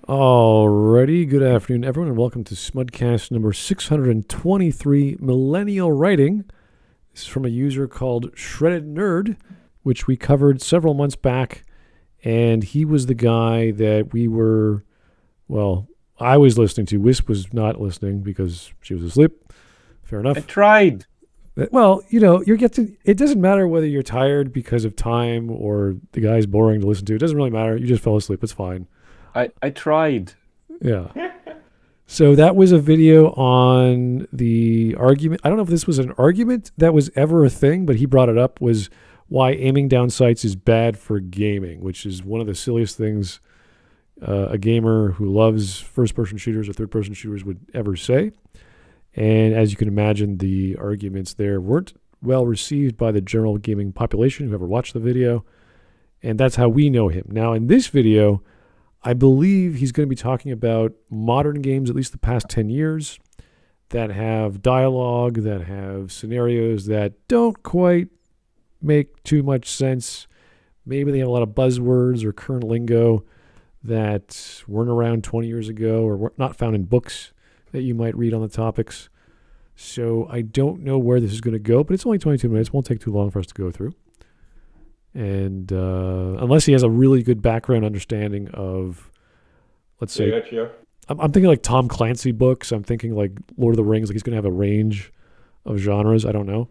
Alrighty, good afternoon, everyone, and welcome to Smudcast number 623, Millennial Writing. This is from a user called ShreddedNerd, which we covered several months back, and he was the guy that I was listening to. Whisp was not listening because she was asleep. Fair enough. I tried. Well, it doesn't matter whether you're tired because of time or the guy's boring to listen to. It doesn't really matter. You just fell asleep. It's fine. I tried. Yeah. So that was a video on the argument. I don't know if this was an argument that was ever a thing, but he brought it up, was why aiming down sights is bad for gaming, which is one of the silliest things a gamer who loves first-person shooters or third-person shooters would ever say. And as you can imagine, the arguments there weren't well received by the general gaming population who ever watched the video. And that's how we know him. Now, in this video, I believe he's going to be talking about modern games, at least the past 10 years, that have dialogue, that have scenarios that don't quite make too much sense. Maybe they have a lot of buzzwords or current lingo that weren't around 20 years ago or were not found in books that you might read on the topics. So I don't know where this is going to go, but it's only 22 minutes. It won't take too long for us to go through. And unless he has a really good background understanding of, let's say, Sure. I'm thinking like Tom Clancy books. I'm thinking like Lord of the Rings. Like he's going to have a range of genres. I don't know.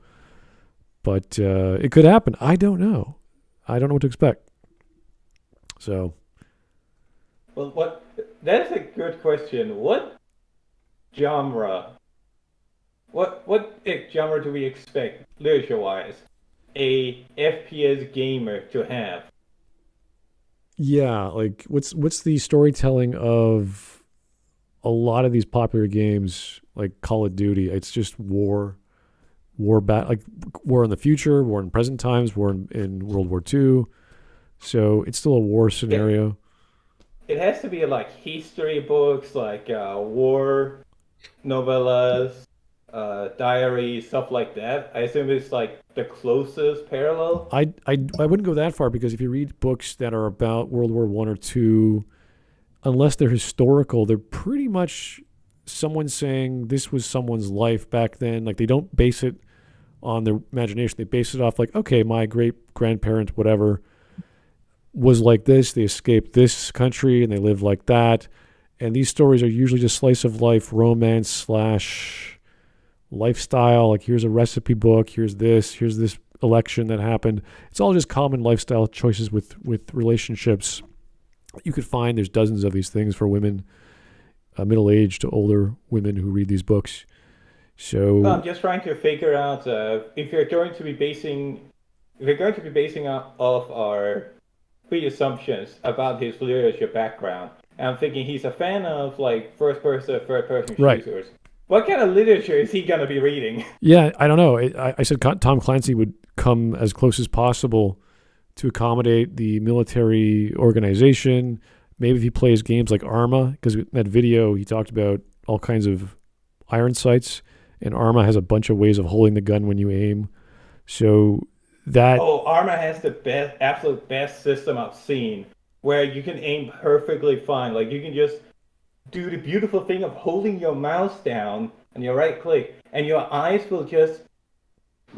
But it could happen. I don't know. I don't know what to expect. So. Well, that's a good question. What genre? What genre do we expect, literature-wise, a FPS gamer to have? Yeah, like what's the storytelling of a lot of these popular games like Call of Duty? It's just war like war in the future, war in present times, war in World War II. So it's still a war scenario. It has to be like history books, like war novellas, diaries, stuff like that. I assume it's like the closest parallel. I wouldn't go that far because if you read books that are about World War I or II, unless they're historical, they're pretty much someone saying this was someone's life back then. Like they don't base it on their imagination. They base it off like, okay, my great grandparent, whatever, was like this. They escaped this country and they lived like that. And these stories are usually just slice of life romance / lifestyle. Like here's a recipe book. Here's this election that happened. It's all just common lifestyle choices with relationships. You could find there's dozens of these things for women, middle-aged to older women who read these books. So I'm just trying to figure out if you're going to be basing off our pre-assumptions about his literature background. And I'm thinking he's a fan of like first-person, third-person shooters. What kind of literature is he going to be reading? Yeah, I don't know. I said Tom Clancy would come as close as possible to accommodate the military organization. Maybe if he plays games like Arma, because in that video he talked about all kinds of iron sights, and Arma has a bunch of ways of holding the gun when you aim. So that... Oh, Arma has the absolute best system I've seen, where you can aim perfectly fine. Like you can just do the beautiful thing of holding your mouse down and your right click, and your eyes will just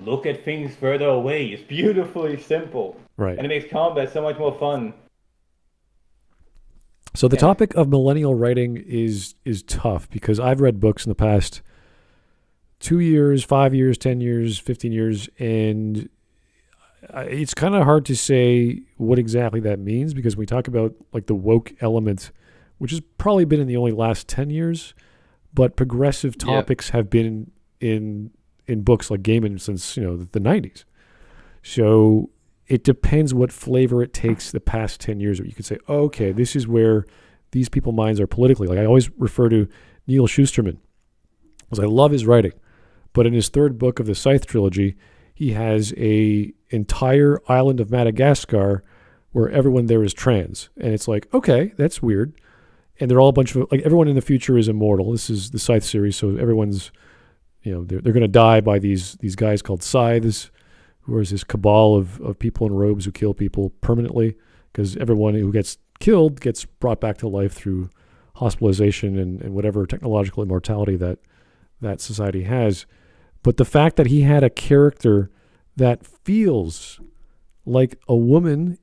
look at things further away. It's beautifully simple. Right. And it makes combat so much more fun. So the topic of millennial writing is tough because I've read books in the past 2 years, 5 years, 10 years, 15 years, and it's kind of hard to say what exactly that means because when we talk about like the woke element, which has probably been in the only last 10 years, but progressive topics have been in books like gaming since, the 90s. So it depends what flavor it takes the past 10 years. You could say, okay, this is where these people's minds are politically. Like I always refer to Neil Shusterman because I love his writing. But in his third book of the Scythe trilogy, he has a entire island of Madagascar where everyone there is trans. And it's like, okay, that's weird. And they're all a bunch of, like, everyone in the future is immortal. This is the Scythe series, so everyone's, they're going to die by these guys called scythes, who is this cabal of people in robes who kill people permanently, because everyone who gets killed gets brought back to life through hospitalization and whatever technological immortality that society has. But the fact that he had a character that feels like a woman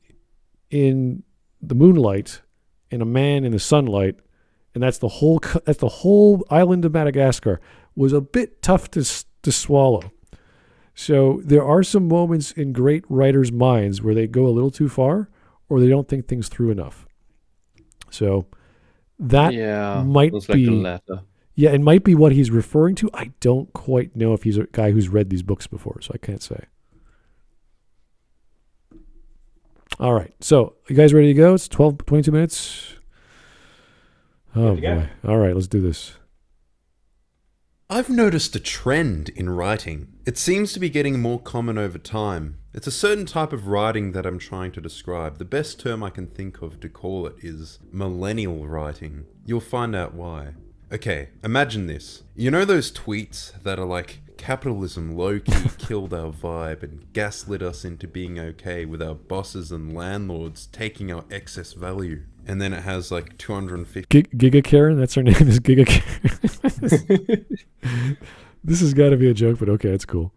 in the moonlight and a man in the sunlight, and that's the whole island of Madagascar, was a bit tough to swallow. So there are some moments in great writers' minds where they go a little too far, or they don't think things through enough. So that might be the latter. Yeah, it might be what he's referring to. I don't quite know if he's a guy who's read these books before, so I can't say. All right. So, you guys ready to go? It's 22 minutes. Oh, boy. All right, let's do this. I've noticed a trend in writing. It seems to be getting more common over time. It's a certain type of writing that I'm trying to describe. The best term I can think of to call it is millennial writing. You'll find out why. Okay, imagine this. You know those tweets that are like, capitalism low-key killed our vibe and gaslit us into being okay with our bosses and landlords taking our excess value? And then it has like 250... Giga Karen? That's her name, is Giga Karen. This has got to be a joke, but okay, it's cool.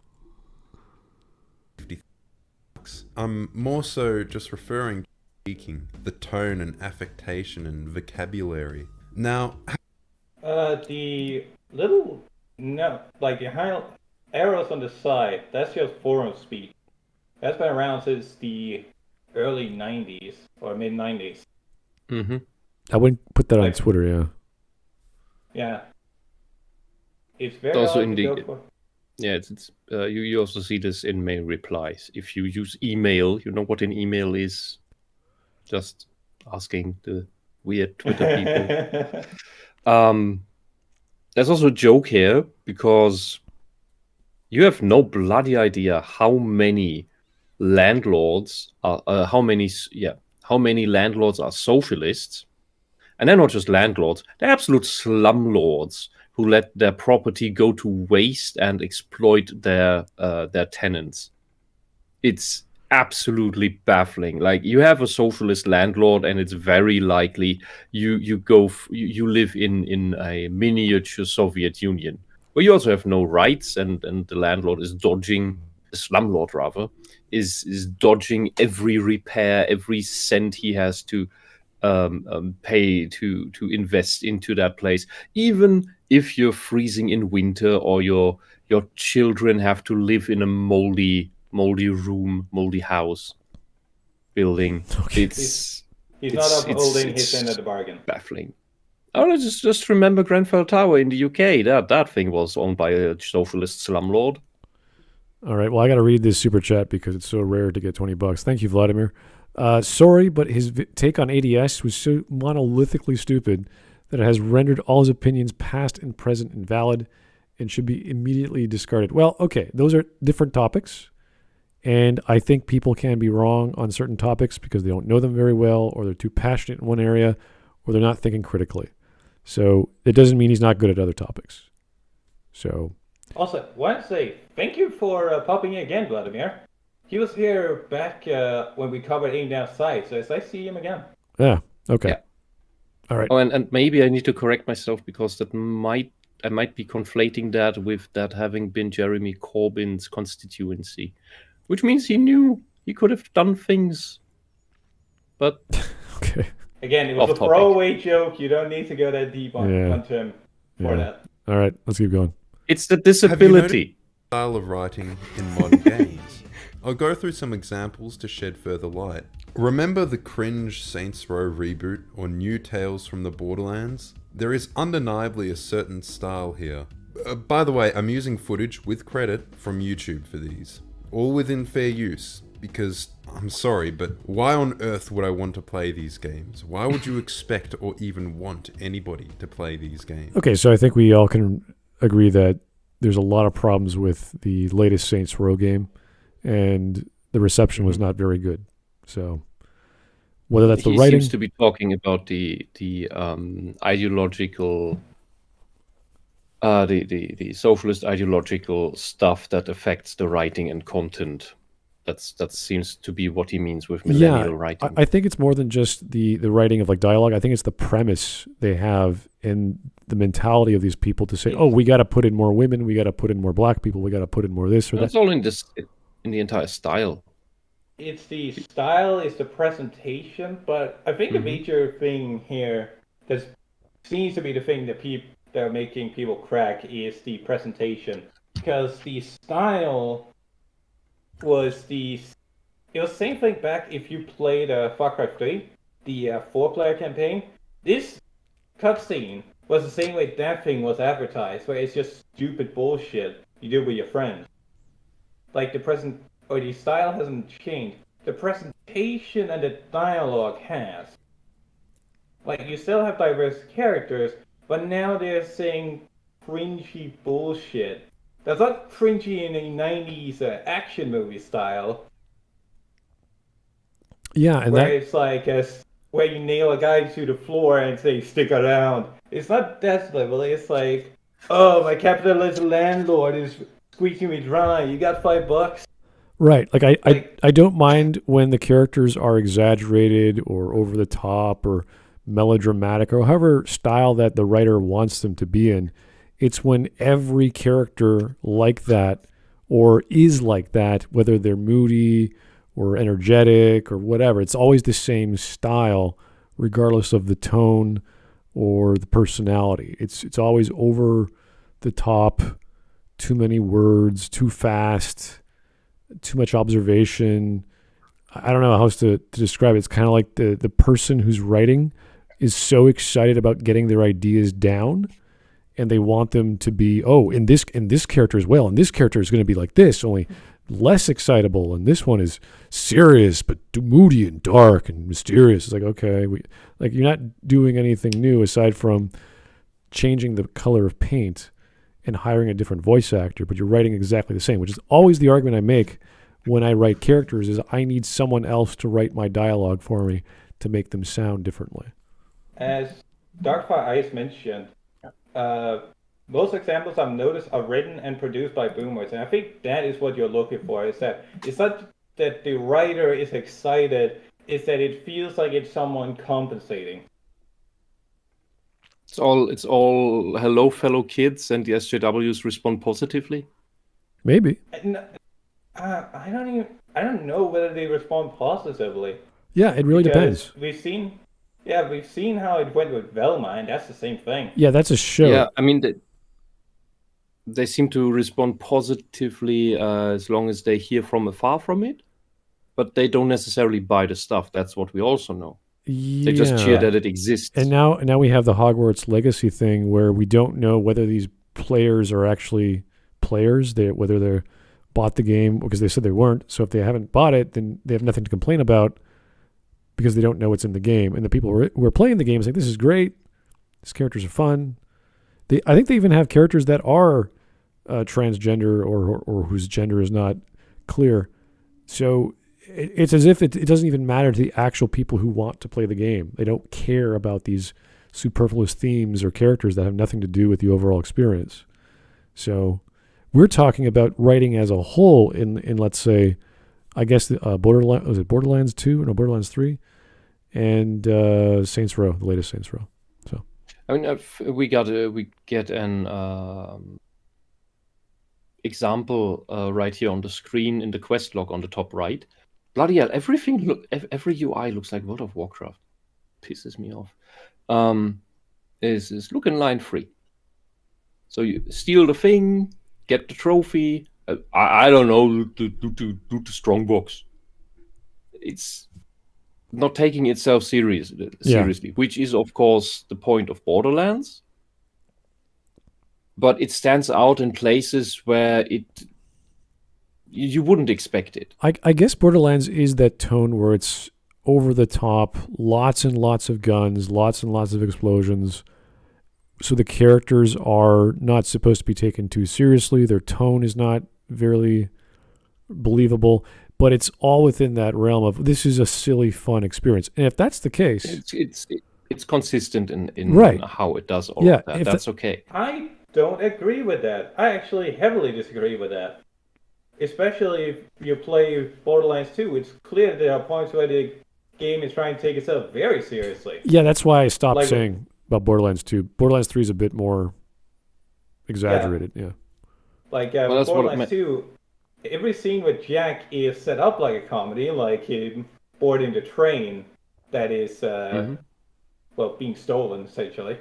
I'm more so just referring to speaking, the tone and affectation and vocabulary. Now... the little, the high arrows on the side, that's just forum speak. That's been around since the early 90s or mid 90s. Mm-hmm. I wouldn't put that on Twitter, yeah. Yeah. It's very Also hard to go for. Yeah, you also see this in mail replies. If you use email, you know what an email is. Just asking the weird Twitter people. There's also a joke here because you have no bloody idea how many landlords are how many landlords are socialists, and they're not just landlords; they're absolute slumlords who let their property go to waste and exploit their tenants. It's absolutely baffling. Like, you have a socialist landlord, and it's very likely you live in a miniature Soviet Union where you also have no rights, and the landlord is dodging, the slumlord rather, is dodging every repair, every cent he has to pay to invest into that place, even if you're freezing in winter or your children have to live in a moldy room, moldy house building. Okay. He's not upholding his end of the bargain. Baffling. Oh, just remember Grenfell Tower in the UK. That thing was owned by a socialist slumlord. All right. Well, I got to read this super chat because it's so rare to get $20. Thank you, Vladimir. Sorry, but his take on ADS was so monolithically stupid that it has rendered all his opinions past and present invalid and should be immediately discarded. Well, okay. Those are different topics. And I think people can be wrong on certain topics because they don't know them very well, or they're too passionate in one area, or they're not thinking critically. So it doesn't mean he's not good at other topics. So. Also, I want to say thank you for popping in again, Vladimir. He was here back when we covered Aim Down Sight, so I see him again. Yeah. Okay. Yeah. All right. Oh, and maybe I need to correct myself because I might be conflating that with that having been Jeremy Corbyn's constituency, which means he knew he could have done things. But okay. Again, it was a throwaway joke. You don't need to go that deep onto him for that. All right, let's keep going. It's the disability. Style of writing in modern games. I'll go through some examples to shed further light. Remember the cringe Saints Row reboot or new Tales from the Borderlands? There is undeniably a certain style here. By the way, I'm using footage with credit from YouTube for these. All within fair use, because, I'm sorry, but why on earth would I want to play these games? Why would you expect or even want anybody to play these games? Okay, so I think we all can agree that there's a lot of problems with the latest Saints Row game, and the reception was not very good. So whether that's the writing... He seems to be talking about the ideological... the socialist ideological stuff that affects the writing and content That seems to be what he means with millennial writing. I think it's more than just the writing of like dialogue. I think it's the premise they have and the mentality of these people to say, oh, we got to put in more women, we got to put in more black people, we got to put in more this or That's that. all in the entire style. It's the style, it's the presentation, but I think the major thing here that seems to be the thing that are making people crack is the presentation, because the style was it was the same thing back if you played Far Cry 3, the 4-player campaign. This cutscene was the same way that thing was advertised, where it's just stupid bullshit you do with your friends. Like the style hasn't changed. The presentation and the dialogue has. Like, you still have diverse characters, but now they're saying cringy bullshit. That's not cringy in a 90s action movie style. Yeah, and where it's like where you nail a guy to the floor and say, stick around. It's not that level. It's like, oh, my capitalist landlord is squeaking me dry. You got $5? Right. Like I don't mind when the characters are exaggerated or over the top or melodramatic or however style that the writer wants them to be in. It's when every character like that or is like that, whether they're moody or energetic or whatever, it's always the same style regardless of the tone or the personality. It's always over the top, too many words, too fast, too much observation. I don't know how else to describe it. It's kind of like the person who's writing is so excited about getting their ideas down, and they want them to be, oh, in this character as well, and this character is going to be like this, only less excitable, and this one is serious but moody and dark and mysterious. It's like, okay, you're not doing anything new aside from changing the color of paint and hiring a different voice actor, but you're writing exactly the same, which is always the argument I make when I write characters is I need someone else to write my dialogue for me to make them sound differently. As Darkfire Ice mentioned, most examples I've noticed are written and produced by boomers, and I think that is what you're looking for, is that it's not that the writer is excited, it's that it feels like it's someone compensating. It's all hello fellow kids, and the SJWs respond positively. Maybe. I don't know whether they respond positively. Yeah, it really depends. We've seen how it went with Velma, and that's the same thing. Yeah, that's a show. Yeah, I mean, they seem to respond positively as long as they hear from afar from it, but they don't necessarily buy the stuff. That's what we also know. Yeah. They just cheer that it exists. And now we have the Hogwarts Legacy thing where we don't know whether these players are actually players, whether they're bought the game, because they said they weren't. So if they haven't bought it, then they have nothing to complain about because they don't know what's in the game. And the people who are playing the game is like, this is great. These characters are fun. I think they even have characters that are transgender or whose gender is not clear. So it's as if it doesn't even matter to the actual people who want to play the game. They don't care about these superfluous themes or characters that have nothing to do with the overall experience. So we're talking about writing as a whole in let's say, I guess Borderlands 2? No, Borderlands 3, and Saints Row, the latest Saints Row. So I mean, we get an example right here on the screen in the quest log on the top right. Bloody hell! Every UI looks like World of Warcraft. Pisses me off. Is look in line 3. So you steal the thing, get the trophy. I don't know, do the strong box. It's not taking itself seriously, which is of course the point of Borderlands. But it stands out in places where you wouldn't expect it. I guess Borderlands is that tone where it's over the top, lots and lots of guns, lots and lots of explosions. So the characters are not supposed to be taken too seriously. Their tone is not very believable, but it's all within that realm of this is a silly, fun experience. And if that's the case, it's consistent in right. how it does all of that. That's okay. I don't agree with that. I actually heavily disagree with that. especially if you play Borderlands 2, it's clear that there are points where the game is trying to take itself very seriously. Yeah, that's why I stopped Like- saying about Borderlands 2. Borderlands 3 is a bit more exaggerated. Yeah. Like Well, that's what I Borderlands meant. 2, every scene with Jack is set up like a comedy, like him boarding the train that is, being stolen, essentially.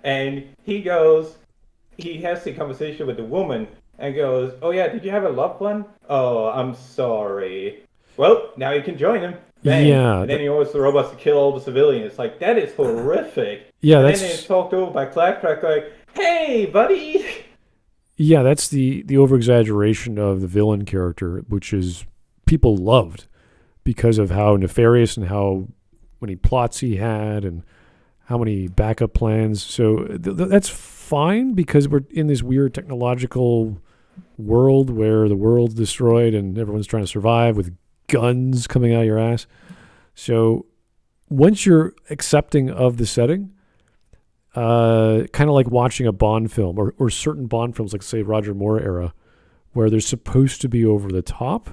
And he has the conversation with the woman and goes, "Oh yeah, did you have a loved one? Oh, I'm sorry. Well, now you can join him." Bang. Yeah, And then he orders the robots to kill all the civilians. Like, that is horrific. Yeah, and that's then it's talked over by Claptrap like, "Hey, buddy!" yeah, that's the over exaggeration of the villain character, which is people loved because of how nefarious and how many plots he had and how many backup plans. So that's fine because we're in this weird technological world where the world's destroyed and everyone's trying to survive with guns coming out of your ass. So once you're accepting of the setting, kind of like watching a Bond film or certain Bond films, like say Roger Moore era, where they're supposed to be over the top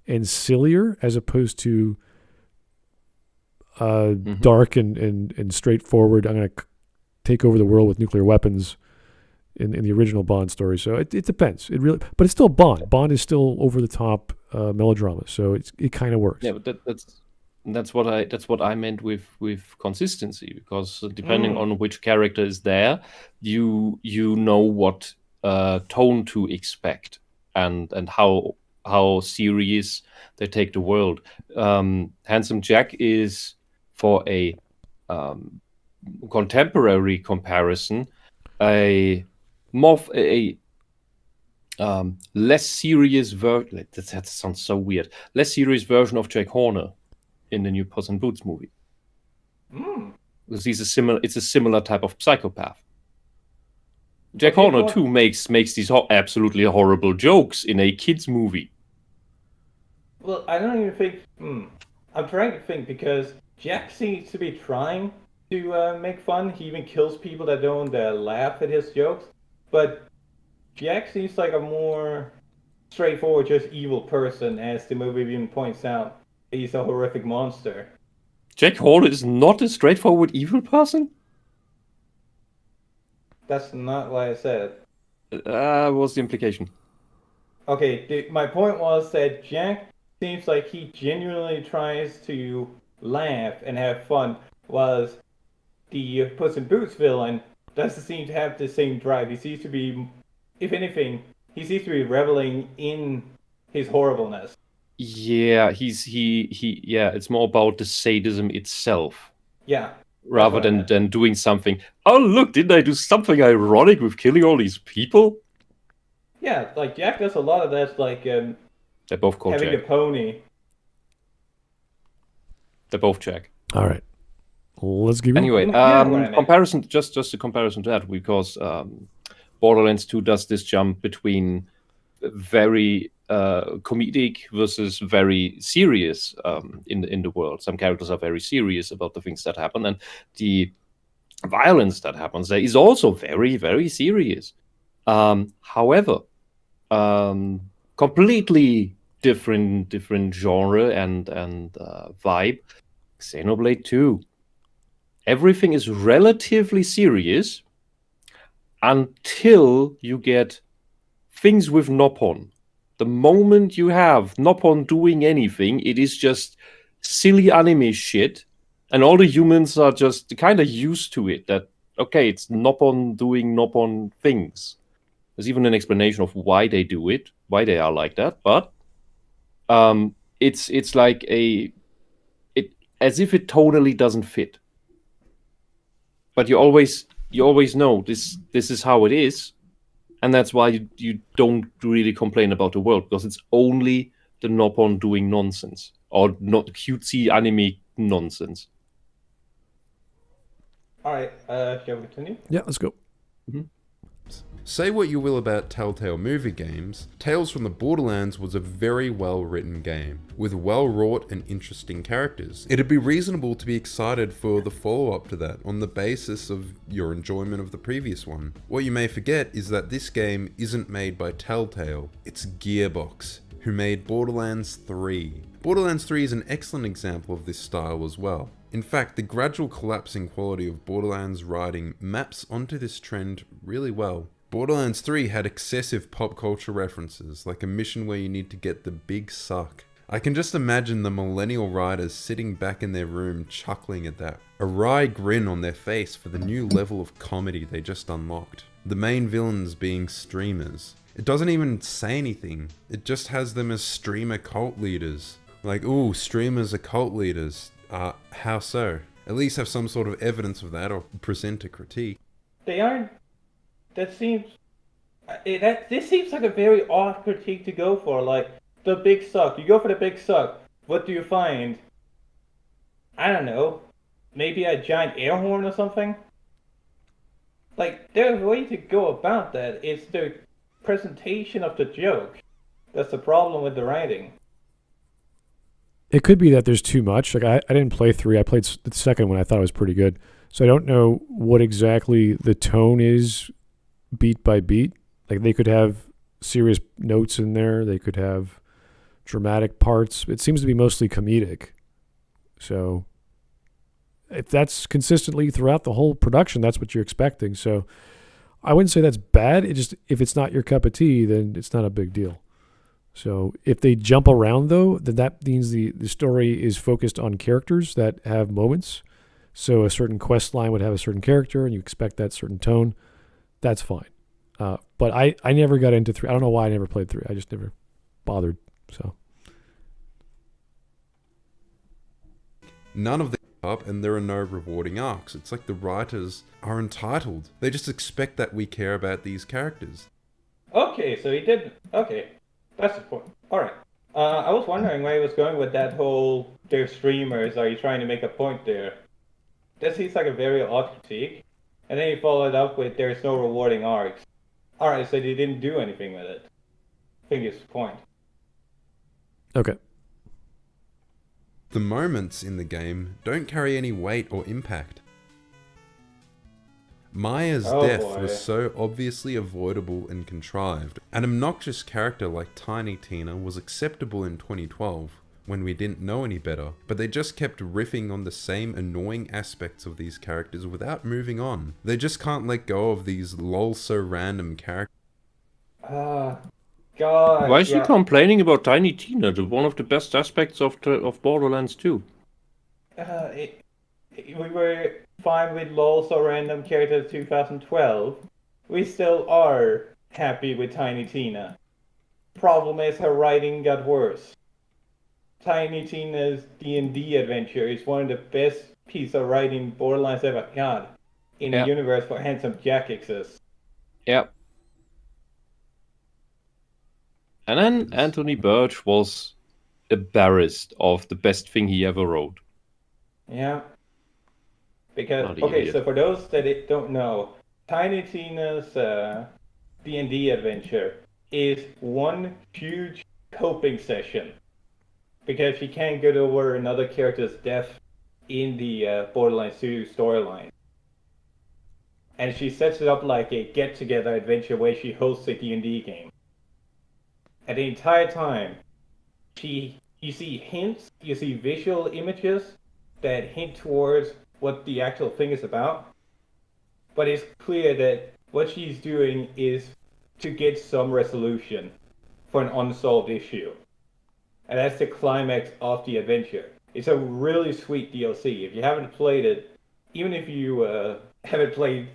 and sillier as opposed to dark and straightforward. I'm going to take over the world with nuclear weapons in the original Bond story. So it depends. It really, but it's still Bond. Bond is still over the top melodrama. So it kind of works. Yeah, but that's what I meant with consistency, because depending on which character is there, you know what tone to expect and how serious they take the world. Handsome Jack is, for a contemporary comparison, a less serious version. That sounds so weird. Less serious version of Jack Horner in the new Puss in Boots movie. Because it's a similar type of psychopath. Jack Horner too makes these absolutely horrible jokes in a kids movie. Well, I don't even think. I'm trying to think because Jack seems to be trying to make fun. He even kills people that don't laugh at his jokes. But Jack seems like a more straightforward, just evil person, as the movie even points out. He's a horrific monster. Jack Horner is not a straightforward evil person? That's not what I said. What's the implication? Okay, my point was that Jack seems like he genuinely tries to laugh and have fun, whilst the Puss in Boots villain doesn't seem to have the same drive. He seems to be, if anything, he seems to be reveling in his horribleness. Yeah, it's more about the sadism itself. Yeah. Rather than doing something. Oh, look, didn't I do something ironic with killing all these people? Yeah, like Jack does a lot of that, like They're both called having Jack. a pony. They're both Jack. All right. Let's give Anyway, Yeah, comparison, just a comparison to that, because Borderlands 2 does this jump between very comedic versus very serious in the world. Some characters are very serious about the things that happen, and the violence that happens there is also very, very serious. However, completely different genre and vibe. Xenoblade 2. Everything is relatively serious until you get things with Noppon. The moment you have Noppon doing anything, it is just silly anime shit, and all the humans are just kind of used to it. That, okay, it's Noppon doing Noppon things. There's even an explanation of why they do it, why they are like that, but it's like as if it totally doesn't fit. But you always know this is how it is. And that's why you don't really complain about the world, because it's only the Noppon doing nonsense, or not cutesy anime nonsense. All right, shall we continue? Yeah, let's go. Say what you will about Telltale movie games, Tales from the Borderlands was a very well written game, with well wrought and interesting characters. It'd be reasonable to be excited for the follow-up to that on the basis of your enjoyment of the previous one. What you may forget is that this game isn't made by Telltale, it's Gearbox, who made Borderlands 3. Borderlands 3 is an excellent example of this style as well. In fact, the gradual collapsing quality of Borderlands writing maps onto this trend really well. Borderlands 3 had excessive pop culture references, like a mission where you need to get the big suck. I can just imagine the Millennial writers sitting back in their room chuckling at that, a wry grin on their face for the new level of comedy they just unlocked. The main villains being streamers. It doesn't even say anything, it just has them as streamer cult leaders. Like, ooh, streamers are cult leaders. How so? At least have some sort of evidence of that or present a critique. They aren't. This seems like a very odd critique to go for. Like, the big suck. You go for the big suck. What do you find? I don't know. Maybe a giant air horn or something? Like, there's a way to go about that. It's the presentation of the joke. That's the problem with the writing. It could be that there's too much. Like I didn't play 3. I played the second one. I thought it was pretty good. So I don't know what exactly the tone is beat by beat. Like they could have serious notes in there. They could have dramatic parts. It seems to be mostly comedic. So if that's consistently throughout the whole production, that's what you're expecting. So I wouldn't say that's bad. It just, if it's not your cup of tea, then it's not a big deal. So if they jump around though, then that means the story is focused on characters that have moments. So a certain quest line would have a certain character and you expect that certain tone. That's fine. But I never got into 3. I don't know why I never played 3. I just never bothered. So none of them up, and there are no rewarding arcs. It's like the writers are entitled. They just expect that we care about these characters. Okay, so he did. Okay, that's the point. All right. I was wondering where he was going with that whole. They're streamers. Are you trying to make a point there? That seems like a very odd critique. And then he followed up with there's no rewarding arcs. Alright, so they didn't do anything with it. I think it's the point. okay. The moments in the game don't carry any weight or impact. Maya's death was so obviously avoidable and contrived. An obnoxious character like Tiny Tina was acceptable in 2012, when we didn't know any better, but they just kept riffing on the same annoying aspects of these characters without moving on. They just can't let go of these lol so random characters. God. Why is he complaining about Tiny Tina, one of the best aspects of Borderlands 2? We were fine with LOL so random characters 2012. We still are happy with Tiny Tina. Problem is her writing got worse. Tiny Tina's D&D adventure is one of the best pieces of writing Borderlands ever had in the universe where Handsome Jack exists. Yeah. And then Anthony Birch was embarrassed of the best thing he ever wrote. Yeah. Because, Bloody okay, idiot. so for those that don't know, Tiny Tina's D&D adventure is one huge coping session. Because she can't get over another character's death in the Borderlands 2 storyline. And she sets it up like a get-together adventure where she hosts a D&D game. And the entire time, you see hints, you see visual images that hint towards what the actual thing is about. But it's clear that what she's doing is to get some resolution for an unsolved issue. And that's the climax of the adventure. It's a really sweet DLC. If you haven't played it, even if you haven't played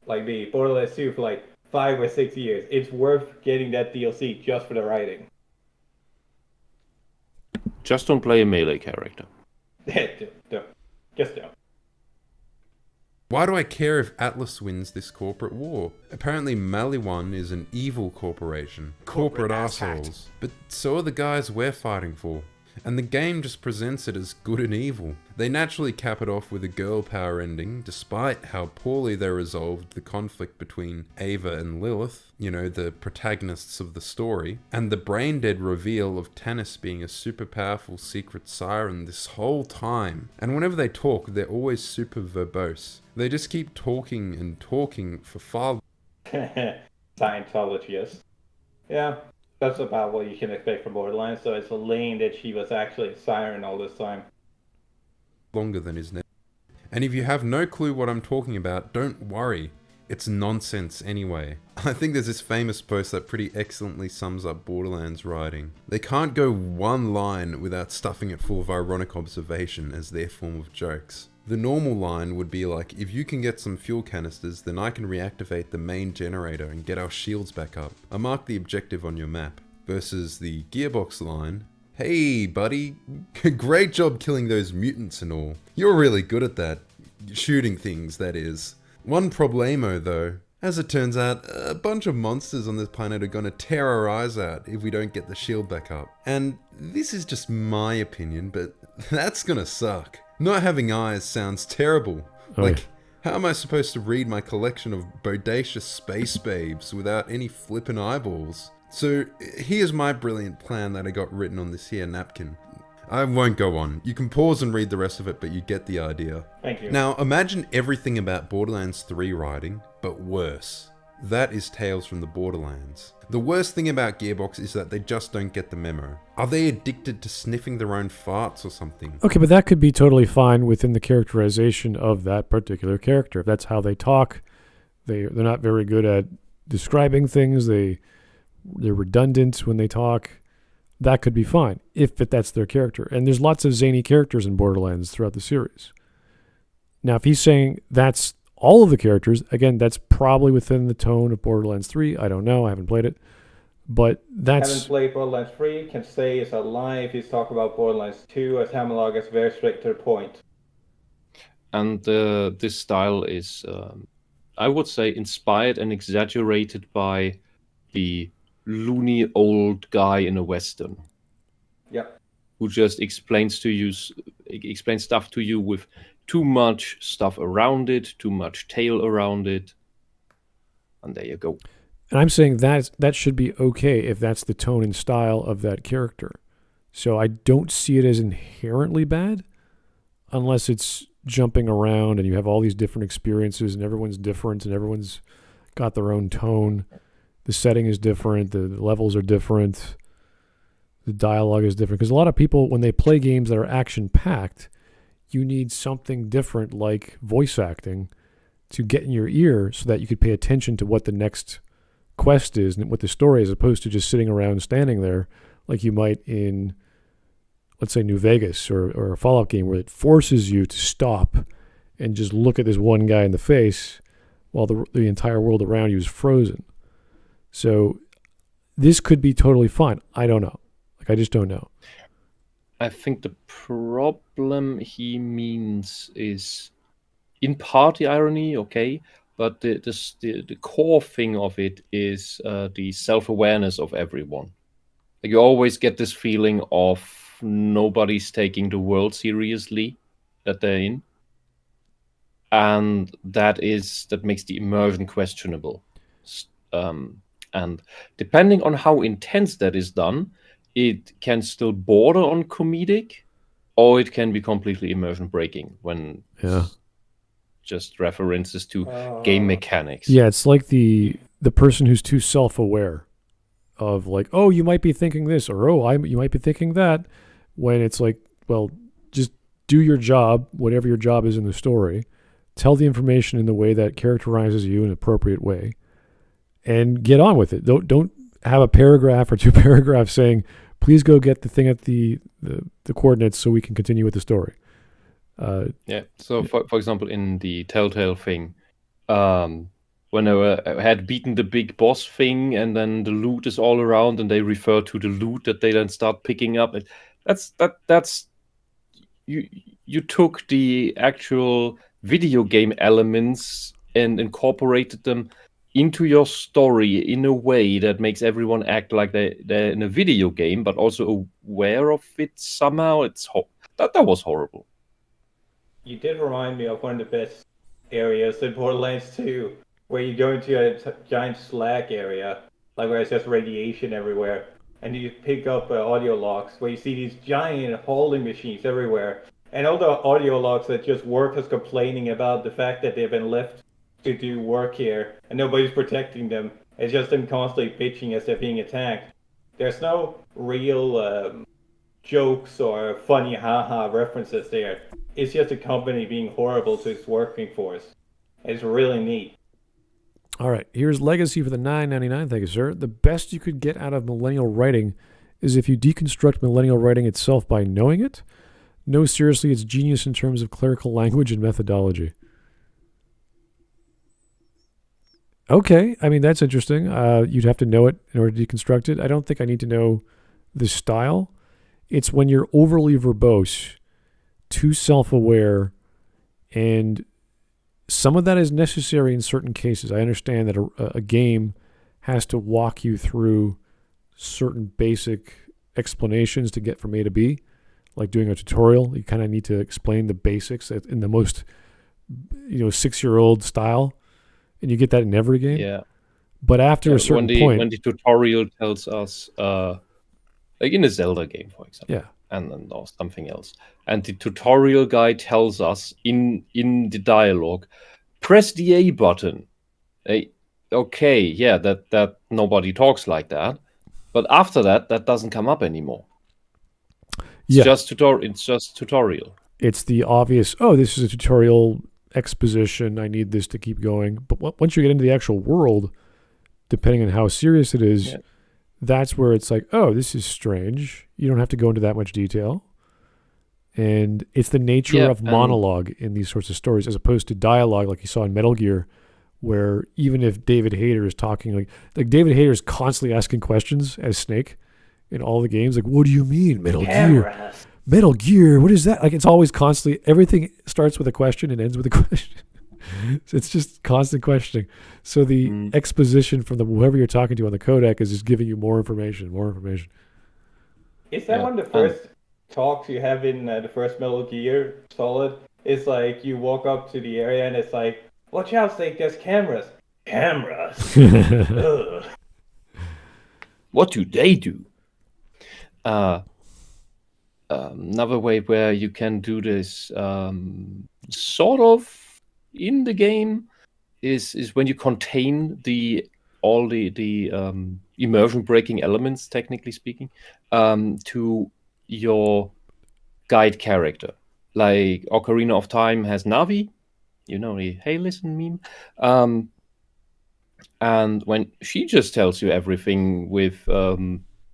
like the Borderlands 2 for like 5 or 6 years, it's worth getting that DLC just for the writing. Just don't play a melee character. Don't. Just don't. Why do I care if Atlas wins this corporate war? Apparently Maliwan is an evil corporation. Corporate assholes. But so are the guys we're fighting for. and the game just presents it as good and evil. They naturally cap it off with a girl power ending, despite how poorly they resolved the conflict between Ava and Lilith, you know, the protagonists of the story, and the brain-dead reveal of Tannis being a super powerful secret siren this whole time. And whenever they talk, they're always super verbose. They just keep talking and talking for far... Scientologist. Yeah, that's about what you can expect from Borderlands, so it's a lame that she was actually a siren all this time. longer than is necessary. And if you have no clue what I'm talking about, don't worry. It's nonsense anyway. I think there's this famous post that pretty excellently sums up Borderlands writing. They can't go one line without stuffing it full of ironic observation as their form of jokes. The normal line would be like, if you can get some fuel canisters, then I can reactivate the main generator and get our shields back up. I mark the objective on your map. Versus the Gearbox line, hey buddy, great job killing those mutants and all. You're really good at that. Shooting things, that is. One problemo though. As it turns out, a bunch of monsters on this planet are gonna tear our eyes out if we don't get the shield back up. And this is just my opinion, but that's gonna suck. Not having eyes sounds terrible. Like, how am I supposed to read my collection of bodacious space babes without any flippin' eyeballs? So here's my brilliant plan that I got written on this here napkin. I won't go on. You can pause and read the rest of it, but you get the idea. Thank you. Now, imagine everything about Borderlands 3 writing, but worse. That is Tales from the Borderlands. The worst thing about Gearbox is that they just don't get the memo. Are they addicted to sniffing their own farts or something? Okay, but that could be totally fine within the characterization of that particular character. If that's how they talk, they're not very good at describing things. They're redundant when they talk. That could be fine if that's their character. And there's lots of zany characters in Borderlands throughout the series. Now, if he's saying that's all of the characters, again, that's probably within the tone of Borderlands 3. I don't know. I haven't played it. But that's... Haven't played Borderlands 3, can say it's a lie if he's talking about Borderlands 2, as Hammerlog is very strict to the point. And this style is, I would say, inspired and exaggerated by the loony old guy in a Western. Yep. Who just explains stuff to you with too much stuff around it, too much tail around it. And there you go. And I'm saying that should be okay if that's the tone and style of that character. So I don't see it as inherently bad unless it's jumping around and you have all these different experiences and everyone's different and everyone's got their own tone. The setting is different, the levels are different, the dialogue is different. Because a lot of people, when they play games that are action-packed, you need something different like voice acting to get in your ear so that you could pay attention to what the next quest is and what the story is, as opposed to just sitting around standing there like you might in, let's say, New Vegas or a Fallout game where it forces you to stop and just look at this one guy in the face while the entire world around you is frozen. So this could be totally fine. I don't know. I just don't know. I think the problem he means is in part the irony, okay, but the core thing of it is the self-awareness of everyone. Like, you always get this feeling of nobody's taking the world seriously that they're in, and that makes the immersion questionable. And depending on how intense that is done, it can still border on comedic, or it can be completely immersion breaking when just references to game mechanics. Yeah, it's like the person who's too self-aware of like, oh, you might be thinking this, or you might be thinking that, when it's like, well, just do your job, whatever your job is in the story, tell the information in the way that characterizes you in an appropriate way, and get on with it. Don't have a paragraph or two paragraphs saying, please go get the thing at the coordinates so we can continue with the story. So for example, in the Telltale thing, when I had beaten the big boss thing and then the loot is all around and they refer to the loot that they then start picking up, that's you took the actual video game elements and incorporated them into your story in a way that makes everyone act like they're in a video game, but also aware of it somehow. That was horrible. You did remind me of one of the best areas in Borderlands 2, where you go into a giant slag area, like where it's just radiation everywhere, and you pick up audio logs where you see these giant hauling machines everywhere, and all the audio logs that just workers complaining about the fact that they've been left to do work here and nobody's protecting them. It's just them constantly bitching as they're being attacked. There's no real jokes or funny haha references there. It's just a company being horrible to its working force. It's really neat. All right, here's Legacy for the $9.99. Thank you, sir. The best you could get out of millennial writing is if you deconstruct millennial writing itself by knowing it. No, seriously, it's genius in terms of clerical language and methodology. Okay, I mean, that's interesting. You'd have to know it in order to deconstruct it. I don't think I need to know the style. It's when you're overly verbose, too self-aware, and some of that is necessary in certain cases. I understand that a game has to walk you through certain basic explanations to get from A to B, like doing a tutorial. You kind of need to explain the basics in the most, 6-year-old style, and you get that in every game. Yeah. But after a certain point, when the tutorial tells us, like in a Zelda game, for example, yeah, and or something else, and the tutorial guy tells us in the dialogue, press the A button. Okay, yeah, that nobody talks like that, but after that doesn't come up anymore. It's just tutorial. It's the obvious, this is a tutorial exposition. I need this to keep going. But once you get into the actual world, depending on how serious it is, that's where it's like, this is strange. You don't have to go into that much detail. And it's the nature of monologue in these sorts of stories, as opposed to dialogue like you saw in Metal Gear, where even if David Hayter is talking, like David Hayter is constantly asking questions as Snake in all the games. Like, what do you mean, Metal Gear? Metal Gear, what is that? Like, it's always constantly, everything starts with a question and ends with a question. So it's just constant questioning. So the exposition from whoever you're talking to on the codec is just giving you more information. Is that one of the first talks you have in the first Metal Gear Solid? It's like you walk up to the area and it's like, watch out, Snake, there's cameras. Cameras? Ugh. What do they do? Another way where you can do this sort of in the game is when you contain all the immersion breaking elements, technically speaking, to your guide character. Like Ocarina of Time has Navi, the "Hey, listen" meme, and when she just tells you everything with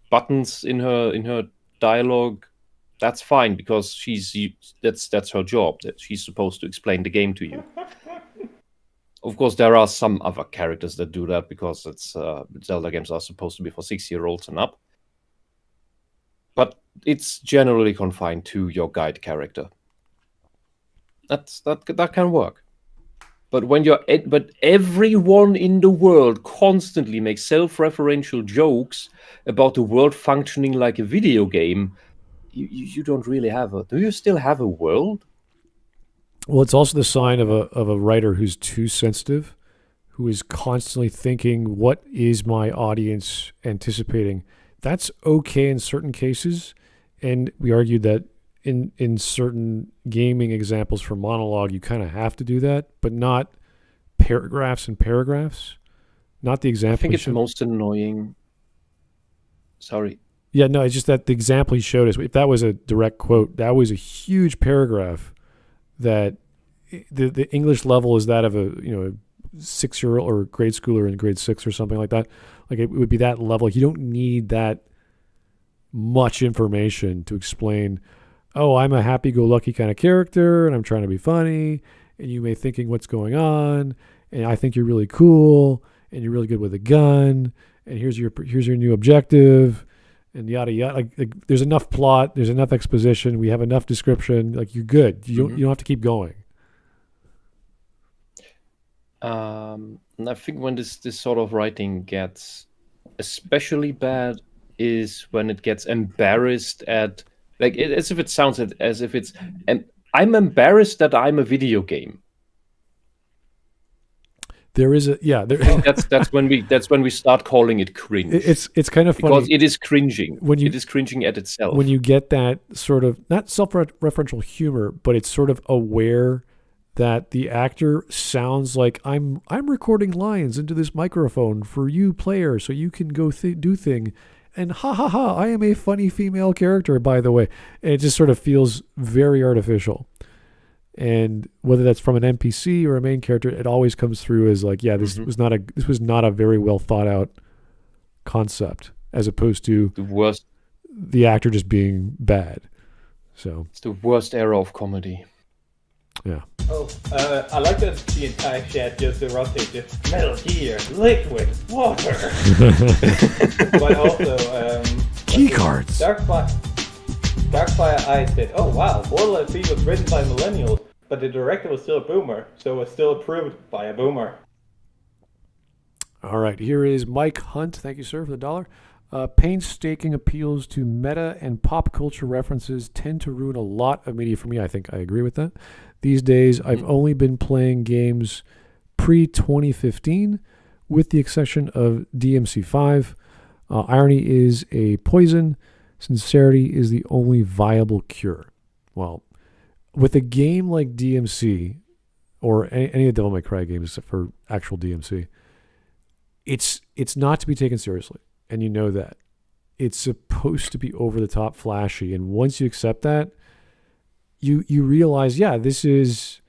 buttons in her dialogue, that's fine, because that's her job. That she's supposed to explain the game to you. Of course, there are some other characters that do that, because Zelda games are supposed to be for 6-year-olds and up. But it's generally confined to your guide character. That can work. But but everyone in the world constantly makes self-referential jokes about the world functioning like a video game. You don't really do you still have a world? Well, it's also the sign of a writer who's too sensitive, who is constantly thinking, what is my audience anticipating? That's okay in certain cases. And we argued that in certain gaming examples for monologue, you kind of have to do that, but not paragraphs and paragraphs. Not the example. I think it's most annoying. Sorry. Yeah, no, it's just that the example he showed us, if that was a direct quote, that was a huge paragraph that the English level is that of a 6-year-old or grade schooler in grade 6 or something like that. Like it would be that level. Like you don't need that much information to explain, I'm a happy-go-lucky kind of character and I'm trying to be funny, and you may be thinking what's going on, and I think you're really cool and you're really good with a gun, and here's your new objective, and yada yada. Like there's enough plot, there's enough exposition, we have enough description. Like you're good. You don't have to keep going. And I think when this sort of writing gets especially bad is when it gets embarrassed at, like, as if it sounds as if it's, I'm embarrassed that I'm a video game. There is a That's when we start calling it cringe. It's kind of funny because it is cringing. It is cringing at itself. When you get that sort of not self-referential humor, but it's sort of aware that the actor sounds like I'm recording lines into this microphone for you player so you can go do thing, and ha ha ha, I am a funny female character, by the way. And it just sort of feels very artificial. And whether that's from an NPC or a main character, it always comes through as like, yeah, this was not a very well thought out concept, as opposed to the actor just being bad. So it's the worst era of comedy. Yeah. Oh, I like that the entire chat just erupted. Just Metal Gear, liquid, water. But also, key cards. Darkfire Eye said, "Oh wow, Borderlands 3 was written by millennials, but the director was still a boomer, so it was still approved by a boomer." All right, here is Mike Hunt. Thank you, sir, for the $1. Painstaking appeals to meta and pop culture references tend to ruin a lot of media for me. I think I agree with that. These days, I've only been playing games pre-2015, with the exception of DMC5. Irony is a poison. Sincerity is the only viable cure. Well, with a game like DMC, or any of the Devil May Cry games except for actual DMC, it's not to be taken seriously. And you know that. It's supposed to be over-the-top flashy. And once you accept that, you realize, yeah, this is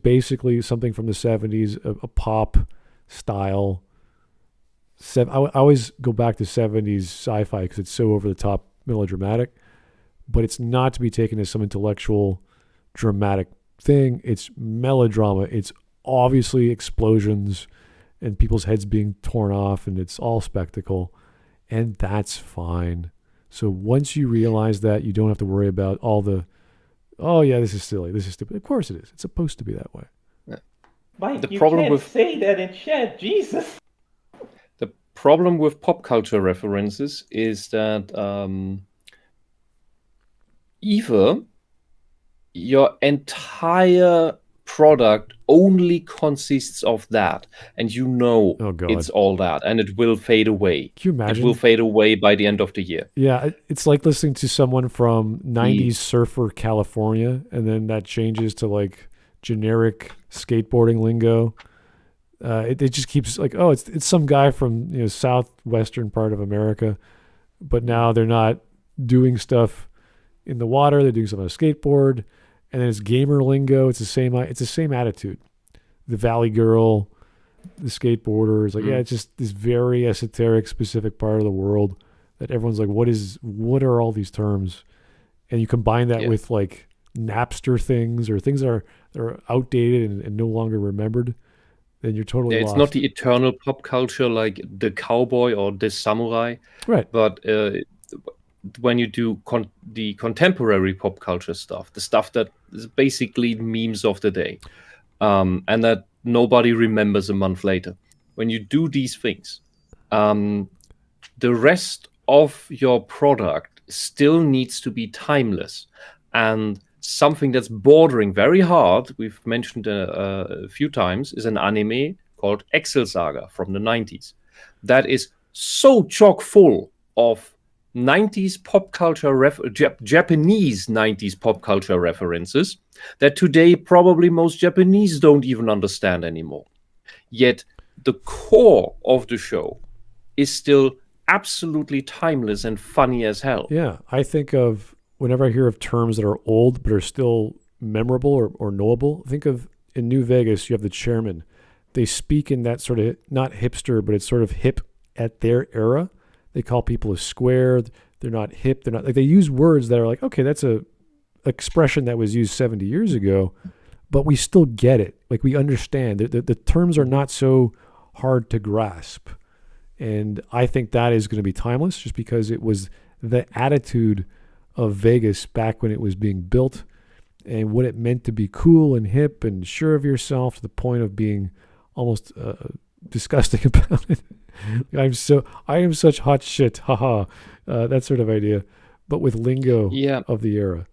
basically something from the 70s, a pop style. I always go back to 70s sci-fi because it's so over-the-top melodramatic. But it's not to be taken as some intellectual, dramatic thing. It's melodrama. It's obviously explosions and people's heads being torn off, and it's all spectacle, and that's fine. So once you realize that, you don't have to worry about all the, oh yeah, this is silly, this is stupid. Of course it is. It's supposed to be that way. Mike, you can't say that in chat, Jesus. The problem with pop culture references is that either your entire product only consists of that, and you know it's all that, and it will fade away. Can you imagine? It will fade away by the end of the year. Yeah, it's like listening to someone from 90s surfer California, and then that changes to like generic skateboarding lingo. It just keeps like, oh, it's some guy from southwestern part of America, but now they're not doing stuff in the water, they're doing stuff on a skateboard. And then it's gamer lingo. It's the same attitude. The Valley Girl, the skateboarder is like, yeah, it's just this very esoteric, specific part of the world that everyone's like, what are all these terms? And you combine that with like Napster things or things that are outdated and no longer remembered, then you're totally lost. It's not the eternal pop culture like the cowboy or the samurai, right? But when you do the contemporary pop culture stuff, the stuff that is basically memes of the day, and that nobody remembers a month later, when you do these things, the rest of your product still needs to be timeless. And something that's bordering very hard, we've mentioned a few times, is an anime called Excel Saga from the 90s. That is so chock full of 90s pop culture Japanese 90s pop culture references that today probably most Japanese don't even understand anymore. Yet the core of the show is still absolutely timeless and funny as hell. Yeah, I think of whenever I hear of terms that are old but are still memorable or knowable, think of in New Vegas, you have the chairman. They speak in that sort of, not hipster, but it's sort of hip at their era. They call people a square. They're not hip. They're not like, they use words that are like, okay, that's a expression that was used 70 years ago, but we still get it. Like we understand the terms are not so hard to grasp. And I think that is going to be timeless just because it was the attitude of Vegas back when it was being built. and what it meant to be cool and hip and sure of yourself to the point of being almost disgusting about it. I am such hot shit, haha, that sort of idea, but with lingo of the era.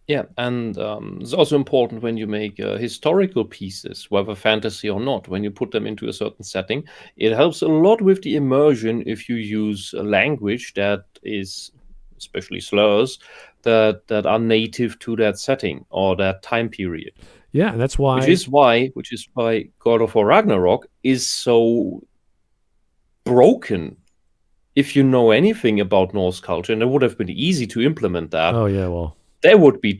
Yeah, and it's also important when you make historical pieces, whether fantasy or not, when you put them into a certain setting, it helps a lot with the immersion if you use a language that is, especially slurs, that are native to that setting or that time period. Yeah, and that's why... Which is why God of War Ragnarok is so broken. If you know anything about Norse culture, and it would have been easy to implement that. Oh, yeah, well... They would be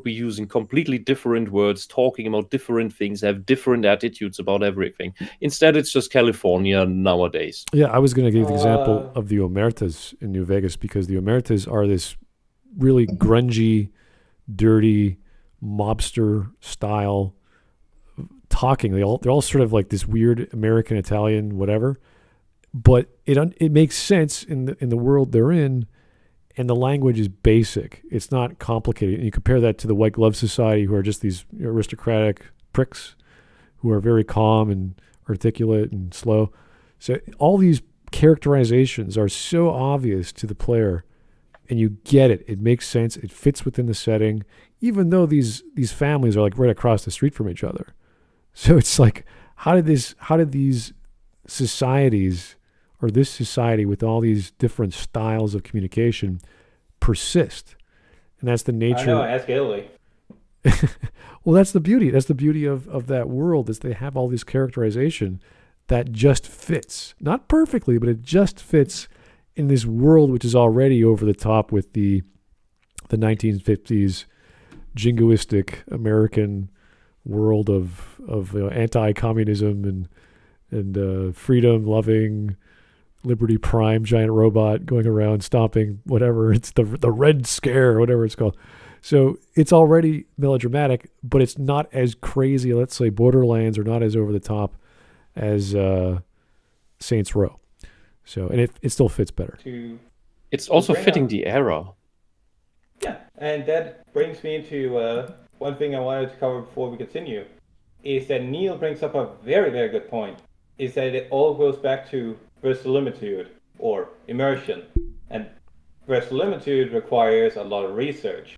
using completely different words, talking about different things, have different attitudes about everything. Instead, it's just California nowadays. Yeah, I was going to give the example of the Omertas in New Vegas, because the Omertas are this really grungy, dirty, mobster style talking. They're all sort of like this weird American, Italian, whatever. But it makes sense in the world they're in. And the language is basic. It's not complicated. And you compare that to the White Glove Society, who are just these aristocratic pricks who are very calm and articulate and slow. So all these characterizations are so obvious to the player, and you get it. It makes sense. It fits within the setting, even though these families are like right across the street from each other. So it's like, how did these societies, or this society with all these different styles of communication, persist? And that's the nature. I know, ask Italy. Well, that's the beauty. That's the beauty of that world, is they have all this characterization that just fits. Not perfectly, but it just fits in this world, which is already over the top with the 1950s jingoistic American world of anti-communism and freedom-loving, Liberty Prime giant robot going around stomping whatever. It's the Red Scare, whatever it's called. So it's already melodramatic, but it's not as crazy. Let's say Borderlands, or not as over the top as Saints Row. So, and it still fits better. It's also fitting the era. Yeah, and that brings me into one thing I wanted to cover before we continue, is that Neil brings up a very, very good point, is that it all goes back to verisimilitude or immersion. And verisimilitude requires a lot of research.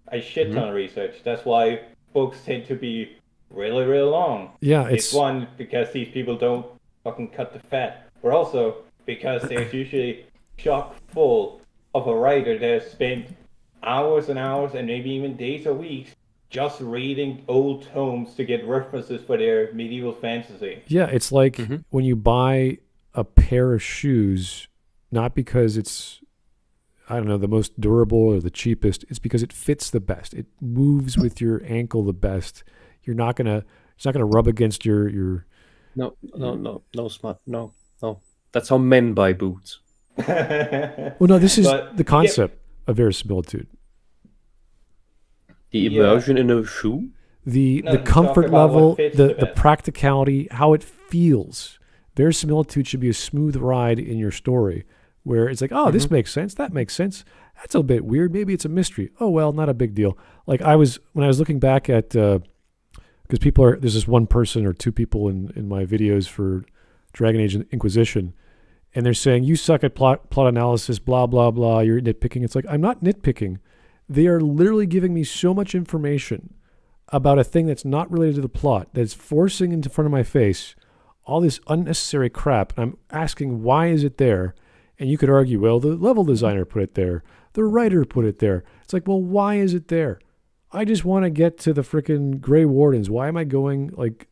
A shit ton of research. That's why books tend to be really, really long. Yeah, it's one, because these people don't fucking cut the fat, but also because there's usually chock full of a writer that has spent hours and hours and maybe even days or weeks just reading old tomes to get references for their medieval fantasy. Yeah, it's like when you buy a pair of shoes, not because it's, I don't know, the most durable or the cheapest, it's because it fits the best. It moves with your ankle the best. It's not gonna rub against your No, Smart. No. That's how men buy boots. Well, no, this is the concept of verisimilitude. The immersion in a shoe? The comfort level, the practicality, how it feels. Verisimilitude should be a smooth ride in your story, where it's like, oh, this makes sense, that makes sense. That's a bit weird. Maybe it's a mystery. Oh, well, not a big deal. Like when I was looking back at, because there's this one person or two people in my videos for Dragon Age Inquisition, and they're saying, you suck at plot analysis, blah, blah, blah, you're nitpicking. It's like, I'm not nitpicking. They are literally giving me so much information about a thing that's not related to the plot, that's forcing into front of my face all this unnecessary crap. And I'm asking, why is it there? And you could argue, well, the level designer put it there. The writer put it there. It's like, well, why is it there? I just want to get to the frickin' Grey Wardens. Why am I going like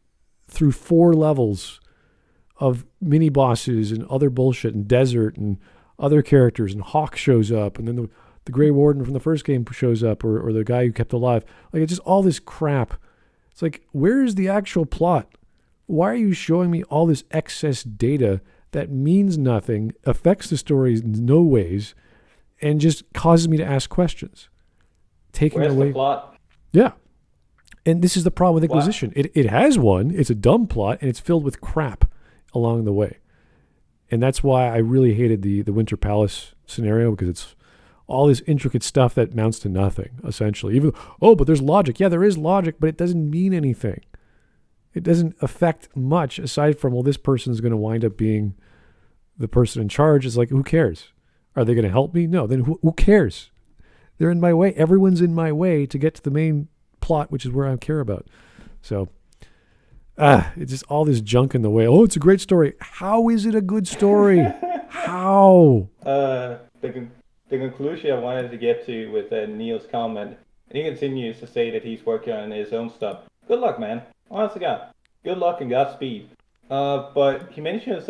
through 4 levels of mini bosses and other bullshit and desert and other characters, and Hawk shows up, and then the Grey Warden from the first game shows up, or the guy who kept alive. Like, it's just all this crap. It's like, where is the actual plot? Why are you showing me all this excess data that means nothing, affects the story in no ways, and just causes me to ask questions? Taking Where's away the plot? Yeah. And this is the problem with Inquisition. It has one. It's a dumb plot, and it's filled with crap along the way. And that's why I really hated the Winter Palace scenario, because it's all this intricate stuff that amounts to nothing, essentially. Even, oh, but there's logic. Yeah, there is logic, but it doesn't mean anything. It doesn't affect much aside from, well, this person's going to wind up being the person in charge. It's like, who cares? Are they going to help me? No, then who cares? They're in my way. Everyone's in my way to get to the main plot, which is where I care about. So, it's just all this junk in the way. Oh, it's a great story. How is it a good story? How? The conclusion I wanted to get to with Neil's comment, and he continues to say that he's working on his own stuff. Good luck, man. Honest to God. Good luck and Godspeed. But he mentions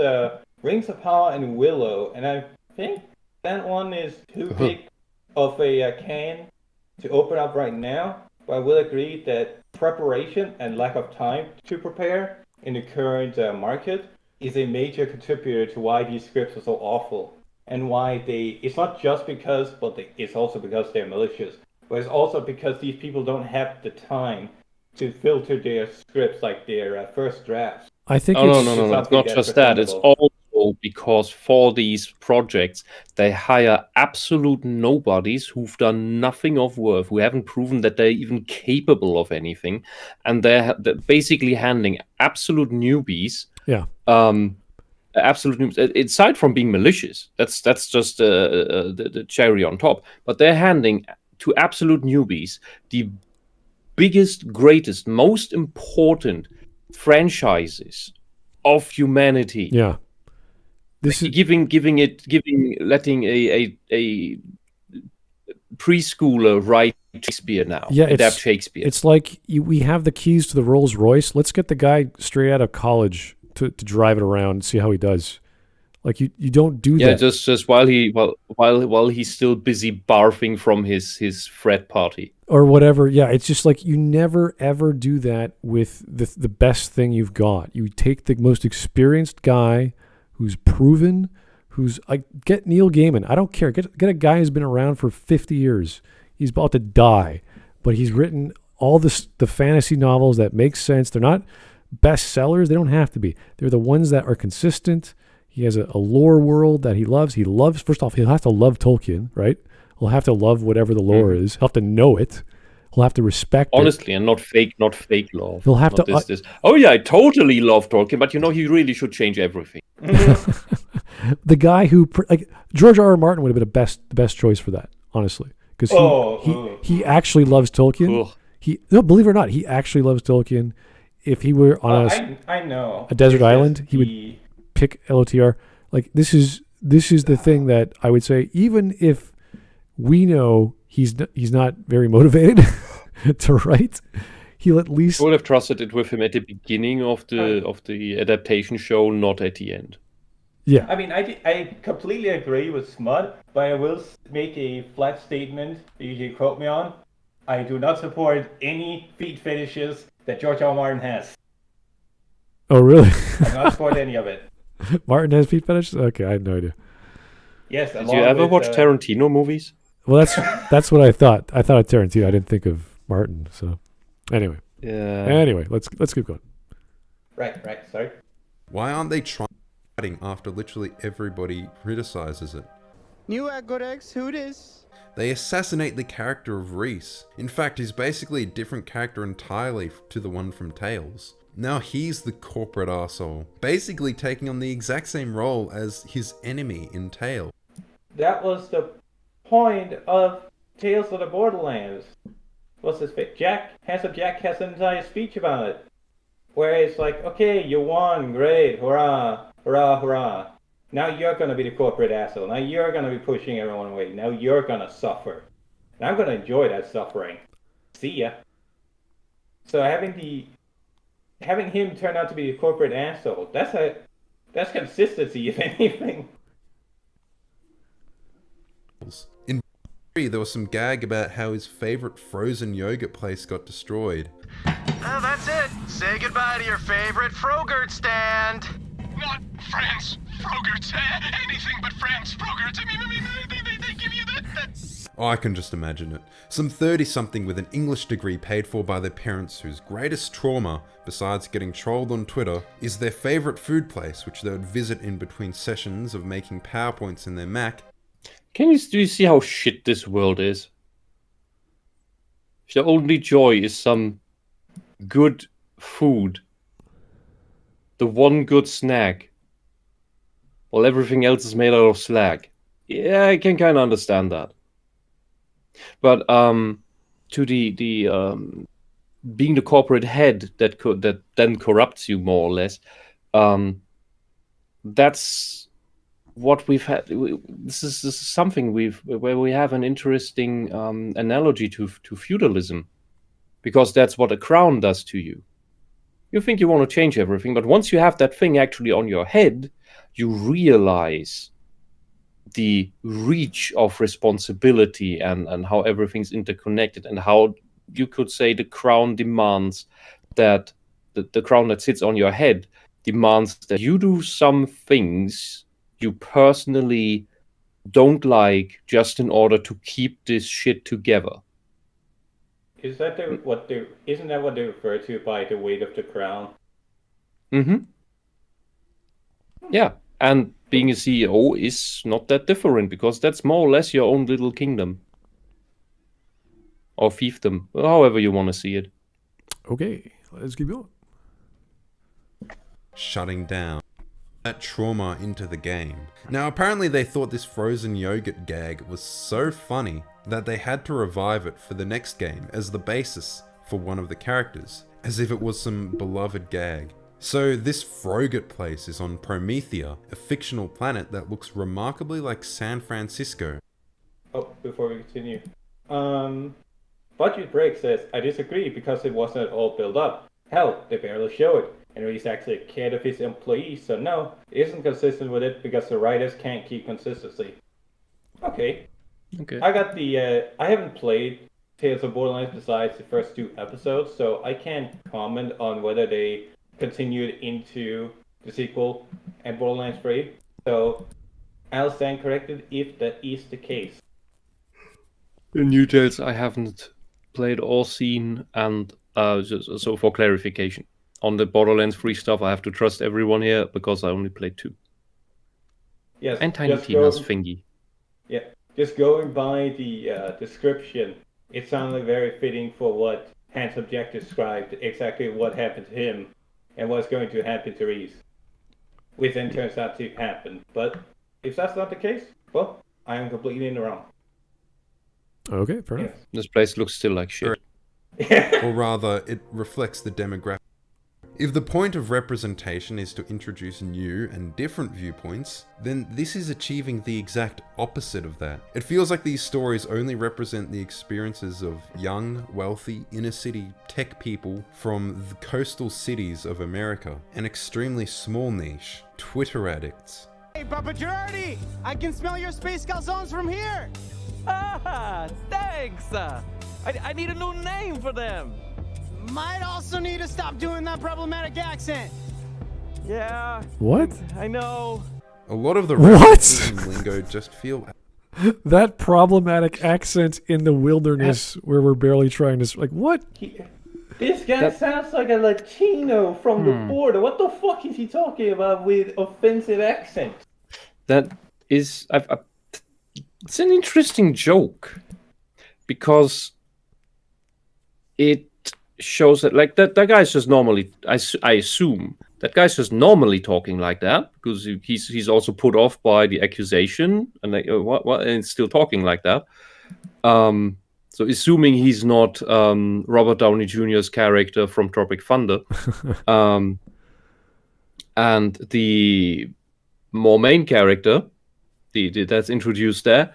Rings of Power and Willow, and I think that one is too big of a can to open up right now. But I will agree that preparation and lack of time to prepare in the current market is a major contributor to why these scripts are so awful. And why it's not just because, but it's also because they're malicious. But it's also because these people don't have the time to filter their scripts like their first drafts. I think no. It's not just that. It's also because for these projects, they hire absolute nobodies who've done nothing of worth, who haven't proven that they're even capable of anything. And they're basically handing absolute newbies. Yeah. Absolute noobs. Aside from being malicious, that's just the cherry on top. But they're handing to absolute newbies the biggest, greatest, most important franchises of humanity. Yeah, this is letting a preschooler write Shakespeare now. Yeah, adapt Shakespeare. It's like we have the keys to the Rolls Royce. Let's get the guy straight out of college to drive it around and see how he does. Like you don't do that. Yeah, just while he's still busy barfing from his frat party or whatever. Yeah, it's just like you never ever do that with the best thing you've got. You take the most experienced guy who's proven, who's like, get Neil Gaiman. I don't care. Get a guy who's been around for 50 years. He's about to die, but he's written all the fantasy novels that make sense. They're not bestsellers. They don't have to be. They're the ones that are consistent. He has a lore world that he loves. First off, he'll have to love Tolkien, right? He'll have to love whatever the lore is. He'll have to know it. He'll have to respect honestly, it. And not fake love. He'll have to. This. Oh yeah, I totally love Tolkien, but he really should change everything. The guy who, like George R. R. Martin, would have been the best choice for that, honestly, because he actually loves Tolkien. No, believe it or not, he actually loves Tolkien. If he were on a desert island, he would pick LOTR. Like this is the thing that I would say, even if we know he's not very motivated to write, he'll at least. I would have trusted it with him at the beginning of the adaptation show, not at the end. Yeah. I mean, I completely agree with Smud, but I will make a flat statement that you can quote me on. I do not support any feet fetishes that George R. Martin has. Oh, really? I do not support any of it. Martin has feet fetishes? Okay, I had no idea. Yes. Did you ever watch Tarantino movies? Well, that's what I thought. I thought of Tarantino. I didn't think of Martin. So, anyway. Yeah. Anyway, let's keep going. Right. Sorry. Why aren't they trying after literally everybody criticizes it? New good eggs, who dis? They assassinate the character of Reese. In fact, he's basically a different character entirely to the one from Tales. Now he's the corporate arsehole, basically taking on the exact same role as his enemy in Tales. That was the point of Tales of the Borderlands. What's his face? Jack has an entire speech about it, where it's like, okay, you won, great, hurrah, hurrah, hurrah. Now you're going to be the corporate asshole. Now you're going to be pushing everyone away. Now you're going to suffer. And I'm going to enjoy that suffering. See ya. So having him turn out to be the corporate asshole, that's consistency, if anything. In there was some gag about how his favorite frozen yogurt place got destroyed. Oh, that's it. Say goodbye to your favorite Frogurt stand. Not France, Frogurts, anything but France, Frogurts. I mean, they give you that. Oh, I can just imagine it. Some 30-something with an English degree paid for by their parents whose greatest trauma, besides getting trolled on Twitter, is their favorite food place, which they would visit in between sessions of making PowerPoints in their Mac. Do you see how shit this world is? If the only joy is some good food, the one good snack, while everything else is made out of slag. Yeah, I can kind of understand that. But to the being the corporate head that then corrupts you more or less, that's what we've had. This is something where we have an interesting analogy to feudalism, because that's what a crown does to you. You think you want to change everything, but once you have that thing actually on your head, you realize the reach of responsibility and how everything's interconnected, and how you could say the crown demands that the crown that sits on your head demands that you do some things you personally don't like just in order to keep this shit together. Isn't that what they refer to by the weight of the crown? Mm-hmm. Yeah, and being a CEO is not that different, because that's more or less your own little kingdom. Or fiefdom, however you want to see it. Okay, let's keep going. Shutting down that trauma into the game. Now, apparently they thought this frozen yogurt gag was so funny that they had to revive it for the next game as the basis for one of the characters, as if it was some beloved gag. So this Frogurt place is on Promethea, a fictional planet that looks remarkably like San Francisco. Oh, before we continue. Budget Break says, I disagree because it wasn't all built up. Hell, they barely show it. And Reese actually cared of his employees, so no, it isn't consistent with it because the writers can't keep consistency. Okay. I got I haven't played Tales of Borderlands besides the first 2 episodes, so I can't comment on whether they continued into the sequel and Borderlands 3. So I'll stand corrected if that is the case. In New Tales, I haven't played or seen, and so for clarification, on the Borderlands 3 stuff, I have to trust everyone here because I only played 2. Yes, and Tiny Tina's thingy. Yeah, just going by the description, it sounded very fitting for what Handsome Jack described, exactly what happened to him and what's going to happen to Reese, which then turns out to happen. But if that's not the case, well, I am completely in the wrong. Okay, fair enough. This place looks still like shit. Or rather, it reflects the demographic. If the point of representation is to introduce new and different viewpoints, then this is achieving the exact opposite of that. It feels like these stories only represent the experiences of young, wealthy, inner-city tech people from the coastal cities of America, an extremely small niche, Twitter addicts. Hey, Papa Girardi! I can smell your space calzones from here! Ah, thanks! I need a new name for them! Might also need to stop doing that problematic accent. Yeah. What? I know. A lot of the What? references and lingo just feel... That problematic accent in the wilderness where we're barely trying to... Like, what? This guy sounds like a Latino from the border. What the fuck is he talking about with offensive accent? That is... it's an interesting joke, because it shows that, like, that guy's just normally, I assume that guy's just normally talking like that because he's also put off by the accusation, and and still talking like that. So assuming he's not Robert Downey Jr.'s character from Tropic Thunder, and the more main character, that's introduced there,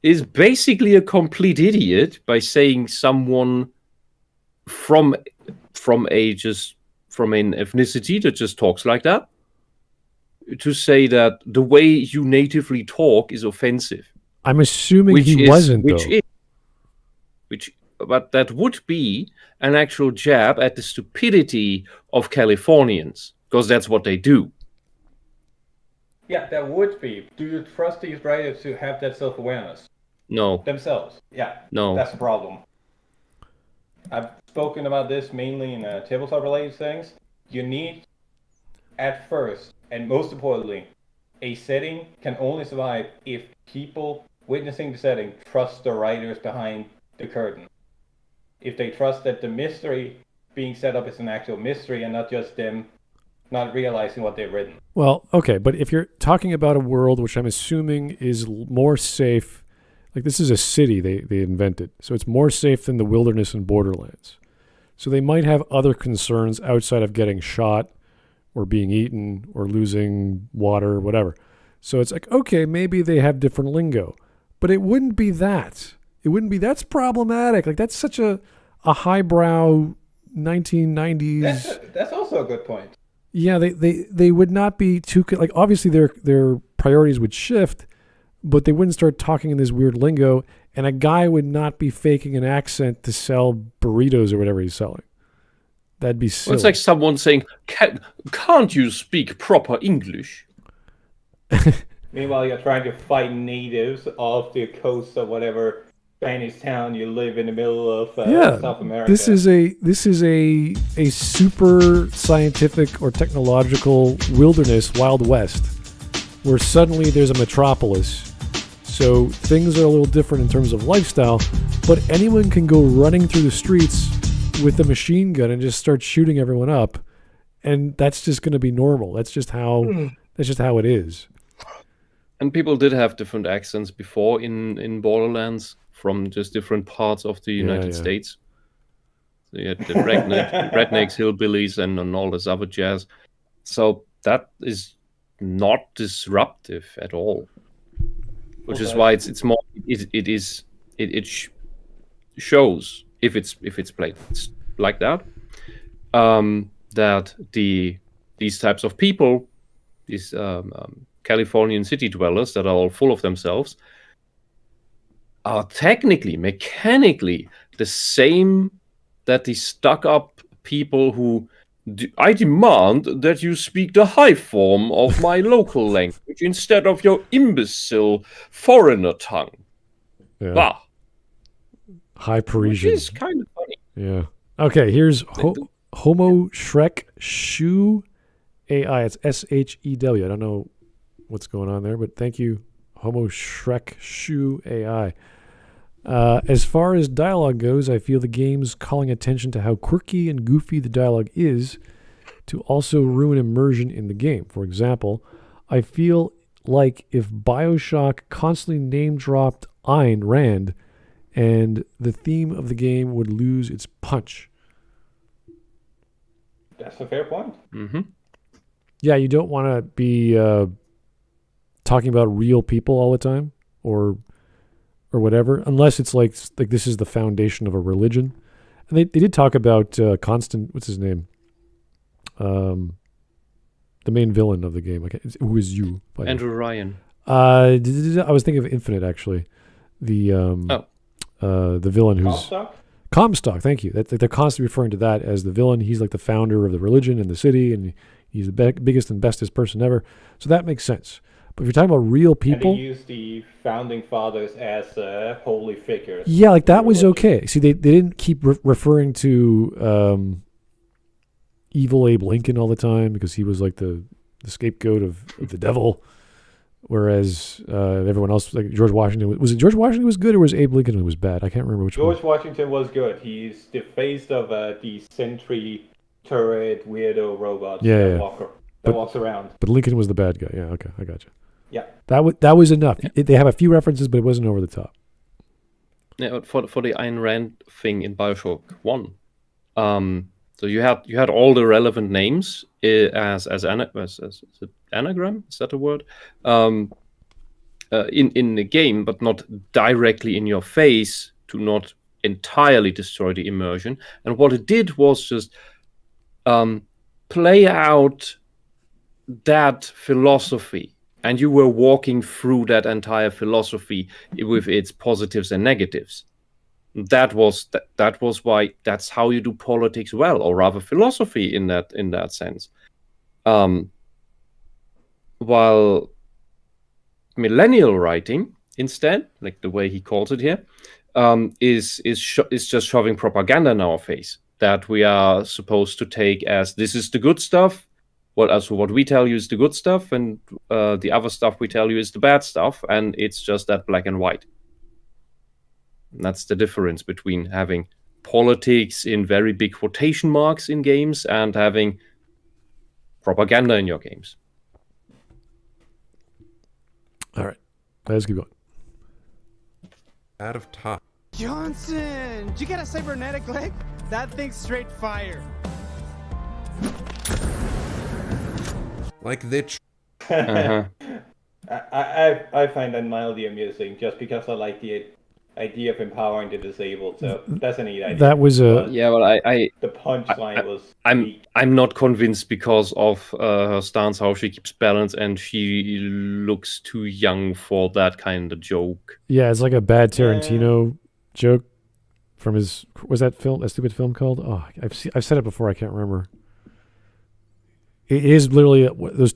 is basically a complete idiot by saying someone from an ethnicity that just talks like that, to say that the way you natively talk is offensive. I'm assuming he wasn't, though. But that would be an actual jab at the stupidity of Californians, because that's what they do. Yeah, that would be. Do you trust these writers to have that self-awareness? No. Themselves? Yeah. No. That's the problem. I've spoken about this mainly in tabletop-related things. You need, at first, and most importantly, a setting can only survive if people witnessing the setting, trust the writers behind the curtain. If they trust that the mystery being set up is an actual mystery and not just them not realizing what they've written. Well, okay, but if you're talking about a world which I'm assuming is more safe, like this is a city they invented, so it's more safe than the wilderness and Borderlands. So they might have other concerns outside of getting shot or being eaten or losing water or whatever. So it's like, okay, maybe they have different lingo, but it wouldn't be that. It wouldn't be, that's problematic. Like that's such a highbrow 1990s. That's also a good point. Yeah, they would not be too, like obviously their priorities would shift, but they wouldn't start talking in this weird lingo, and a guy would not be faking an accent to sell burritos or whatever he's selling. That'd be silly. Well, it's like someone saying, can't you speak proper English? Meanwhile, you're trying to fight natives off the coast of whatever Spanish town you live in the middle of South America. This is a super scientific or technological wilderness, Wild West, where suddenly there's a metropolis. So things are a little different in terms of lifestyle, but anyone can go running through the streets with a machine gun and just start shooting everyone up, and that's just going to be normal. That's just how it is. And people did have different accents before in Borderlands from just different parts of the United States. So you had the rednecks, hillbillies, and all this other jazz. So that is not disruptive at all, which is why it's more it shows if it's played like that that these types of people, these Californian city dwellers that are all full of themselves, are technically, mechanically the same that the stuck-up people who I demand that you speak the high form of my local language instead of your imbecile foreigner tongue. Yeah. Bah. High Parisian. Which is kind of funny. Yeah. Okay, here's Homo Shrek Shoe AI. It's SHEW. I don't know what's going on there, but thank you, Homo Shrek Shoe AI. As far as dialogue goes, I feel the game's calling attention to how quirky and goofy the dialogue is to also ruin immersion in the game. For example, I feel like if BioShock constantly name-dropped Ayn Rand, and the theme of the game would lose its punch. That's a fair point. Mm-hmm. Yeah, you don't want to be talking about real people all the time, or whatever, unless it's like this is the foundation of a religion. And they did talk about Constant, what's his name? The main villain of the game. Who is you? Andrew Ryan. I was thinking of Infinite, actually. The villain who's... Comstock, thank you. They're constantly referring to that as the villain. He's like the founder of the religion in the city, and he's the biggest and bestest person ever. So that makes sense. But if you're talking about real people... And they use the founding fathers as holy figures. Yeah, like that was okay. See, they didn't keep referring to evil Abe Lincoln all the time because he was like the scapegoat of the devil, whereas everyone else, like George Washington... Was it George Washington was good or was Abe Lincoln who was bad? I can't remember which one. George Washington was good. He's the face of the sentry turret weirdo robot that walks around. But Lincoln was the bad guy. Yeah, okay, I got you. Yeah, that was enough. Yeah. They have a few references, but it wasn't over the top. Yeah, for the Ayn Rand thing in BioShock 1, so you had all the relevant names as anagram. Is that a word? In the game, but not directly in your face to not entirely destroy the immersion. And what it did was just play out that philosophy, and you were walking through that entire philosophy with its positives and negatives. That was why that's how you do politics well, or rather philosophy in that sense. While millennial writing, instead, like the way he calls it here, is just shoving propaganda in our face that we are supposed to take as this is the good stuff, what we tell you is the good stuff, and the other stuff we tell you is the bad stuff, and it's just that black and white. And that's the difference between having politics in very big quotation marks in games and having propaganda in your games. All right, let's keep going. Out of touch. Johnson, did you get a cybernetic leg? That thing's straight fire. Like they're Uh-huh. I find that mildly amusing just because I like the idea of empowering the disabled. So that's a neat idea. That was a Yeah, well, The punchline was weak. I'm not convinced because of her stance, how she keeps balance, and she looks too young for that kind of joke. yeah. It's like a bad Tarantino joke from his. Was that stupid film called? Oh, I've said it before. I can't remember. It is literally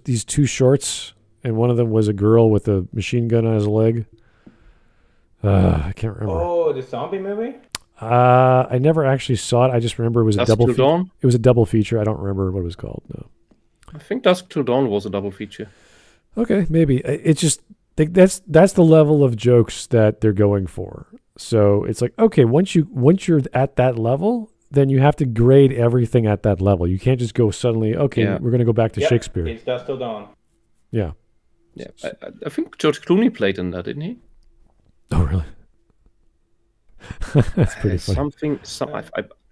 these two shorts, and one of them was a girl with a machine gun on his leg. I can't remember. Oh, the zombie movie? I never actually saw it. I just remember it was a double feature. Dawn? It was a double feature. I don't remember what it was called. No. I think Dusk Till Dawn was a double feature. Okay, maybe. It's just that's the level of jokes that they're going for. So it's like, okay, once you're at that level, then you have to grade everything at that level. You can't just go suddenly, okay, we're going to go back to Shakespeare. It's Dusk Till Dawn. Yeah. Yeah, I think George Clooney played in that, didn't he? Oh, really? That's pretty funny.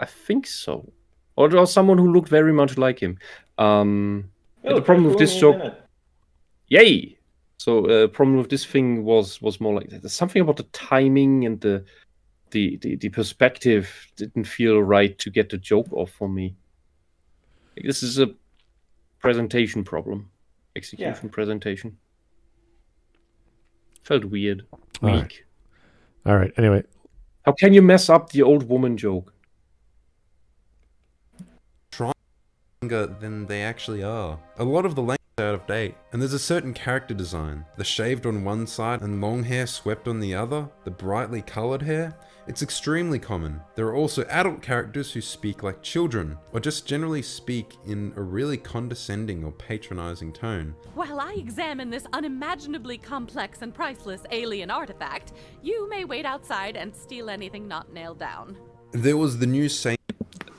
I think so. Or there was someone who looked very much like him. The problem with this joke... Yay! So problem with this thing was more like there's something about the timing and the perspective didn't feel right to get the joke off for me. Like, this is a presentation problem. Execution presentation. Felt weird. Weak. All right. Anyway. How can you mess up the old woman joke? Younger than they actually are. A lot of the language is out of date, and there's a certain character design. The shaved on one side and long hair swept on the other, the brightly coloured hair. It's extremely common. There are also adult characters who speak like children, or just generally speak in a really condescending or patronising tone. While I examine this unimaginably complex and priceless alien artifact, you may wait outside and steal anything not nailed down. There was the news saying...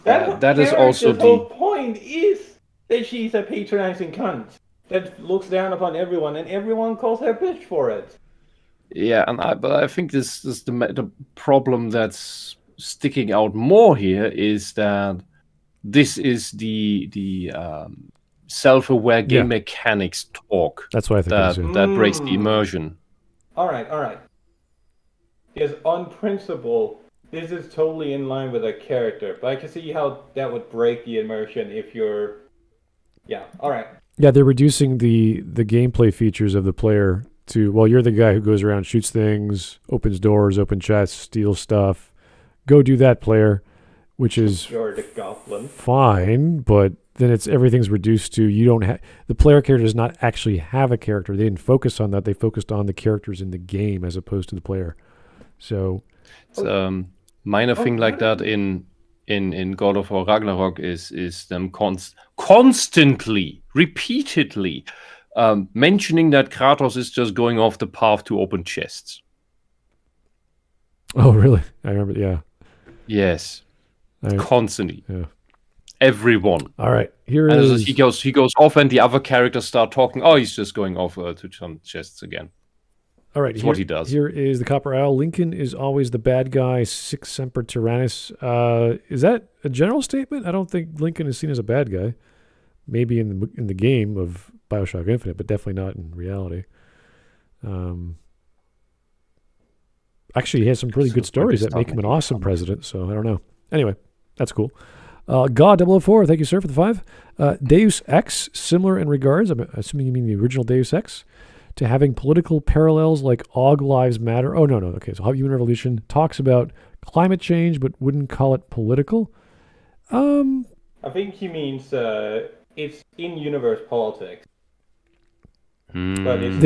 that is also the whole point is that she's a patronizing cunt that looks down upon everyone, and everyone calls her bitch for it. Yeah, but I think this is the problem that's sticking out more here is that this is the self-aware game mechanics talk. That's what I think that breaks the immersion. All right. Because on principle, this is totally in line with a character, but I can see how that would break the immersion if you're... Yeah, all right. Yeah, they're reducing the gameplay features of the player to, well, you're the guy who goes around, shoots things, opens doors, opens chests, steals stuff. Go do that, player, which is you're the goblin. Fine, but then everything's reduced to the player character does not actually have a character. They didn't focus on that. They focused on the characters in the game as opposed to the player. So it's minor thing like that in God of War Ragnarok is them constantly, repeatedly mentioning that Kratos is just going off the path to open chests. Oh, really? I remember. Yeah. Yes. Constantly. Yeah. Everyone. All right. He goes off, and the other characters start talking. Oh, he's just going off to some chests again. All right. That's what he does. Here is the Copper Owl. Lincoln is always the bad guy. Sic semper tyrannis. Is that a general statement? I don't think Lincoln is seen as a bad guy. Maybe in the game of BioShock Infinite, but definitely not in reality. Actually, he has some really good stories that make him an awesome president, so I don't know. Anyway, that's cool. God004, thank you, sir, for the 5. Deus Ex, similar in regards, I'm assuming you mean the original Deus Ex, to having political parallels like Aug Lives Matter. Oh, no. Okay, so How Human Revolution talks about climate change, but wouldn't call it political. I think he means it's in-universe politics. But it's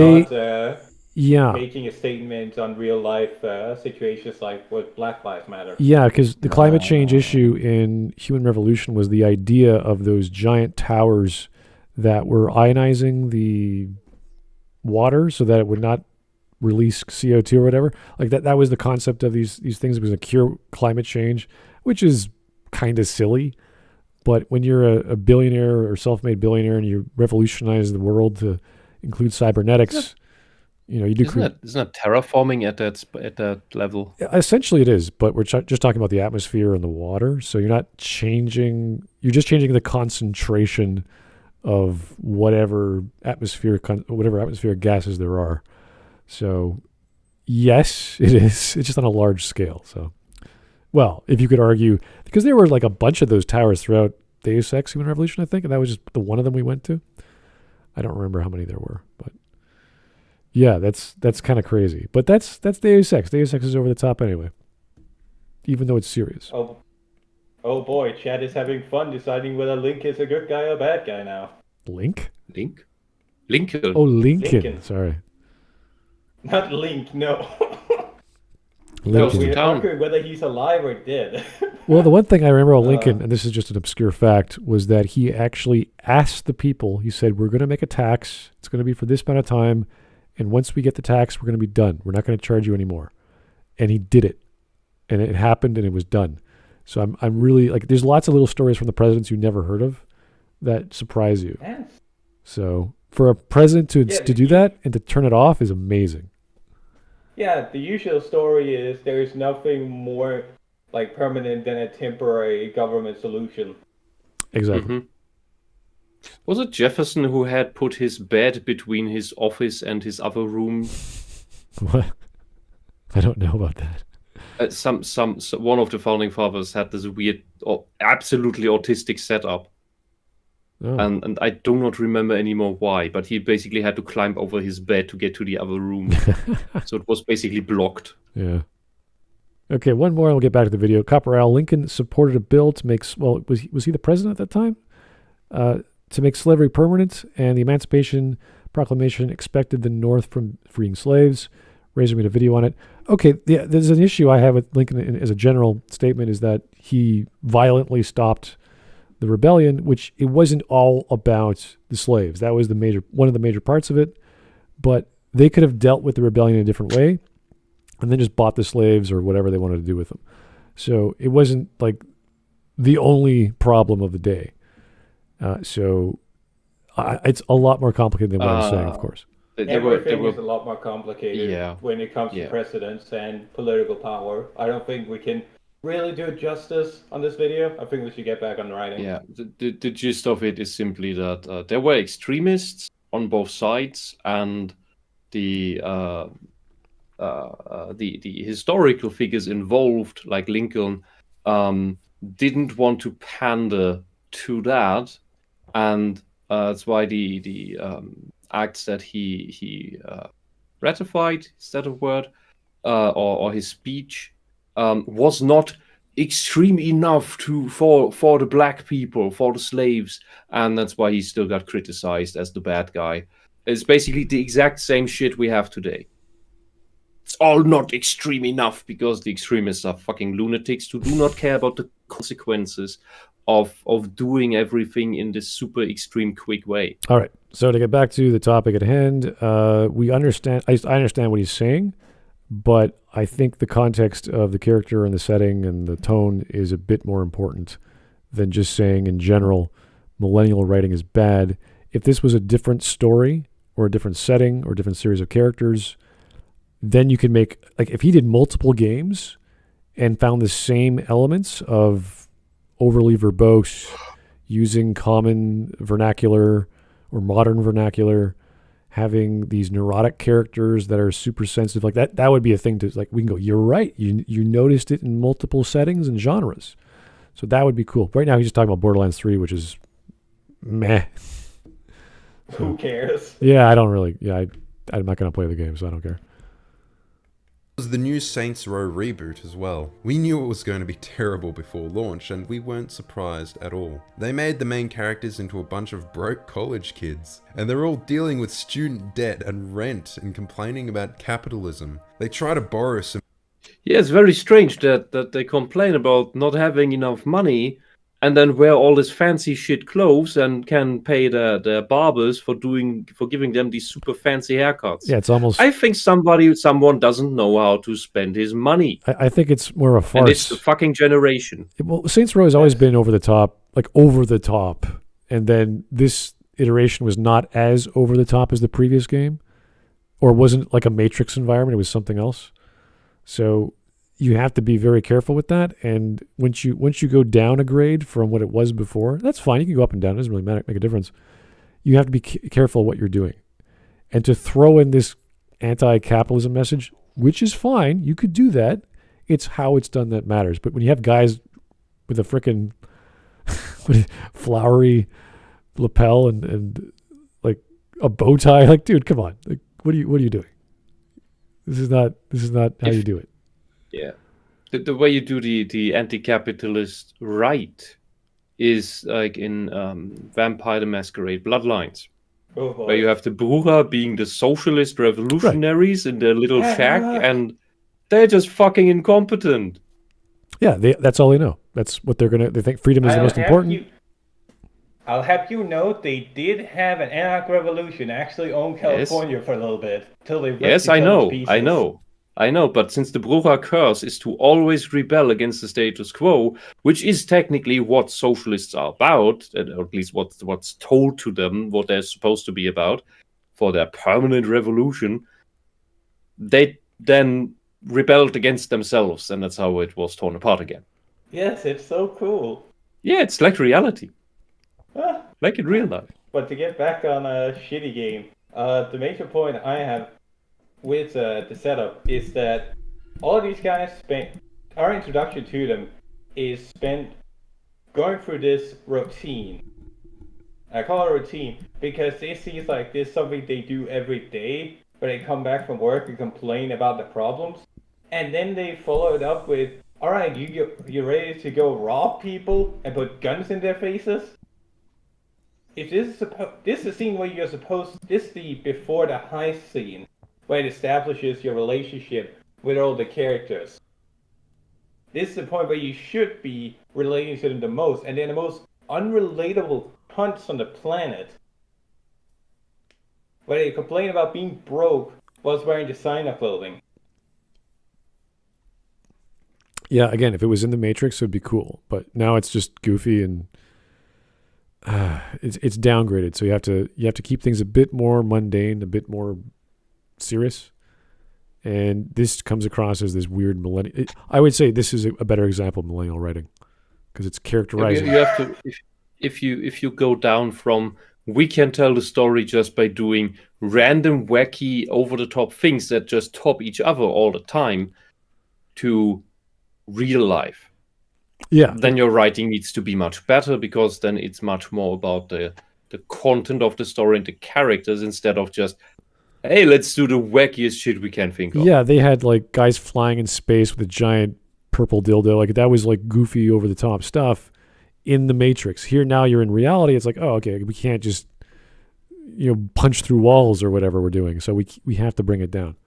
not making a statement on real-life situations like what Black Lives Matter. Yeah, because the climate change issue in Human Revolution was the idea of those giant towers that were ionizing the water so that it would not release CO2 or whatever. Like that was the concept of these things. It was a cure climate change, which is kind of silly. But when you're a billionaire or self-made billionaire and you revolutionize the world to include cybernetics, you do. Isn't that terraforming at that level? Essentially, it is. But we're just talking about the atmosphere and the water. So you're not changing. You're just changing the concentration of whatever atmospheric gases there are. So yes, it is. It's just on a large scale. So, well, if you could argue, because there were like a bunch of those towers throughout Deus Ex Human Revolution, I think, and that was just the one of them we went to. I don't remember how many there were, but yeah, that's kind of crazy. But that's Deus Ex. Deus Ex is over the top anyway, even though it's serious. Oh boy, Chad is having fun deciding whether Link is a good guy or bad guy now. Link? Lincoln. Oh, Lincoln. Sorry. Not Link, no. Lincoln. We're arguing whether he's alive or dead. Well, the one thing I remember about Lincoln, and this is just an obscure fact, was that he actually asked the people, he said, we're going to make a tax. It's going to be for this amount of time. And once we get the tax, we're going to be done. We're not going to charge you anymore. And he did it. And it happened and it was done. So I'm really, like, there's lots of little stories from the presidents you never heard of that surprise you. Yes. So for a president to do that and to turn it off is amazing. Yeah, the usual story is there is nothing more like permanent than a temporary government solution. Exactly. Mm-hmm. Was it Jefferson who had put his bed between his office and his other room? What? I don't know about that. One of the founding fathers had this weird, absolutely autistic setup. Oh. And I do not remember anymore why, but he basically had to climb over his bed to get to the other room. So it was basically blocked. Yeah. Okay, one more and we'll get back to the video. Copper Lincoln supported a bill to make, was he the president at that time? To make slavery permanent, and the Emancipation Proclamation expected the North from freeing slaves. Razor made a video on it. Okay, there's an issue I have with Lincoln as a general statement is that he violently stopped the rebellion, which it wasn't all about the slaves. That was one of the major parts of it, but they could have dealt with the rebellion in a different way and then just bought the slaves or whatever they wanted to do with them. So it wasn't like the only problem of the day. So it's a lot more complicated than what I'm saying, of course. Everything is a lot more complicated when it comes to precedents and political power. I don't think we can really do it justice on this video. I think we should get back on writing. Yeah, the gist of it is simply that there were extremists on both sides, and the historical figures involved, like Lincoln, didn't want to pander to that, and that's why the acts that he ratified, is that a word, or his speech was not extreme enough for the black people, for the slaves, and that's why he still got criticized as the bad guy. It's basically the exact same shit we have today. It's all not extreme enough because the extremists are fucking lunatics who do not care about the consequences of doing everything in this super extreme quick way. All right. So to get back to the topic at hand, we understand. I understand what he's saying, but I think the context of the character and the setting and the tone is a bit more important than just saying in general, millennial writing is bad. If this was a different story or a different setting or a different series of characters, then you could make, like, if he did multiple games and found the same elements of overly verbose, using common vernacular or modern vernacular, having these neurotic characters that are super sensitive, like that would be a thing to, like, we can go, you're right, you noticed it in multiple settings and genres. So that would be cool. Right now he's just talking about Borderlands 3, which is meh. So, who cares? Yeah, I don't really, I'm not going to play the game, so I don't care. Was the new Saints Row reboot as well. We knew it was going to be terrible before launch, and we weren't surprised at all. They made the main characters into a bunch of broke college kids, and they're all dealing with student debt and rent and complaining about capitalism. They try to borrow some... Yeah, it's very strange that they complain about not having enough money, and then wear all this fancy shit clothes and can pay their barbers for giving them these super fancy haircuts. Yeah, it's almost. I think someone doesn't know how to spend his money. I think it's more of a farce. And it's the fucking generation. Well, Saints Row has always been over the top, and then this iteration was not as over the top as the previous game, or wasn't like a Matrix environment. It was something else. So you have to be very careful with that. And once you go down a grade from what it was before, that's fine. You can go up and down. It doesn't really make a difference. You have to be careful what you're doing. And to throw in this anti-capitalism message, which is fine, you could do that. It's how it's done that matters. But when you have guys with a frickin' flowery lapel and like a bow tie, like, dude, come on. Like, what are you doing? This is not how you do it. Yeah. The way you do the anti-capitalist right is like in Vampire the Masquerade Bloodlines. Where you have the Bruja being the socialist revolutionaries in their little shack, and they're just fucking incompetent. Yeah, that's all they know. That's what they think freedom is the most important. I'll have you know they did have an anarch revolution actually own California for a little bit till they Yes, I know. But since the Bruja curse is to always rebel against the status quo, which is technically what socialists are about, or at least what's told to them, what they're supposed to be about for their permanent revolution, they then rebelled against themselves, and that's how it was torn apart again. Yes, it's so cool. Yeah, it's like reality. Like in real life. But to get back on a shitty game, the major point I have with the setup is that all of these guys our introduction to them is spent going through this routine. I call it a routine because it seems like this is something they do every day, where they come back from work and complain about the problems, and then they follow it up with, all right, you ready to go rob people and put guns in their faces? If this is a scene where this is the before the heist scene, where it establishes your relationship with all the characters. This is the point where you should be relating to them the most, and they're the most unrelatable cunts on the planet. Where they complain about being broke whilst wearing designer clothing. Yeah, again, if it was in the Matrix, it would be cool. But now it's just goofy and it's downgraded. So you have to keep things a bit more mundane, a bit more serious. And this comes across as this weird millennial. I would say this is a better example of millennial writing because it's characterizing. You have to, if you go down from we can tell the story just by doing random, wacky, over-the-top things that just top each other all the time to real life. Yeah. Then your writing needs to be much better because then it's much more about the content of the story and the characters instead of just, hey, let's do the wackiest shit we can think of. Yeah, they had like guys flying in space with a giant purple dildo. Like that was like goofy, over the top stuff in the Matrix. Here now you're in reality. It's like, oh, okay, we can't just punch through walls or whatever we're doing. So we have to bring it down.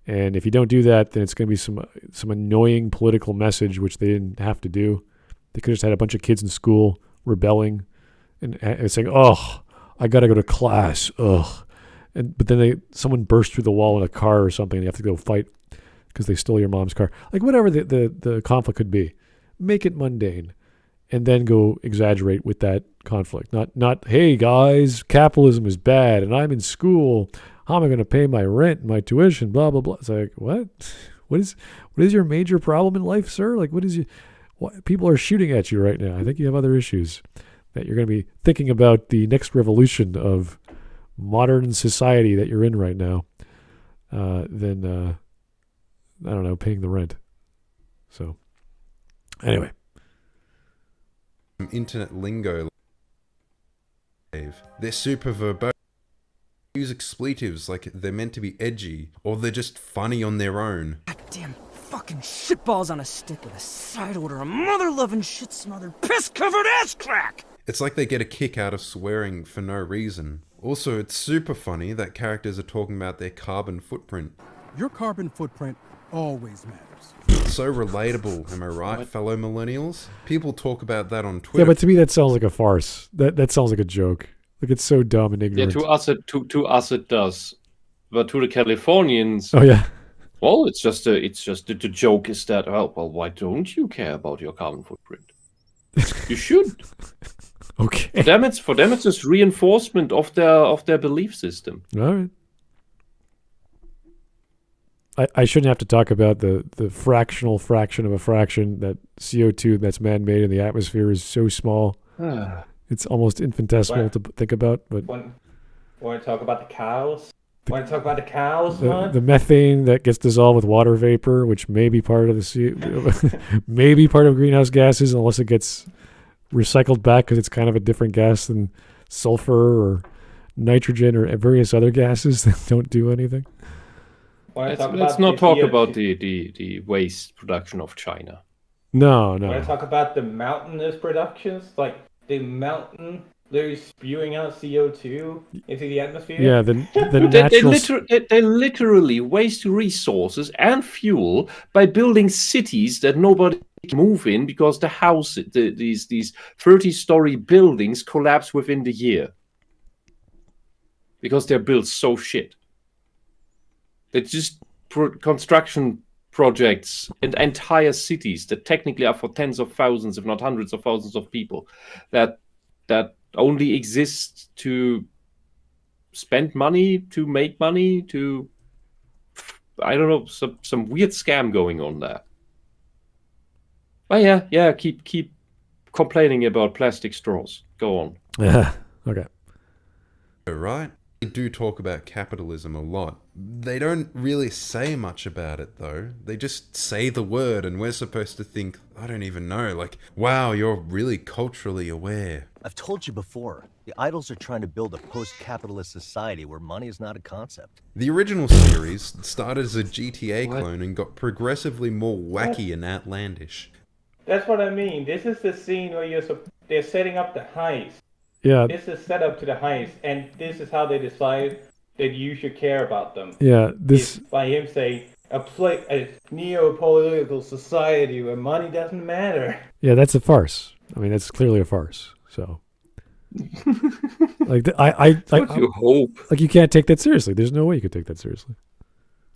And if you don't do that, then it's going to be some annoying political message, which they didn't have to do. They could have just had a bunch of kids in school rebelling and saying, "Oh, I got to go to class." Ugh. But then someone burst through the wall in a car or something, and you have to go fight because they stole your mom's car. Like whatever the conflict could be, make it mundane, and then go exaggerate with that conflict. Not hey guys, capitalism is bad, and I'm in school. How am I going to pay my rent, my tuition, blah blah blah? It's like what is your major problem in life, sir? Like what people are shooting at you right now. I think you have other issues that you're going to be thinking about the next revolution of modern society that you're in right now, than I don't know, paying the rent. So anyway, internet lingo. They're super verbose. Use expletives like they're meant to be edgy, or they're just funny on their own. Goddamn fucking shitballs on a stick with a side order of mother-loving shit-smothered, piss-covered ass crack! It's like they get a kick out of swearing for no reason. Also, it's super funny that characters are talking about their carbon footprint. Your carbon footprint always matters. so relatable, am I right, fellow millennials? People talk about that on Twitter. Yeah, but to me that sounds like a farce. That sounds like a joke. Like it's so dumb and ignorant. Yeah, to us it does, but to the Californians, oh yeah. Well, it's just the joke is that well, why don't you care about your carbon footprint? You should. Okay. For them, it's just reinforcement of their belief system. All right. I shouldn't have to talk about the fractional fraction of a fraction that CO2 that's man-made in the atmosphere is so small. It's almost infinitesimal to think about. But want to talk about the cows? Want to talk about the cows? The methane that gets dissolved with water vapor, which may be part of the maybe part of greenhouse gases, unless it gets recycled back because it's kind of a different gas than sulfur or nitrogen or various other gases that don't do anything. Let's not talk about the waste production of China. No. Want to talk about the mountainous productions, like the mountain literally spewing out CO2 into the atmosphere? Yeah, the natural... They literally waste resources and fuel by building cities that nobody can move in because these 30-story buildings collapse within the year. Because they're built so shit. It's just construction projects and entire cities that technically are for tens of thousands, if not hundreds of thousands of people, that only exist to spend money, to make money, to I don't know, some weird scam going on there. But yeah, keep complaining about plastic straws. Go on. Yeah. Okay. Right? They do talk about capitalism a lot. They don't really say much about it, though. They just say the word, and we're supposed to think, I don't even know, like, wow, you're really culturally aware. I've told you before, the idols are trying to build a post-capitalist society where money is not a concept. The original series started as a GTA clone and got progressively more wacky and outlandish. That's what I mean. This is the scene where they're setting up the heist. Yeah. This is set up to the heist, and this is how they decide that you should care about them. Yeah, this... It's by him saying, a neo-political society where money doesn't matter. Yeah, that's a farce. I mean, that's clearly a farce. So... like, I you hope. Like, you can't take that seriously. There's no way you could take that seriously.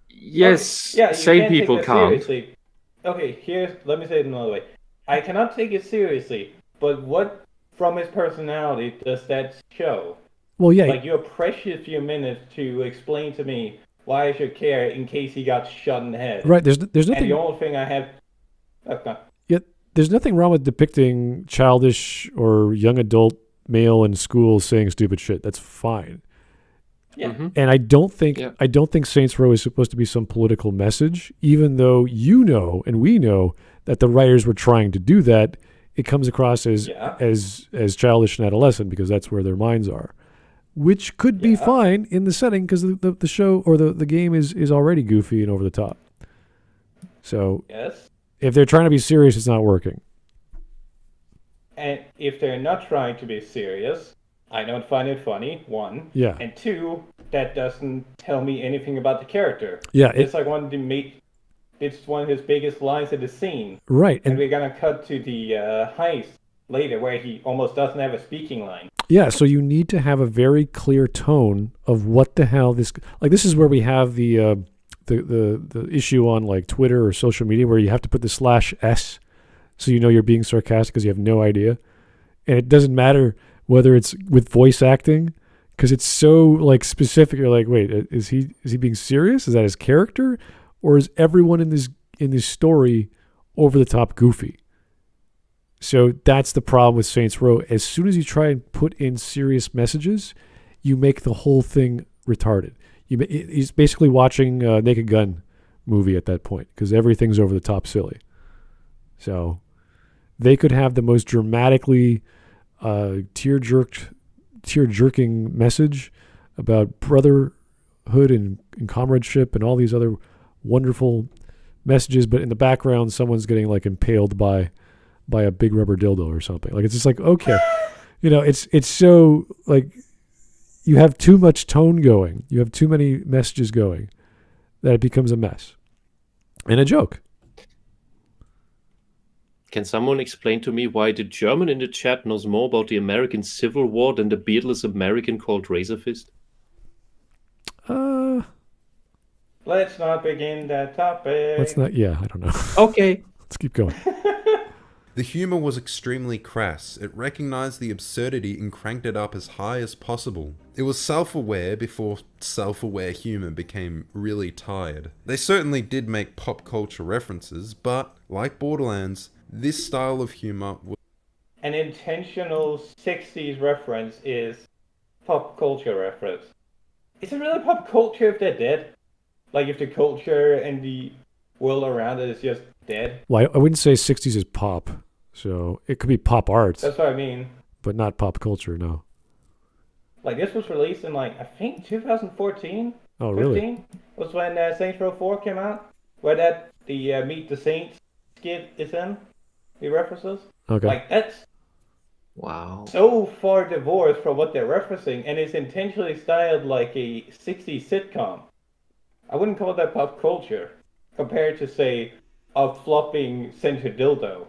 Yes, okay. Yeah, sane people can't. Seriously. Okay, let me say it another way. I cannot take it seriously, but what from his personality does that show? Well, yeah. Like, your precious few minutes to explain to me why I should care in case he got shot in the head. Right, there's nothing... And the only thing I have... Okay. Yeah, there's nothing wrong with depicting childish or young adult male in school saying stupid shit. That's fine. Yeah. Mm-hmm. And I don't think Saints Row is supposed to be some political message, even though you know and we know that the writers were trying to do that. It comes across as childish and adolescent because that's where their minds are, which could be fine in the setting because the show or the game is already goofy and over the top. So if they're trying to be serious, it's not working. And if they're not trying to be serious, I don't find it funny, one. Yeah. And two, that doesn't tell me anything about the character. Yeah. It's like it's one of his biggest lines of the scene. Right. And we're going to cut to the heist later where he almost doesn't have a speaking line. Yeah, so you need to have a very clear tone of what the hell this... Like, this is where we have the issue on, like, Twitter or social media where you have to put the /S so you know you're being sarcastic because you have no idea. And it doesn't matter whether it's with voice acting because it's so, like, specific. You're like, wait, is he being serious? Is that his character? Or is everyone in this story over the top goofy? So that's the problem with Saints Row. As soon as you try and put in serious messages, you make the whole thing retarded. He's basically watching a Naked Gun movie at that point because everything's over the top silly. So they could have the most dramatically tear-jerking message about brotherhood and comradeship and all these other wonderful messages, but in the background, someone's getting like impaled by a big rubber dildo or something. Like, it's just like, okay, it's so like you have too much tone going, you have too many messages going that it becomes a mess and a joke. Can someone explain to me why the German in the chat knows more about the American Civil War than the beardless American called Razor Fist? Let's not begin that topic. Let's not. Yeah, I don't know. Okay. Let's keep going. The humor was extremely crass. It recognized the absurdity and cranked it up as high as possible. It was self-aware before self-aware humor became really tired. They certainly did make pop culture references, but, like Borderlands, this style of humor was... An intentional 60s reference is pop culture reference. Is it really pop culture if they're dead? Like if the culture and the world around it is just dead? Well, I wouldn't say 60s is pop, so it could be pop art. That's what I mean. But not pop culture, no. Like this was released in I think 2014. Oh, really? 15 was when Saints Row 4 came out, where the Meet the Saints skit is in. The references. Okay. Like that's wow. So far divorced from what they're referencing, and it's intentionally styled like a 60s sitcom. I wouldn't call that pop culture, compared to say a flopping center dildo.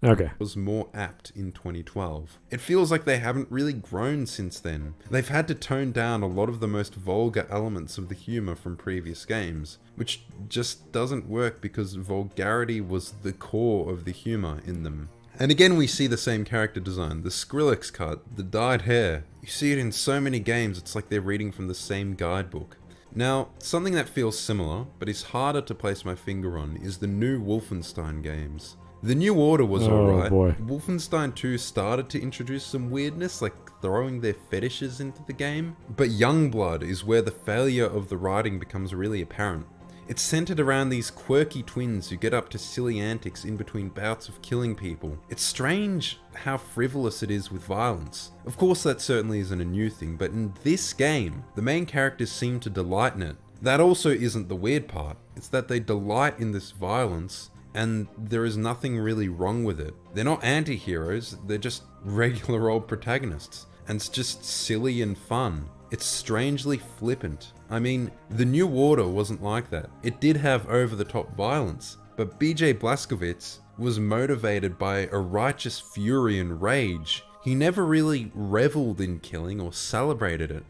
Okay. Was more apt in 2012. It feels like they haven't really grown since then. They've had to tone down a lot of the most vulgar elements of the humor from previous games, which just doesn't work because vulgarity was the core of the humor in them. And again we see the same character design, the Skrillex cut, the dyed hair. You see it in so many games, it's like they're reading from the same guidebook. Now, something that feels similar, but is harder to place my finger on, is the new Wolfenstein games. The New Order was alright. Boy. Wolfenstein 2 started to introduce some weirdness, like throwing their fetishes into the game. But Youngblood is where the failure of the writing becomes really apparent. It's centered around these quirky twins who get up to silly antics in between bouts of killing people. It's strange how frivolous it is with violence. Of course that certainly isn't a new thing, but in this game, the main characters seem to delight in it. That also isn't the weird part. It's that they delight in this violence, and there is nothing really wrong with it. They're not anti-heroes, they're just regular old protagonists. And it's just silly and fun. It's strangely flippant. I mean, the New Order wasn't like that. It did have over-the-top violence, but BJ Blazkowicz was motivated by a righteous fury and rage. He never really reveled in killing or celebrated it.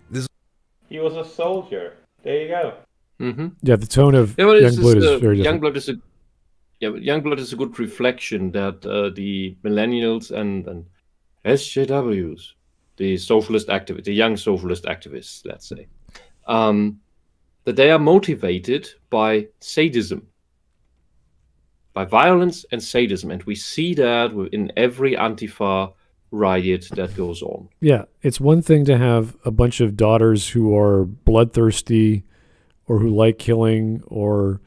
He was a soldier. There you go. Mm-hmm. Yeah, the tone of Yeah, well, Youngblood is very different. Youngblood is a good reflection that the millennials and SJWs, the socialist activists, the young socialist activists, let's say, that they are motivated by sadism, by violence and sadism, and we see that in every Antifa riot that goes on. Yeah, it's one thing to have a bunch of daughters who are bloodthirsty or who like killing, or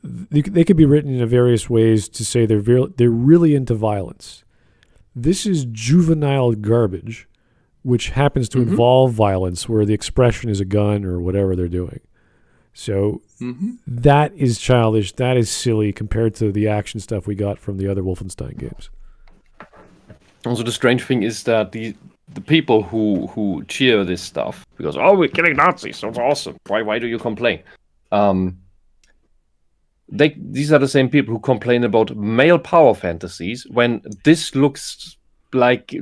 they could be written in various ways to say they're really into violence. This is juvenile garbage, which happens to involve violence, where the expression is a gun or whatever they're doing. So that is childish. That is silly compared to the action stuff we got from the other Wolfenstein games. Also, the strange thing is that the people who cheer this stuff because we're killing Nazis, that's awesome. Why do you complain? These are the same people who complain about male power fantasies when this looks like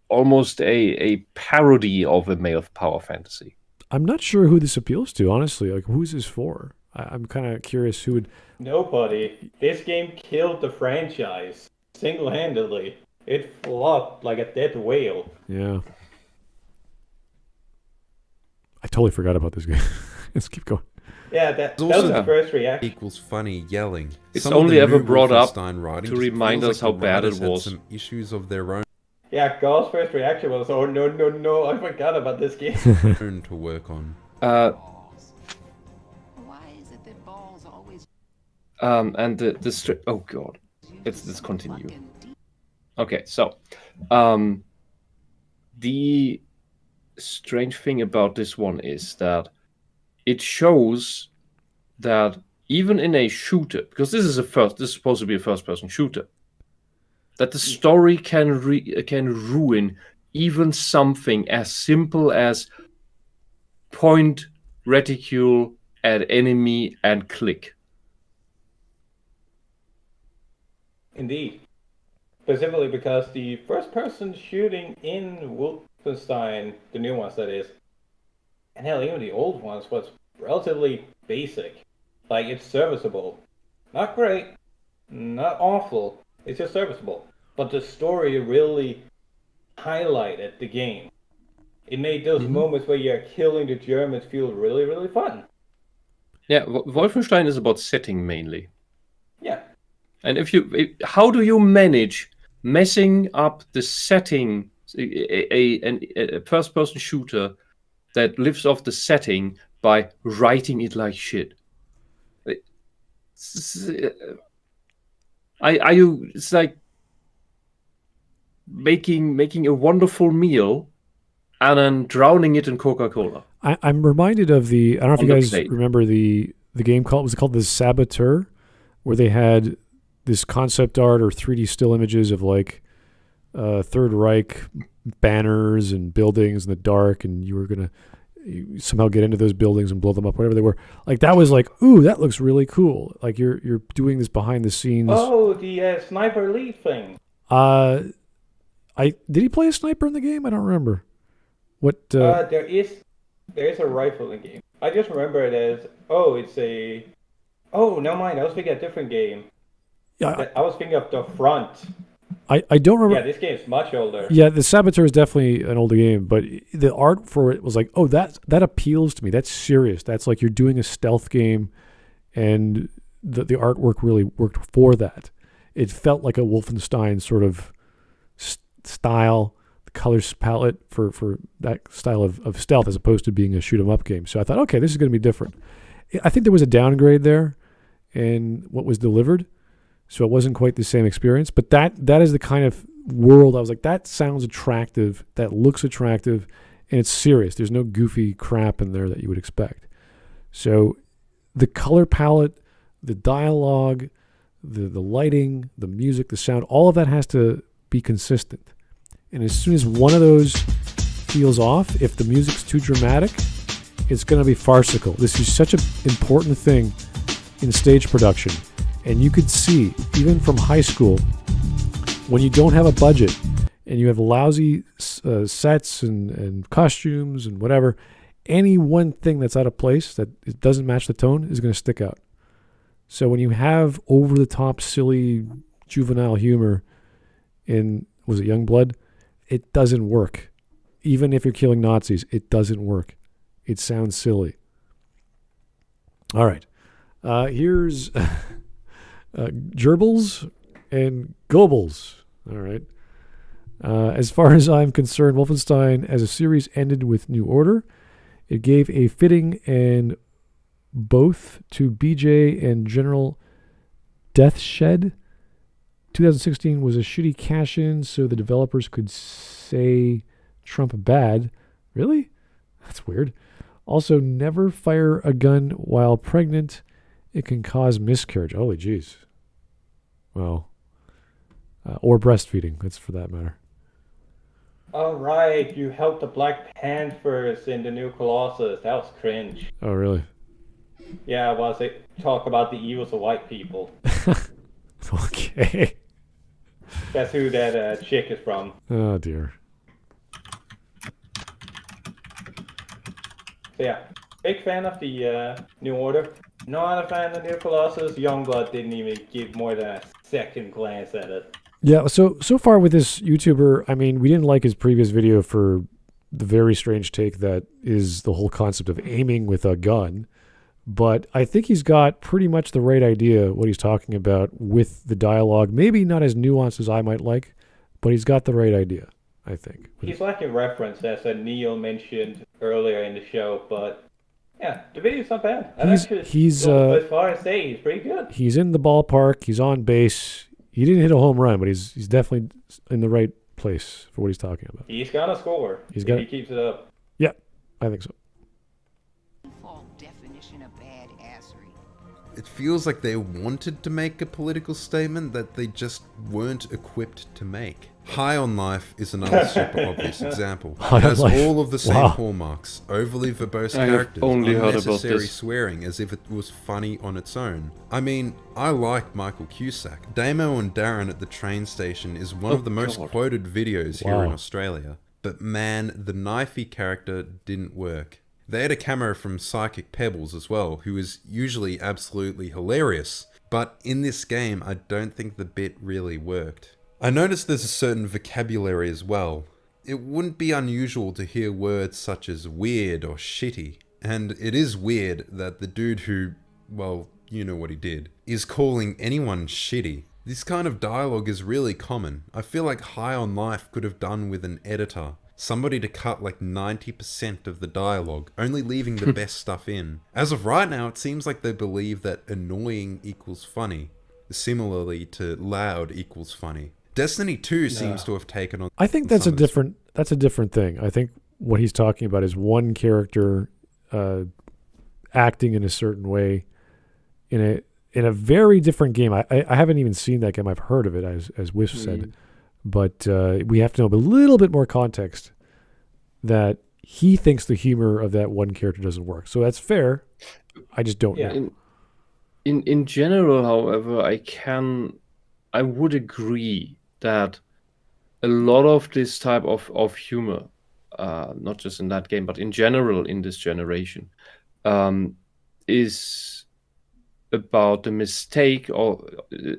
almost a parody of a male power fantasy. I'm not sure who this appeals to, honestly. Like, who's this for? I'm kind of curious who would... Nobody. This game killed the franchise single-handedly. It flopped like a dead whale. Yeah. I totally forgot about this game. Let's keep going. Yeah, that was the first reaction. Equals funny yelling. It's Some only of the ever new brought up Wolfenstein writing to just remind feels us like how the bad it writers had was. some issues of their own Yeah, Gau's first reaction was, oh no, I forgot about this game. to work on. Why is it that balls always... And oh god, let's continue. Okay, so the strange thing about this one is that it shows that even in a shooter, because this is supposed to be a first-person shooter, that the story can ruin even something as simple as point reticule at enemy and click. Indeed. Specifically because the first-person shooting in Wolfenstein, the new ones that is, and hell, even the old ones, was relatively basic. Like, it's serviceable. Not great, not awful, it's just serviceable. But the story really highlighted the game. It made those moments where you're killing the Germans feel really, really fun. Yeah, Wolfenstein is about setting mainly. Yeah. And how do you manage messing up the setting, a first-person shooter that lives off the setting by writing it like shit? It's like making a wonderful meal and then drowning it in Coca-Cola. I'm reminded of I don't know if you guys remember the game was it called The Saboteur, where they had this concept art or 3D still images of like Third Reich banners and buildings in the dark, and you were going to somehow get into those buildings and blow them up, whatever they were. Like, that was like, ooh, that looks really cool. Like, you're doing this behind the scenes. Oh, the sniper lead thing. Did he play a sniper in the game? I don't remember. What? There is a rifle in the game. I just remember it as, no mind, I was thinking a different game. Yeah, I was thinking of The Front. I don't remember. Yeah, this game's much older. Yeah, The Saboteur is definitely an older game, but the art for it was like, oh, that appeals to me. That's serious. That's like you're doing a stealth game, and the artwork really worked for that. It felt like a Wolfenstein sort of style, the color palette for that style of stealth, as opposed to being a shoot 'em up game. So I thought, okay, this is going to be different. I think there was a downgrade there in what was delivered. So it wasn't quite the same experience, but that is the kind of world I was like, that sounds attractive, that looks attractive, and it's serious. There's no goofy crap in there that you would expect. So the color palette, the dialogue, the lighting, the music, the sound, all of that has to be consistent. And as soon as one of those feels off, if the music's too dramatic, it's going to be farcical. This is such an important thing in stage production. And you could see, even from high school, when you don't have a budget and you have lousy sets and costumes and whatever, any one thing that's out of place, that it doesn't match the tone, is going to stick out. So when you have over-the-top, silly, juvenile humor in, was it Youngblood? It doesn't work. Even if you're killing Nazis, it doesn't work. It sounds silly. All right. Here's... gerbils and Goebbels. All right. As far as I'm concerned, Wolfenstein as a series ended with New Order. It gave a fitting and both to BJ and General Deathshed. 2016 was a shitty cash-in, so the developers could say Trump bad. Really? That's weird. Also, never fire a gun while pregnant. It can cause miscarriage. Holy jeez. Well, or breastfeeding. That's for that matter. All right, you helped the Black Panthers in the new Colossus. That was cringe. Oh, really? Yeah, well, they talk about the evils of white people. Okay. That's who that chick is from. Oh, dear. So, yeah, big fan of the New Order. Not a fan of the new Colossus. Youngblood didn't even give more than a second glance at it. Yeah, so far with this YouTuber, I mean, we didn't like his previous video for the very strange take that is the whole concept of aiming with a gun. But I think he's got pretty much the right idea, what he's talking about with the dialogue. Maybe not as nuanced as I might like, but he's got the right idea, I think. He's lacking reference, as Neil mentioned earlier in the show, but yeah, the video's not bad. He's as far as say, he's pretty good. He's in the ballpark. He's on base. He didn't hit a home run, but he's definitely in the right place for what he's talking about. He's gonna score if he keeps it up. Yeah, I think so. Definition of badassery. It feels like they wanted to make a political statement that they just weren't equipped to make. High on Life is another super obvious example. High It on has Life. all of the same Wow. hallmarks, overly verbose I have characters, only heard about unnecessary this. swearing as if it was funny on its own. I mean, I like Michael Cusack. Damo and Darren at the train station is one of the most quoted videos here in Wow. Australia. But man, the knifey character didn't work. They had a cameo from Psychic Pebbles as well, who is usually absolutely hilarious. But in this game, I don't think the bit really worked. I noticed there's a certain vocabulary as well. It wouldn't be unusual to hear words such as weird or shitty. And it is weird that the dude who, well, you know what he did, is calling anyone shitty. This kind of dialogue is really common. I feel like High on Life could have done with an editor. Somebody to cut like 90% of the dialogue, only leaving the best stuff in. As of right now, it seems like they believe that annoying equals funny. Similarly to loud equals funny. Destiny 2 seems to have taken on... I think that's a different thing. I think what he's talking about is one character acting in a certain way in a very different game. I haven't even seen that game. I've heard of it, as Wisp said. But we have to know a little bit more context that he thinks the humor of that one character doesn't work. So that's fair. I just don't know. In general, however, I would agree that a lot of this type of humor, not just in that game, but in general in this generation, is about the mistake or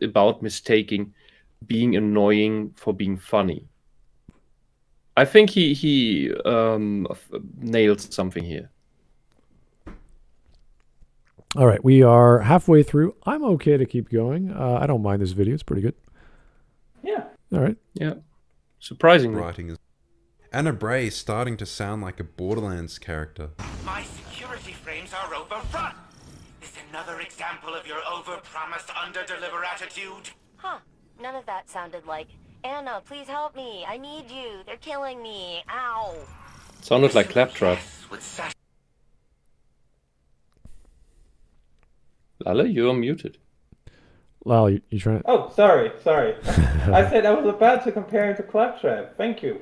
about mistaking being annoying for being funny. I think he nailed something here. All right, we are halfway through. I'm okay to keep going. I don't mind this video. It's pretty good. Yeah. All right. Yeah. Surprisingly. Writing is... Anna Bray is starting to sound like a Borderlands character. My security frames are overrun. Is another example of your over-promised, under-deliver attitude? Huh. None of that sounded like, Anna, please help me. I need you. They're killing me. Ow. Sounded like Claptrap. Lale, you're muted. Lyle, you trying to... Oh, sorry. I said I was about to compare him to Claptrap. Thank you.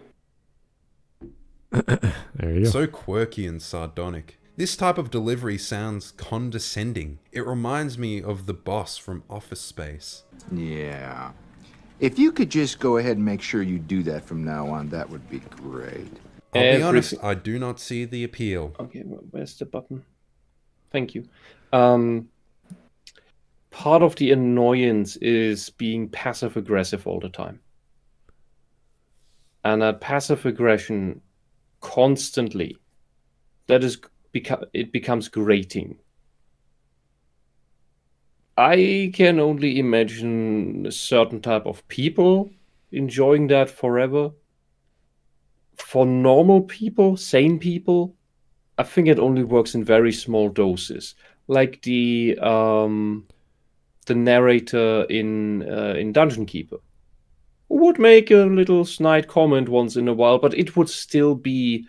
There you go. So quirky and sardonic. This type of delivery sounds condescending. It reminds me of the boss from Office Space. Yeah. If you could just go ahead and make sure you do that from now on, that would be great. I'll be honest, I do not see the appeal. Okay, where's the button? Thank you. Part of the annoyance is being passive-aggressive all the time. And that passive aggression constantly, it becomes grating. I can only imagine a certain type of people enjoying that forever. For normal people, sane people, I think it only works in very small doses. Like the narrator in Dungeon Keeper would make a little snide comment once in a while, but it would still be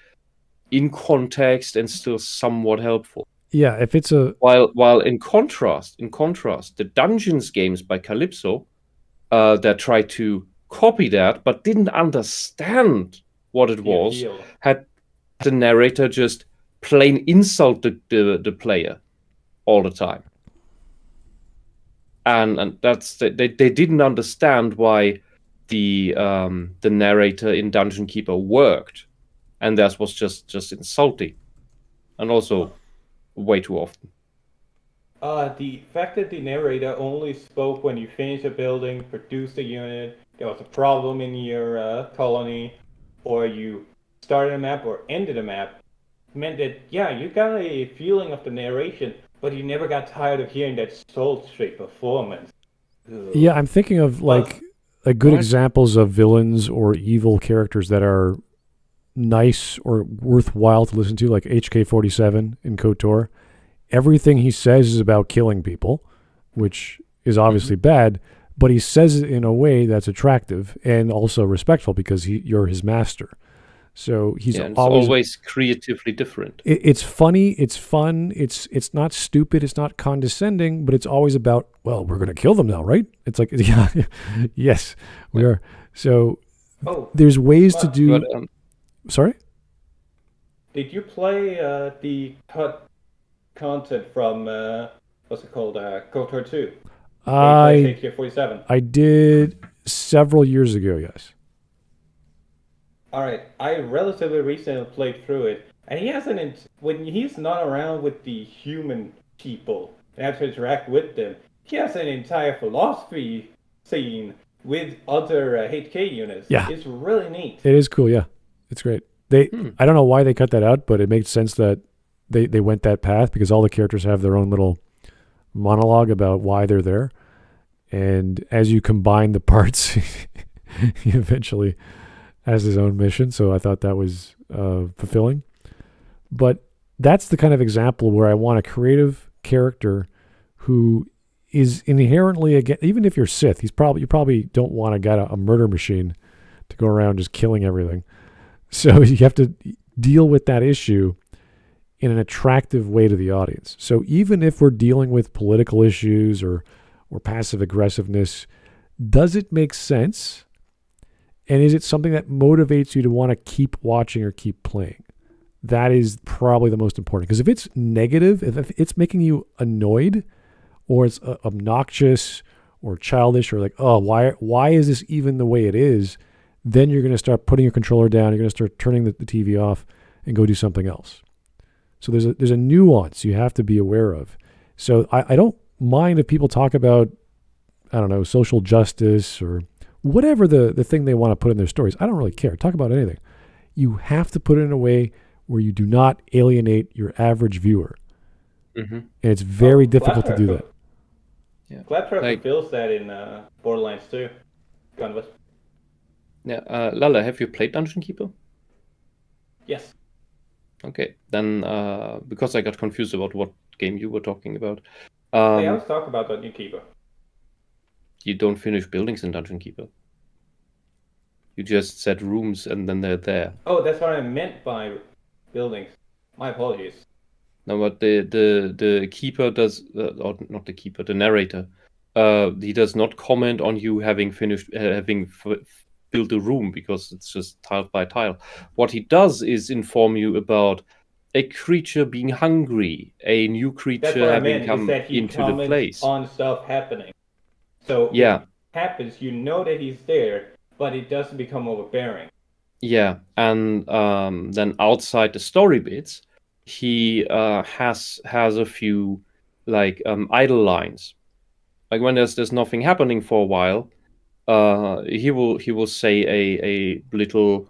in context and still somewhat helpful. Yeah, if it's a... While in contrast, the Dungeons games by Calypso that tried to copy that but didn't understand what it was, had the narrator just plain insult the player all the time. And that's they didn't understand why the narrator in Dungeon Keeper worked, and that was just insulting, and also way too often. The fact that the narrator only spoke when you finished a building, produced a unit, there was a problem in your colony, or you started a map or ended a map, meant that, yeah, you got a feeling of the narration, but you never got tired of hearing that soul-straight performance. Ugh. Yeah, I'm thinking of like good examples of villains or evil characters that are nice or worthwhile to listen to, like HK-47 in KOTOR. Everything he says is about killing people, which is obviously bad, but he says it in a way that's attractive and also respectful because you're his master. So he's always creatively different. It's funny, it's fun, it's not stupid, it's not condescending, but it's always about, well, we're going to kill them now, right? It's like, yeah, yes, we are. So Oh, there's ways to Smudge, do. But, Sorry. Did you play the cut content from what's it called? KOTOR 2? I 47. I did several years ago. Yes. All right, I relatively recently played through it, and he has when he's not around with the human people and have to interact with them, he has an entire philosophy scene with other HK units. Yeah. It's really neat. It is cool. Yeah, it's great. I don't know why they cut that out, but it makes sense that they went that path because all the characters have their own little monologue about why they're there, and as you combine the parts, he eventually has his own mission. So I thought that was fulfilling. But that's the kind of example where I want a creative character who is inherently, again, even if you're Sith, you probably don't want a murder machine to go around just killing everything. So you have to deal with that issue in an attractive way to the audience. So even if we're dealing with political issues or passive aggressiveness, does it make sense? And is it something that motivates you to want to keep watching or keep playing? That is probably the most important. Because if it's negative, if it's making you annoyed, or it's obnoxious or childish, or like, oh, why is this even the way it is? Then you're going to start putting your controller down. You're going to start turning the TV off and go do something else. So there's a nuance you have to be aware of. So I don't mind if people talk about, I don't know, social justice or whatever the thing they want to put in their stories. I don't really care. Talk about anything. You have to put it in a way where you do not alienate your average viewer. Mm-hmm. And it's very difficult to do that. Yeah. Claptrap feels that in Borderlands 2. Gun Wisp. Yeah, Lala, have you played Dungeon Keeper? Yes. Okay, then because I got confused about what game you were talking about. Hey, I was talking about Dungeon Keeper. You don't finish buildings in Dungeon Keeper. You just set rooms and then they're there. Oh, that's what I meant by buildings. My apologies. No, but the keeper does, or not the keeper, the narrator. He does not comment on you having finished, built a room because it's just tile by tile. What he does is inform you about a creature being hungry, a new creature having come into the place. On stuff happening. So yeah, it happens, you know that he's there, but it doesn't become overbearing. Yeah, and then outside the story bits, he has a few like idle lines. Like when there's nothing happening for a while, he will say a little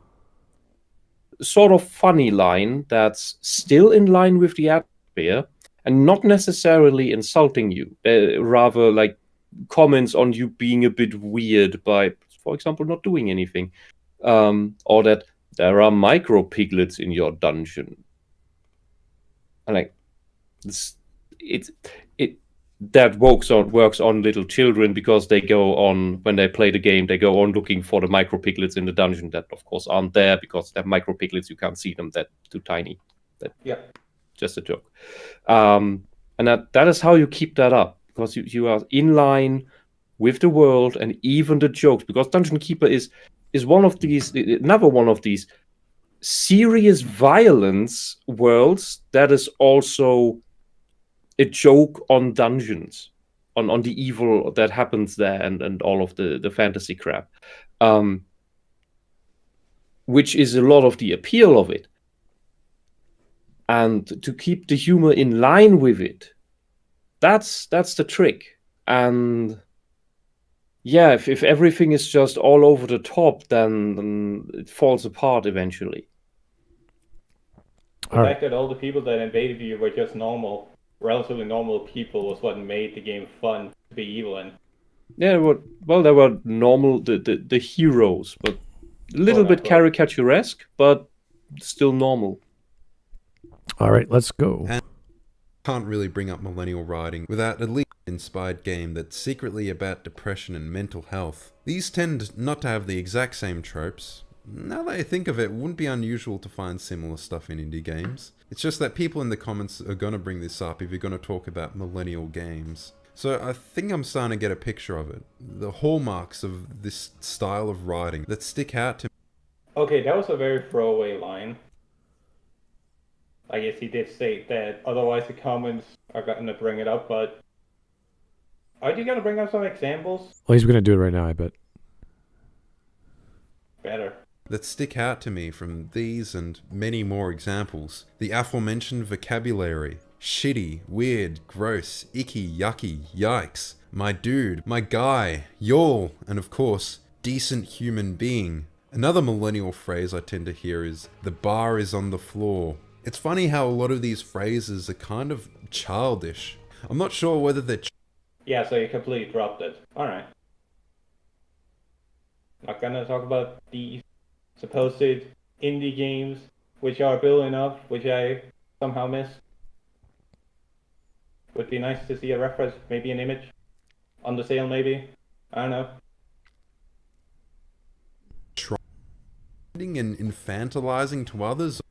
sort of funny line that's still in line with the atmosphere and not necessarily insulting you. Rather like comments on you being a bit weird by, for example, not doing anything, or that there are micro piglets in your dungeon. And like that works on little children because they go on, when they play the game, they go on looking for the micro piglets in the dungeon that of course aren't there because they're micro piglets, you can't see them, they're too tiny. Just a joke. And that is how you keep that up, because you are in line with the world and even the jokes, because Dungeon Keeper is one of these, another one of these serious violence worlds that is also a joke on dungeons, on the evil that happens there and all of the fantasy crap, which is a lot of the appeal of it. And to keep the humor in line with it, that's the trick. And yeah, if everything is just all over the top, then it falls apart eventually. The fact that all the people that invaded you were just relatively normal people was what made the game fun to be evil in. Yeah, they were normal, the heroes, but a little bit caricaturesque, but still normal. All right, let's go. And can't really bring up Millennial writing without at least an inspired game that's secretly about depression and mental health. These tend not to have the exact same tropes. Now that I think of it, it wouldn't be unusual to find similar stuff in indie games. It's just that people in the comments are going to bring this up if you're going to talk about Millennial games. So I think I'm starting to get a picture of it. The hallmarks of this style of writing that stick out to me. Okay, that was a very throwaway line. I guess he did say that, otherwise the comments are going to bring it up, but are you going to bring up some examples? Well, he's going to do it right now, I bet. Better. That stick out to me from these and many more examples. The aforementioned vocabulary. Shitty, weird, gross, icky, yucky, yikes, my dude, my guy, y'all, and of course, decent human being. Another millennial phrase I tend to hear is, the bar is on the floor. It's funny how a lot of these phrases are kind of childish. I'm not sure whether they're... Yeah, so you completely dropped it. Alright. Not gonna talk about these supposed indie games, which are building up, which I somehow missed. Would be nice to see a reference, maybe an image on the sale, maybe. I don't know. And infantilizing to others,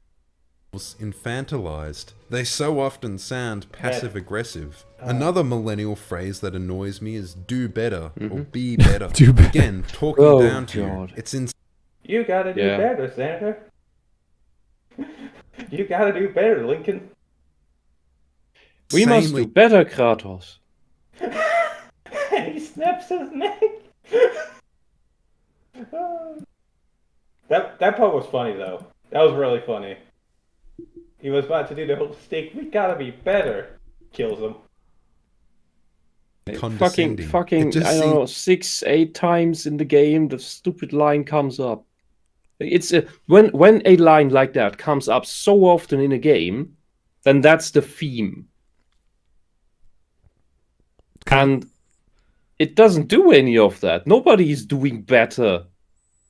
infantilized. They so often sound passive-aggressive. Another millennial phrase that annoys me is do better or be better. Do better. Again, talking down to you. It's in. You gotta do better, Senator. You gotta do better, Lincoln. We must do better, Kratos. And he snaps his neck. That part was funny, though. That was really funny. He was about to do the whole stick. We gotta be better. Kills him. Fucking, I don't know, 6-8 times in the game, the stupid line comes up. It's when a line like that comes up so often in a game, then that's the theme. And it doesn't do any of that. Nobody is doing better.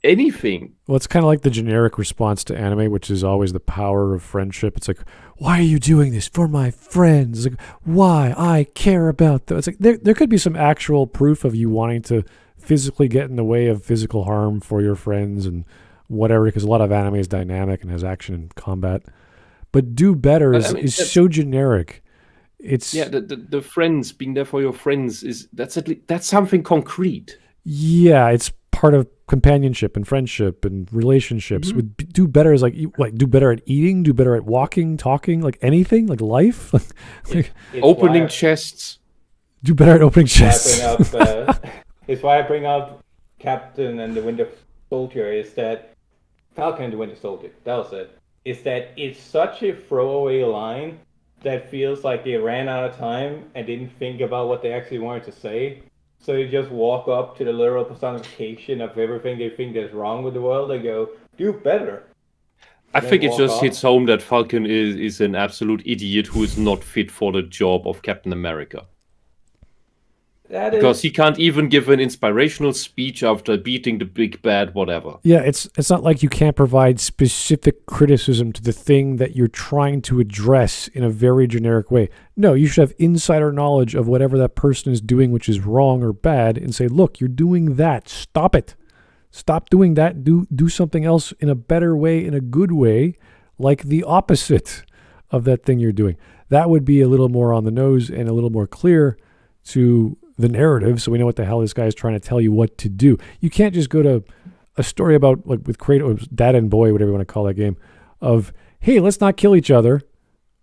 Anything. Well, it's kind of like the generic response to anime, which is always the power of friendship. It's like, why are you doing this? For my friends. It's like, why? I care about them. It's like there could be some actual proof of you wanting to physically get in the way of physical harm for your friends and whatever, because a lot of anime is dynamic and has action and combat. But do better is so generic. It's the friends, being there for your friends, that's something concrete. Yeah, it's part of companionship and friendship and relationships. Mm-hmm. Do better is like do better at eating, do better at walking, talking, like anything, like life. Opening chests. Do better at opening chests. It's why I bring up Captain and the Winter Soldier, is that Falcon and the Winter Soldier, that was it. Is that it's such a throwaway line that feels like they ran out of time and didn't think about what they actually wanted to say. So you just walk up to the literal personification of everything they think is wrong with the world and go, do better. I think it just hits home that Falcon is an absolute idiot who is not fit for the job of Captain America. Because he can't even give an inspirational speech after beating the big bad whatever. Yeah, it's not like you can't provide specific criticism to the thing that you're trying to address in a very generic way. No, you should have insider knowledge of whatever that person is doing, which is wrong or bad, and say, look, you're doing that. Stop it. Stop doing that. Do something else in a better way, in a good way, like the opposite of that thing you're doing. That would be a little more on the nose and a little more clear to the narrative, so we know what the hell this guy is trying to tell you what to do. You can't just go to a story about, like with Kratos, Dad and Boy, whatever you want to call that game, of, hey, let's not kill each other,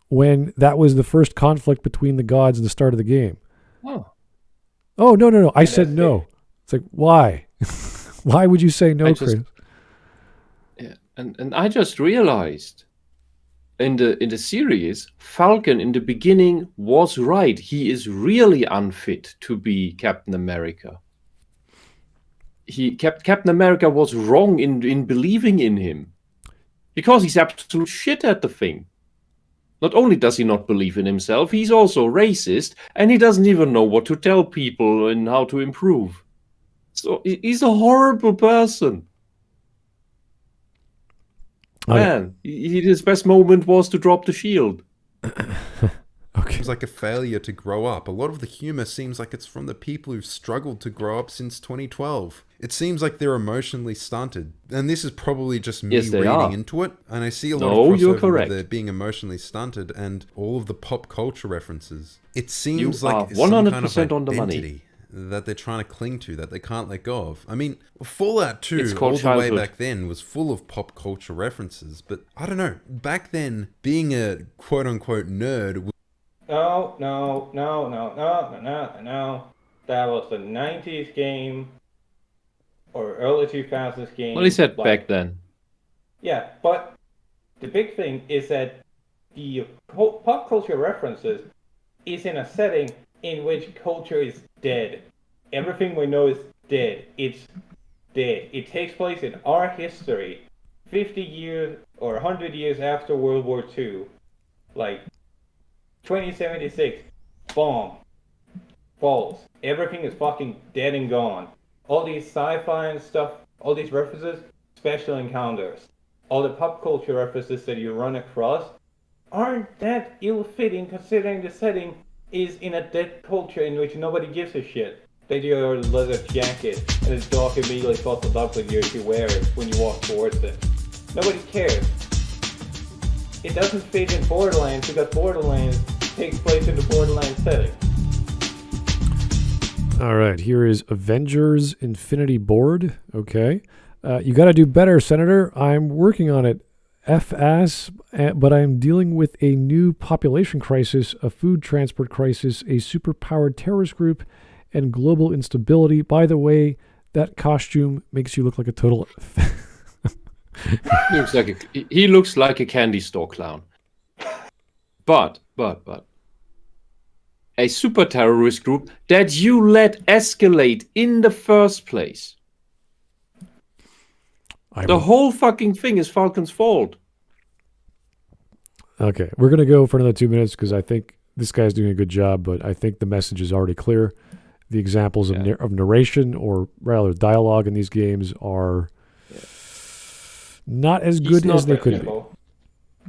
when that was the first conflict between the gods at the start of the game. Oh, no. I said no. It's like, why? Why would you say no, Kratos? Yeah, and I just realized in the series, Falcon in the beginning was right. He is really unfit to be Captain America. Captain America was wrong in believing in him. Because he's absolute shit at the thing. Not only does he not believe in himself, he's also racist, and he doesn't even know what to tell people and how to improve. So he's a horrible person. Man, his best moment was to drop the shield. Okay. Seems like a failure to grow up. A lot of the humor seems like it's from the people who've struggled to grow up since 2012. It seems like they're emotionally stunted. And this is probably just me reading into it. And I see a lot of crossover with they're being emotionally stunted and all of the pop culture references. It seems like 100% some kind of on the money. identity that they're trying to cling to, that they can't let go of. I mean, Fallout 2, It's all called the way childhood. back then, was full of pop culture references. But I don't know, back then, being a quote-unquote nerd... No. That was the 90s game, or early 2000s game. Well, he said back then. Yeah, but the big thing is that the pop culture references is in a setting in which culture is dead. Everything we know is dead. It's dead. It takes place in our history, 50 years or 100 years after World War II. Like, 2076, bomb falls. Everything is fucking dead and gone. All these sci-fi and stuff, all these references, special encounters. All the pop culture references that you run across aren't that ill-fitting considering the setting is in a dead culture in which nobody gives a shit. They do a leather jacket and the dog immediately falls in love with you if you wear it when you walk towards it. Nobody cares. It doesn't fit in Borderlands because Borderlands takes place in the Borderlands setting. All right, here is Avengers Infinity Board. Okay. You got to do better, Senator. I'm working on it. F-ass, but I am dealing with a new population crisis, a food transport crisis, a superpowered terrorist group, and global instability. By the way, that costume makes you look like a total... He looks like a candy store clown. But a super terrorist group that you let escalate in the first place. The whole fucking thing is Falcon's fault. Okay, we're going to go for another 2 minutes because I think this guy's doing a good job, but I think the message is already clear. The examples of narration, or rather dialogue in these games, are not as good as they could be.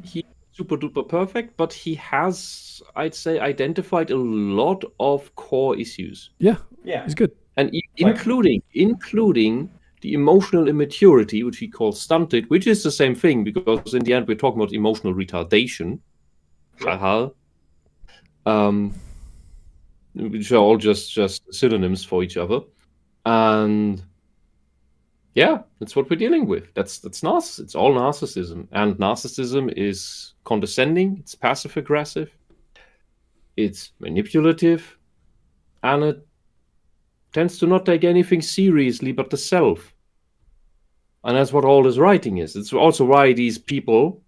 He's super duper perfect, but he has, I'd say, identified a lot of core issues. Yeah, yeah, he's good. And including the emotional immaturity, which he calls stunted, which is the same thing, because in the end we're talking about emotional retardation. Which are all just synonyms for each other. And yeah, that's what we're dealing with. That's narcissism. It's all narcissism. And narcissism is condescending, it's passive aggressive, it's manipulative, and it tends to not take anything seriously but the self. And that's what all this writing is. It's also why these people,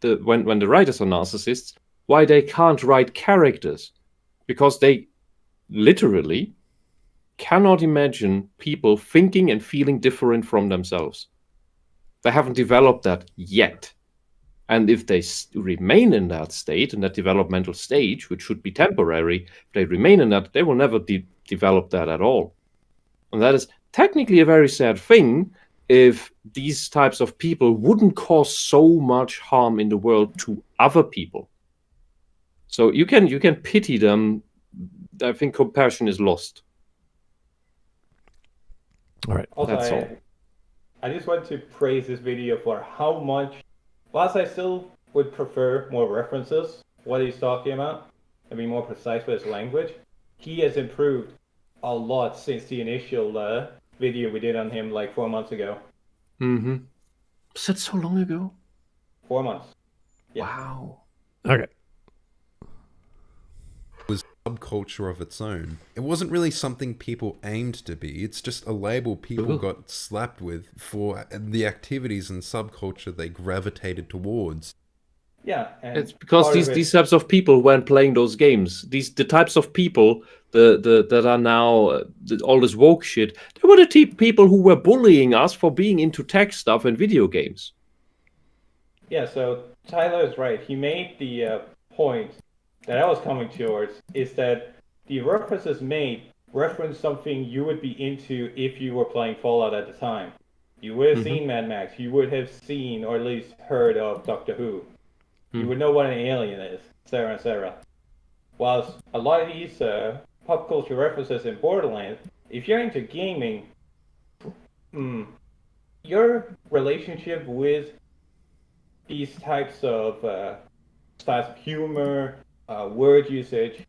when the writers are narcissists, why they can't write characters. Because they literally cannot imagine people thinking and feeling different from themselves. They haven't developed that yet. And if they remain in that state, in that developmental stage, which should be temporary, if they remain in that, they will never develop that at all. And that is technically a very sad thing if these types of people wouldn't cause so much harm in the world to other people. So you can pity them. I think compassion is lost. All right. Also, that's all. I just want to praise this video for how much, whilst I still would prefer more references, what he's talking about, and be more precise with his language, he has improved a lot since the initial video we did on him like 4 months ago. Mm-hmm. Was that so long ago? 4 months. Yeah. Wow. Okay. Was subculture of its own. It wasn't really something people aimed to be. It's just a label people got slapped with for the activities and subculture they gravitated towards. Yeah, and it's because these types of people weren't playing those games. The types of people that are now all this woke shit. They were the people who were bullying us for being into tech stuff and video games. Yeah, so Tyler is right. He made the point that I was coming towards is that the references made reference something you would be into if you were playing Fallout at the time. You would have seen Mad Max. You would have seen or at least heard of Doctor Who. You would know what an alien is, etc., etc. whilst a lot of these pop culture references in Borderlands, if you're into gaming, your relationship with these types of styles of humor, word usage,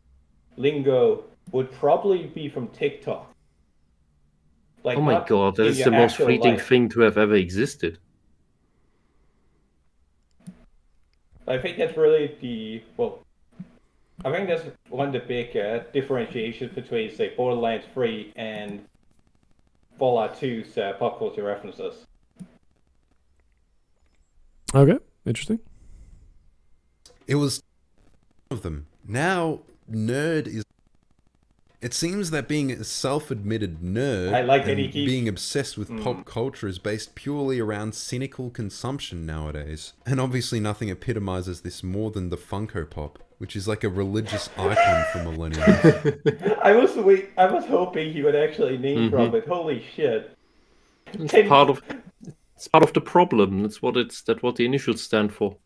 lingo would probably be from TikTok. Like, oh my god, that is the most fleeting thing to have ever existed. I think that's really I think that's one of the big differentiations between, say, Borderlands 3 and Fallout 2's pop culture references. Okay, interesting. It was of them. Now, nerd is... It seems that being a self-admitted nerd and being obsessed with pop culture is based purely around cynical consumption nowadays. And obviously nothing epitomizes this more than the Funko Pop, which is like a religious icon for millennials. I was hoping he would actually name drop it. Holy shit. It's part of the problem. That's what the initials stand for.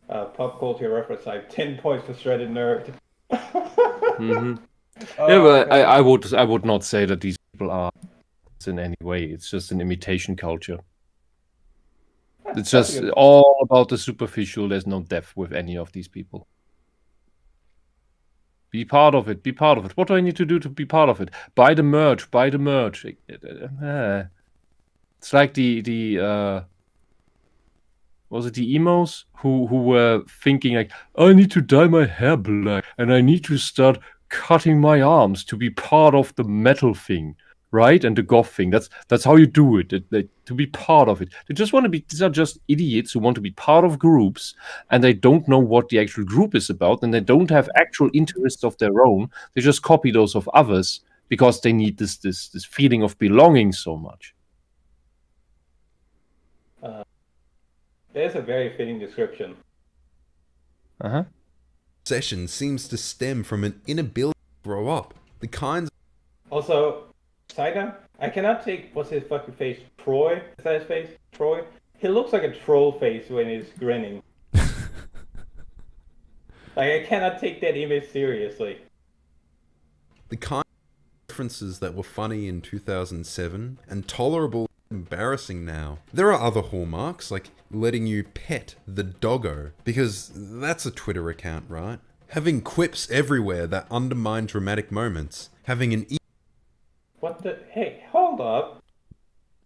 Pop culture reference type. 10 points for Shredded Nerd. Yeah, but I would not say that these people are in any way. It's just an imitation culture. It's just all about the superficial. There's no depth with any of these people. Be part of it. Be part of it. What do I need to do to be part of it? Buy the merch. Buy the merch. It's like the was it the emos who were thinking like, I need to dye my hair black and I need to start cutting my arms to be part of the metal thing, right? And the goth thing. That's how you do it. To be part of it. They just want to be. These are just idiots who want to be part of groups, and they don't know what the actual group is about, and they don't have actual interests of their own. They just copy those of others because they need this feeling of belonging so much. There's a very fitting description. Obsession seems to stem from an inability to grow up. The kinds. Also, side note, I cannot take what's his fucking face, Troy. Is that his face, Troy? He looks like a troll face when he's grinning. Like, I cannot take that image seriously. The kind of references that were funny in 2007 and tolerable, embarrassing now. There are other hallmarks like letting you pet the doggo, because that's a Twitter account, right? Having quips everywhere that undermine dramatic moments. Having an What the? Hey, hold up.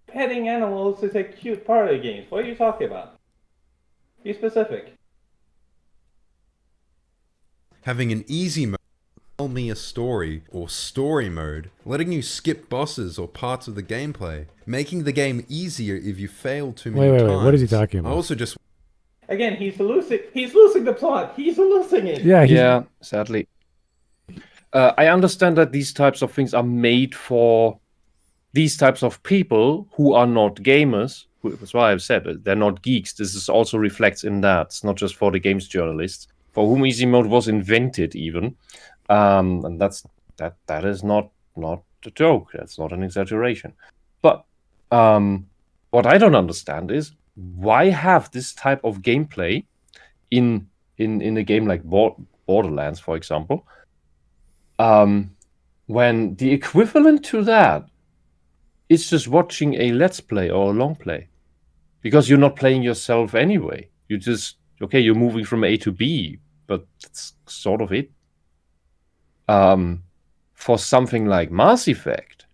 Petting animals is a cute part of the games. What are you talking about? Be specific. Having an easy mode, tell me a story, or story mode, letting you skip bosses or parts of the gameplay, making the game easier if you fail too many times. Wait, what is he talking about? I also just... Again, he's losing the plot. He's losing it. Yeah, sadly. I understand that these types of things are made for these types of people who are not gamers. That's why I've said it. They're not geeks. This is also reflects in that. It's not just for the games journalists, for whom easy mode was invented even. And that is not a joke. That's not an exaggeration. But what I don't understand is why have this type of gameplay in a game like Borderlands, for example, when the equivalent to that is just watching a let's play or a long play, because you're not playing yourself anyway. You just you're moving from A to B, but that's sort of it. For something like Mass Effect,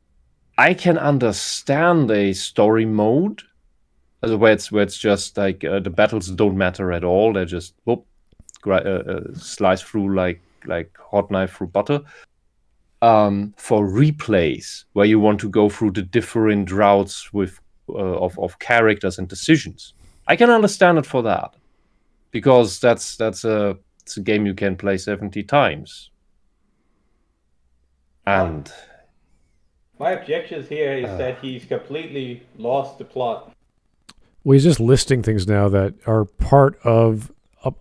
I can understand a story mode, where it's just like the battles don't matter at all. They're just slice through like hot knife through butter. For replays, where you want to go through the different routes with of characters and decisions, I can understand it for that, because it's a game you can play 70 times. And my objections here is that he's completely lost the plot. Well, he's just listing things now that are part of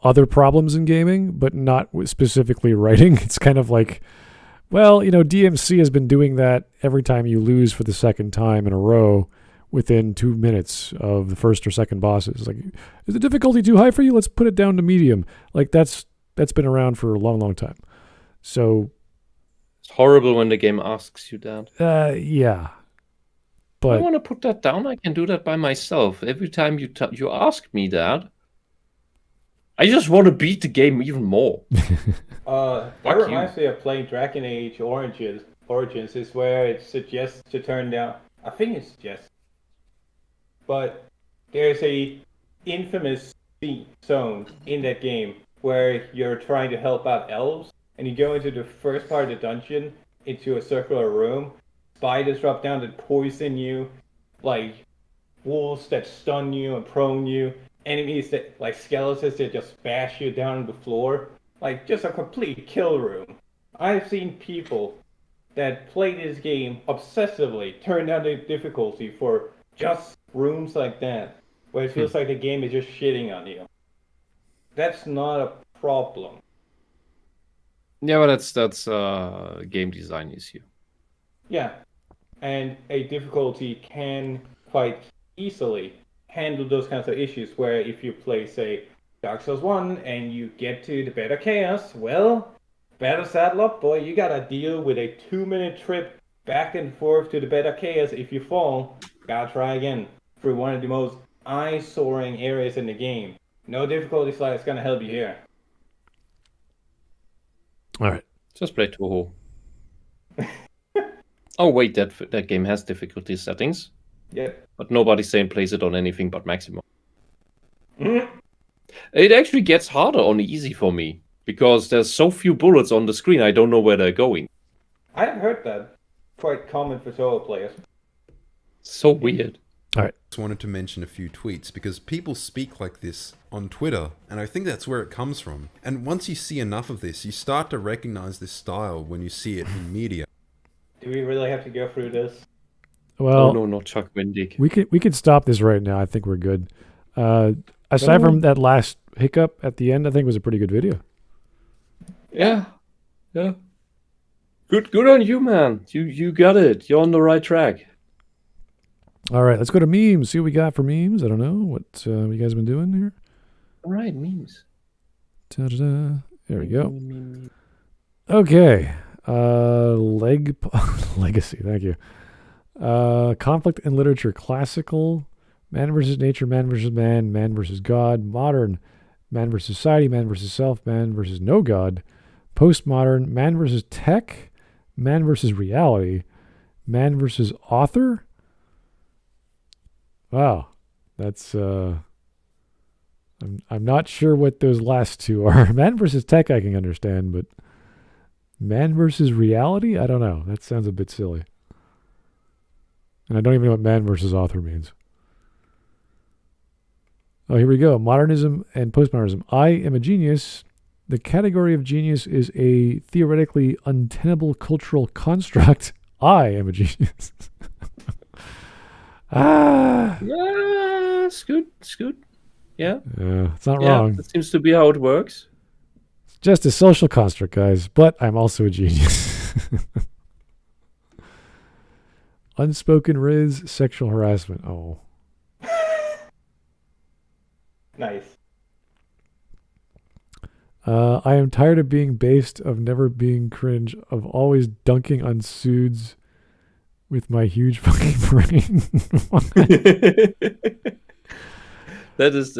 other problems in gaming, but not specifically writing. It's kind of like, well, DMC has been doing that every time you lose for the second time in a row within 2 minutes of the first or second bosses. Like, is the difficulty too high for you? Let's put it down to medium. Like, that's been around for a long, long time. So It's horrible when the game asks you that. yeah. I But want to put that down. I can do that by myself. Every time you ask me that, I just want to beat the game even more. That reminds me of playing Dragon Age Origins is where it suggests to turn down. I think it suggests, but there's a infamous zone in that game where you're trying to help out elves, and you go into the first part of the dungeon into a circular room. Spiders drop down to poison you, like wolves that stun you and prone you, enemies that like skeletons that just bash you down on the floor, like just a complete kill room. I've seen people that play this game obsessively turn down the difficulty for just rooms like that, where it feels like the game is just shitting on you. That's not a problem. Yeah, but that's a game design issue. Yeah, and a difficulty can quite easily handle those kinds of issues, where if you play, say, Dark Souls 1 and you get to the Bed of Chaos, well, better saddle up, boy. You gotta deal with a 2-minute trip back and forth to the Bed of Chaos. If you fall, gotta try again through one of the most eye-soaring areas in the game. No difficulty slide is gonna help you here. all right. Just play Toho. Oh wait, that game has difficulty settings. Yep. But nobody's saying plays it on anything but maximum. It actually gets harder on easy for me because there's so few bullets on the screen. I don't know where they're going. I've heard that. Quite common for solo players. So weird. All right. Just wanted to mention a few tweets because people speak like this on Twitter, and I think that's where it comes from. And once you see enough of this, you start to recognize this style when you see it in media. Do we really have to go through this? Well, oh no, not Chuck Wendig. We could stop this right now. I think we're good. Aside from that last hiccup at the end, I think it was a pretty good video. Yeah. Good on you, man. You got it. You're on the right track. All right, let's go to memes. See what we got for memes. I don't know what you guys been doing here. All right, memes. Ta-da-da. There we go. Okay. Legacy. Thank you. Conflict in literature: classical, man versus nature, man versus man, man versus God; modern, man versus society, man versus self, man versus no God; postmodern, man versus tech, man versus reality, man versus author. Wow, that's I'm not sure what those last two are. Man versus tech I can understand, but man versus reality, I don't know. That sounds a bit silly. And I don't even know what man versus author means. Oh, here we go. Modernism and postmodernism. I am a genius. The category of genius is a theoretically untenable cultural construct. I am a genius. Yeah, it's good. Yeah. It's not wrong. That seems to be how it works. It's just a social construct, guys. But I'm also a genius. Unspoken riz, sexual harassment. Oh. Nice. I am tired of being based, of never being cringe, of always dunking on suits with my huge fucking brain. That is.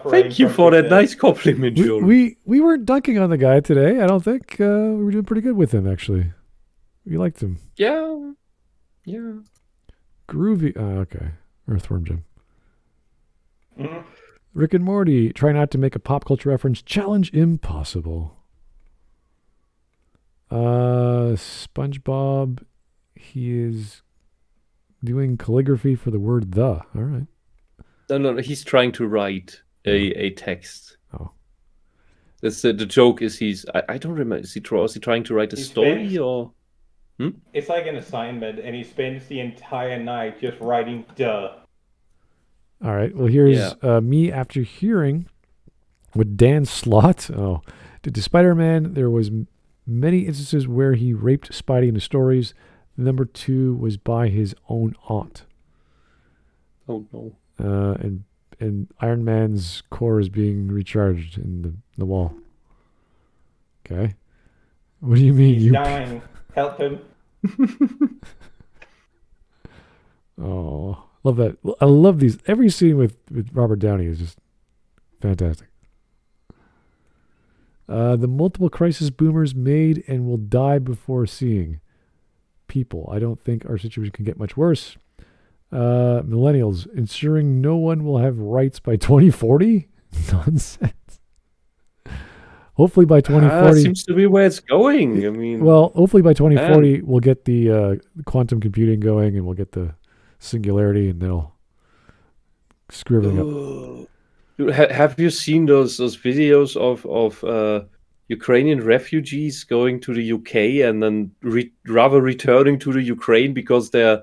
Thank you for that nice compliment, Joel. We weren't dunking on the guy today. I don't think we were doing pretty good with him, actually. We liked him. Yeah. Groovy. Okay. Earthworm Jim. Rick and Morty. Try not to make a pop culture reference. Challenge impossible. SpongeBob. He is doing calligraphy for the word the. All right. No. He's trying to write a text. Oh. That's the joke. Is I don't remember. Is he trying to write a story or? It's like an assignment, and he spends the entire night just writing duh. All right. Well, here's me after hearing what Dan Slott did to Spider-Man. There was many instances where he raped Spidey in the stories. Number 2 was by his own aunt. Oh no. And Iron Man's core is being recharged in the wall. Okay. What do you mean? He's You dying. Help him. Oh, love that. I love these. Every scene with Robert Downey is just fantastic. The multiple crisis boomers made and will die before seeing people. I don't think our situation can get much worse. Millennials, ensuring no one will have rights by 2040? Nonsense. Hopefully by 2040... seems to be where it's going. I mean... Well, hopefully by 2040, we'll get the quantum computing going and we'll get the singularity and they'll screw everything up. Have you seen those videos of Ukrainian refugees going to the UK and then rather returning to the Ukraine because they're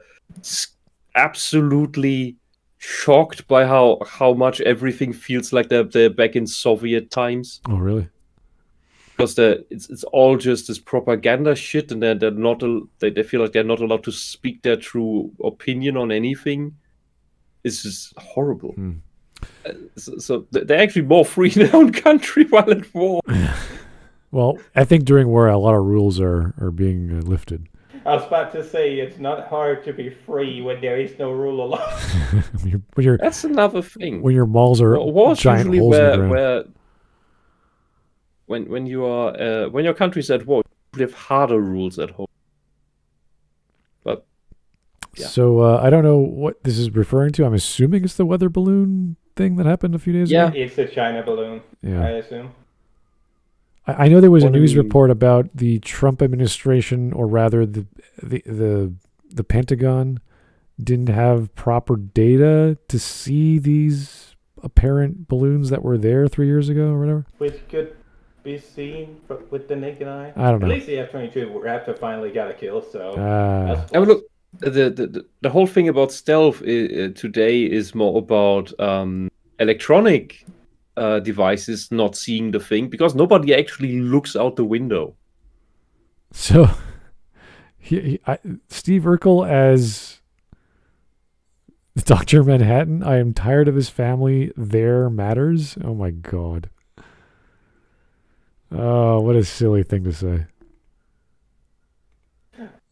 absolutely shocked by how much everything feels like they're back in Soviet times? Oh, really? Because it's all just this propaganda shit, and they're not they feel like they're not allowed to speak their true opinion on anything. It's just horrible. So they're actually more free in their own country while at war. Well, I think during war, a lot of rules are being lifted. I was about to say, it's not hard to be free when there is no rule of law. That's another thing. When your malls are war's giant usually holes in the ground. where when you are when your country's at war, you have harder rules at home. But yeah. So I don't know what this is referring to. I'm assuming it's the weather balloon thing that happened a few days ago. It's a China balloon, I assume. I know there was a news report about the Trump administration, or rather the Pentagon, didn't have proper data to see these apparent balloons that were there 3 years ago or whatever. Which could be seen with the naked eye. I don't know. At least the F-22 Raptor finally got a kill, so... Look, the whole thing about stealth today is more about electronic devices not seeing the thing, because nobody actually looks out the window. So, Steve Urkel as Dr. Manhattan, I am tired of his family. There matters. Oh my God. Oh, what a silly thing to say.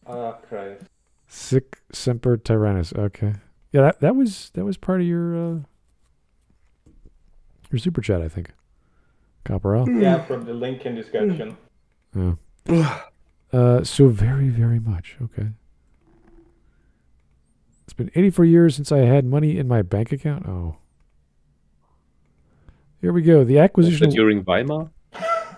Oh, Christ. Sic semper tyrannis. Okay. Yeah, that was part of your super chat, I think. Caporal? Yeah, from the link in description. Yeah. So very, very much. Okay. It's been 84 years since I had money in my bank account. Oh. Here we go. The acquisition during Weimar?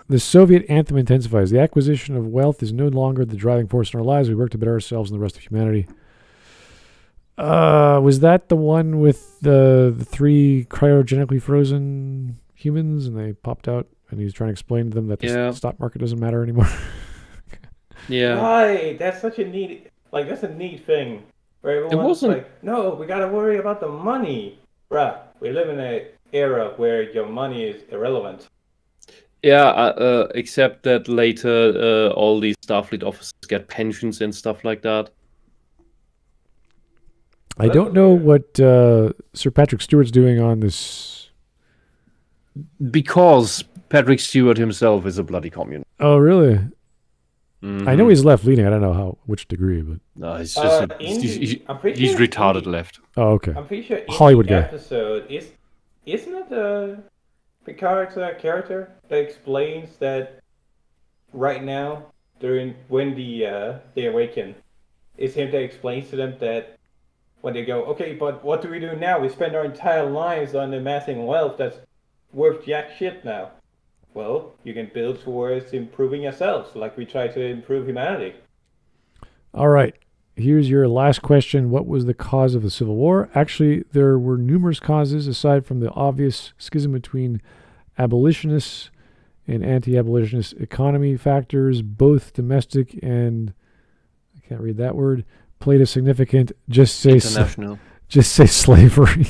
The Soviet anthem intensifies. The acquisition of wealth is no longer the driving force in our lives. We work to better ourselves and the rest of humanity. Was that the one with the three cryogenically frozen humans and they popped out and he's trying to explain to them that the stock market doesn't matter anymore? Yeah. Right. That's such a neat, that's a neat thing. Where everyone's like, no, we got to worry about the money. Bruh, we live in an era where your money is irrelevant. Yeah, except that later all these Starfleet officers get pensions and stuff like that. I don't know what Sir Patrick Stewart's doing on this. Because Patrick Stewart himself is a bloody communist. Oh, really? Mm-hmm. I know he's left-leaning. I don't know which degree, but... No, he's just he's retarded left. Oh, okay. I'm pretty sure in Hollywood the guy. episode, isn't it Picard's character that explains that right now, when they awaken, it's him that explains to them that when they go, okay, but what do we do now? We spend our entire lives on amassing wealth that's worth jack shit now. Well, you can build towards improving yourselves, like we try to improve humanity. All right. Here's your last question. What was the cause of the Civil War? Actually, there were numerous causes aside from the obvious schism between abolitionists and anti-abolitionist economy factors. Both domestic and, I can't read that word, played a significant, international. Just say slavery.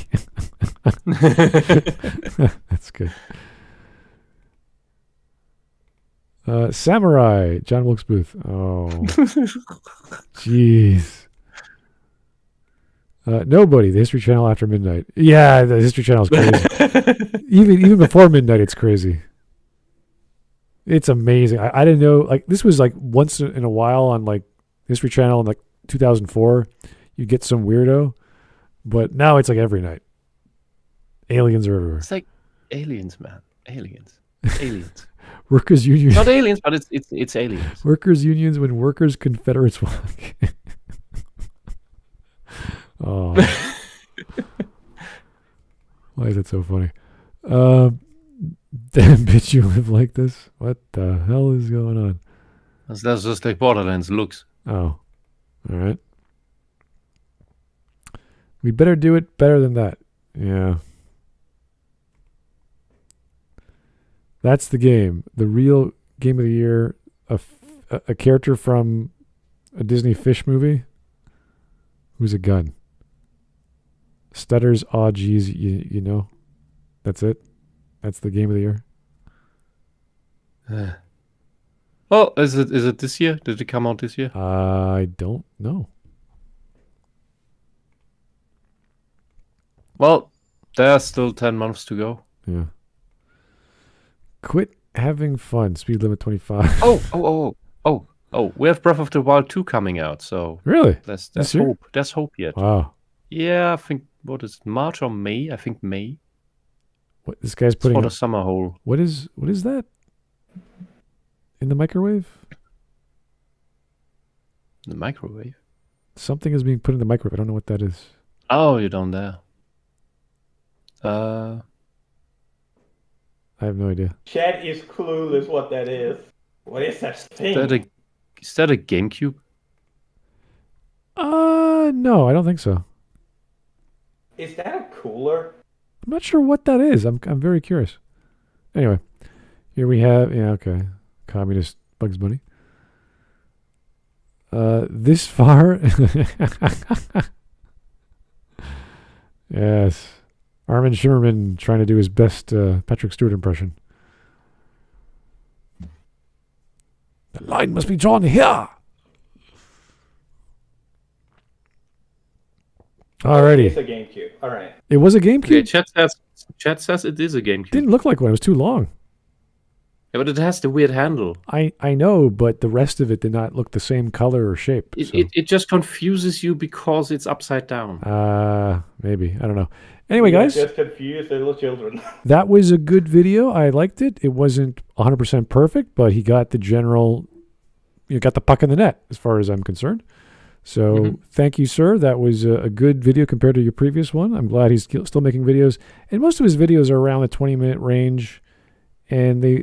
That's good. Samurai, John Wilkes Booth. Oh, jeez. Nobody, the History Channel after midnight. Yeah, the History Channel is crazy. even before midnight, it's crazy. It's amazing. I didn't know, like, this was like once in a while on like History Channel in like 2004. You get some weirdo, but now it's like every night. Aliens are everywhere. It's like aliens, man. Aliens. Workers' unions. Not aliens, but it's aliens. Workers' unions when workers' confederates walk. Oh. Why is that so funny? Damn bitch, you live like this? What the hell is going on? That's just like Borderlands looks. Oh. All right. We better do it better than that. Yeah. That's the game. The real game of the year. A character from a Disney fish movie. Who's a gun? Stutters, aw, geez, you know. That's it. That's the game of the year. Oh, is it this year? Did it come out this year? I don't know. Well, there's still 10 months to go. Yeah. Quit having fun. Speed limit 25. Oh, we have Breath of the Wild 2 coming out, so really? There's hope. There's hope yet. Wow. Yeah, I think what is it, March or May? I think May. What this guy's putting for the up, summer hole. What is that? In the microwave? The microwave? Something is being put in the microwave. I don't know what that is. Oh, you're down there. I have no idea. Chad is clueless what that is. What is that thing? Is that a GameCube? No, I don't think so. Is that a cooler? I'm not sure what that is. I'm very curious. Anyway, here we have communist Bugs Bunny. This far, yes, Armin Shimmerman trying to do his best Patrick Stewart impression. The line must be drawn here. Alrighty. It's a GameCube. All right. It was a GameCube? Okay, chat says it is a GameCube. Didn't look like one. It was too long. Yeah, but it has the weird handle. I know, but the rest of it did not look the same color or shape. It just confuses you because it's upside down. Maybe. I don't know. Anyway, guys. Just confused little children. That was a good video. I liked it. It wasn't 100% perfect, but he got the general, got the puck in the net as far as I'm concerned. So thank you, sir. That was a good video compared to your previous one. I'm glad he's still making videos. And most of his videos are around the 20-minute range. And they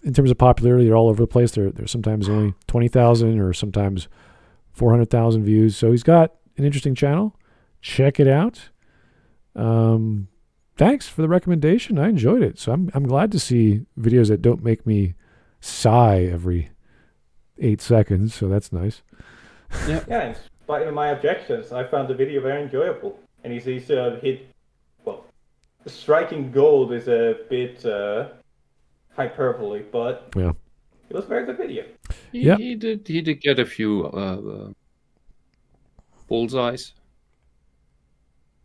in terms of popularity, they're all over the place. They're sometimes only 20,000 or sometimes 400,000 views. So he's got an interesting channel. Check it out. Thanks for the recommendation. I enjoyed it. So I'm glad to see videos that don't make me sigh every 8 seconds. So that's nice. Yeah, in spite of my objections, I found the video very enjoyable. And he's hit, striking gold is a bit hyperbole, but yeah, it was a very good video. He did get a few bullseyes.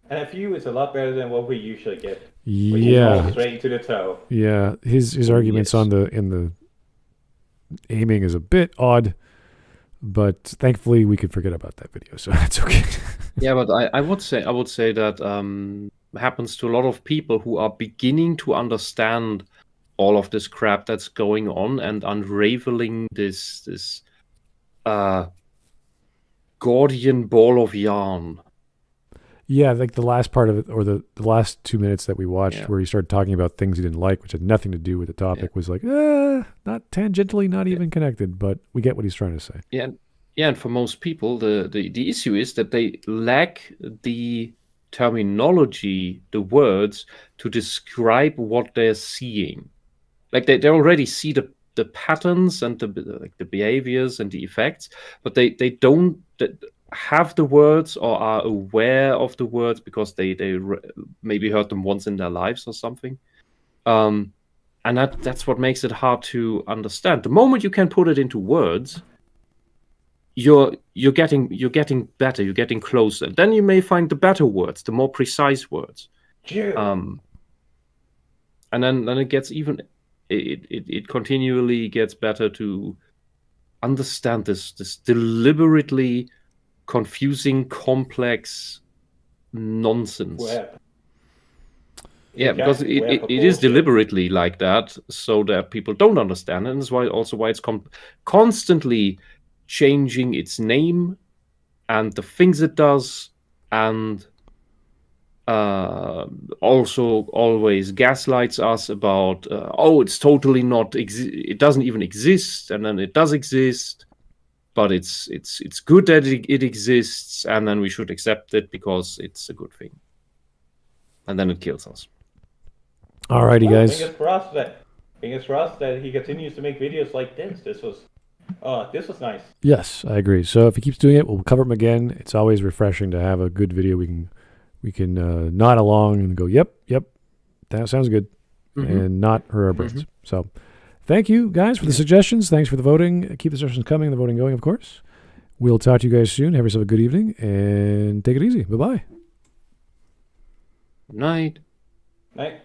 And a few is a lot better than what we usually get. Yeah, straight to the toe. Yeah, his arguments in the aiming is a bit odd, but thankfully we could forget about that video, so that's okay. Yeah, but I would say that happens to a lot of people who are beginning to understand all of this crap that's going on and unraveling this Gordian ball of yarn. Yeah, like the last part of it, or the last 2 minutes that we watched, where he started talking about things he didn't like, which had nothing to do with the topic, was like, not tangentially, not even connected, but we get what he's trying to say. Yeah, and for most people, the issue is that they lack the terminology, the words, to describe what they're seeing. Like they already see the patterns and the behaviors and the effects, but they don't have the words or are aware of the words because they maybe heard them once in their lives or something. And that's what makes it hard to understand. The moment you can put it into words, you're getting better, you're getting closer. Then you may find the better words, the more precise words. Yeah. And then it gets even it continually gets better to understand this deliberately confusing, complex nonsense. Web. Yeah, because it is deliberately like that, so that people don't understand it, and that's why it's constantly changing its name and the things it does, and also always gaslights us about it's totally not it doesn't even exist, and then it does exist, but it's good that it exists, and then we should accept it because it's a good thing, and then it kills us. Alrighty, guys. Fingers crossed that he continues to make videos like this. This was nice. Yes, I agree. So if he keeps doing it, we'll cover him again. It's always refreshing to have a good video. We can nod along and go, yep, that sounds good, and not hurt our brains. So thank you, guys, for the suggestions. Thanks for the voting. Keep the suggestions coming, the voting going, of course. We'll talk to you guys soon. Have yourself a good evening, and take it easy. Bye-bye. Night. Night.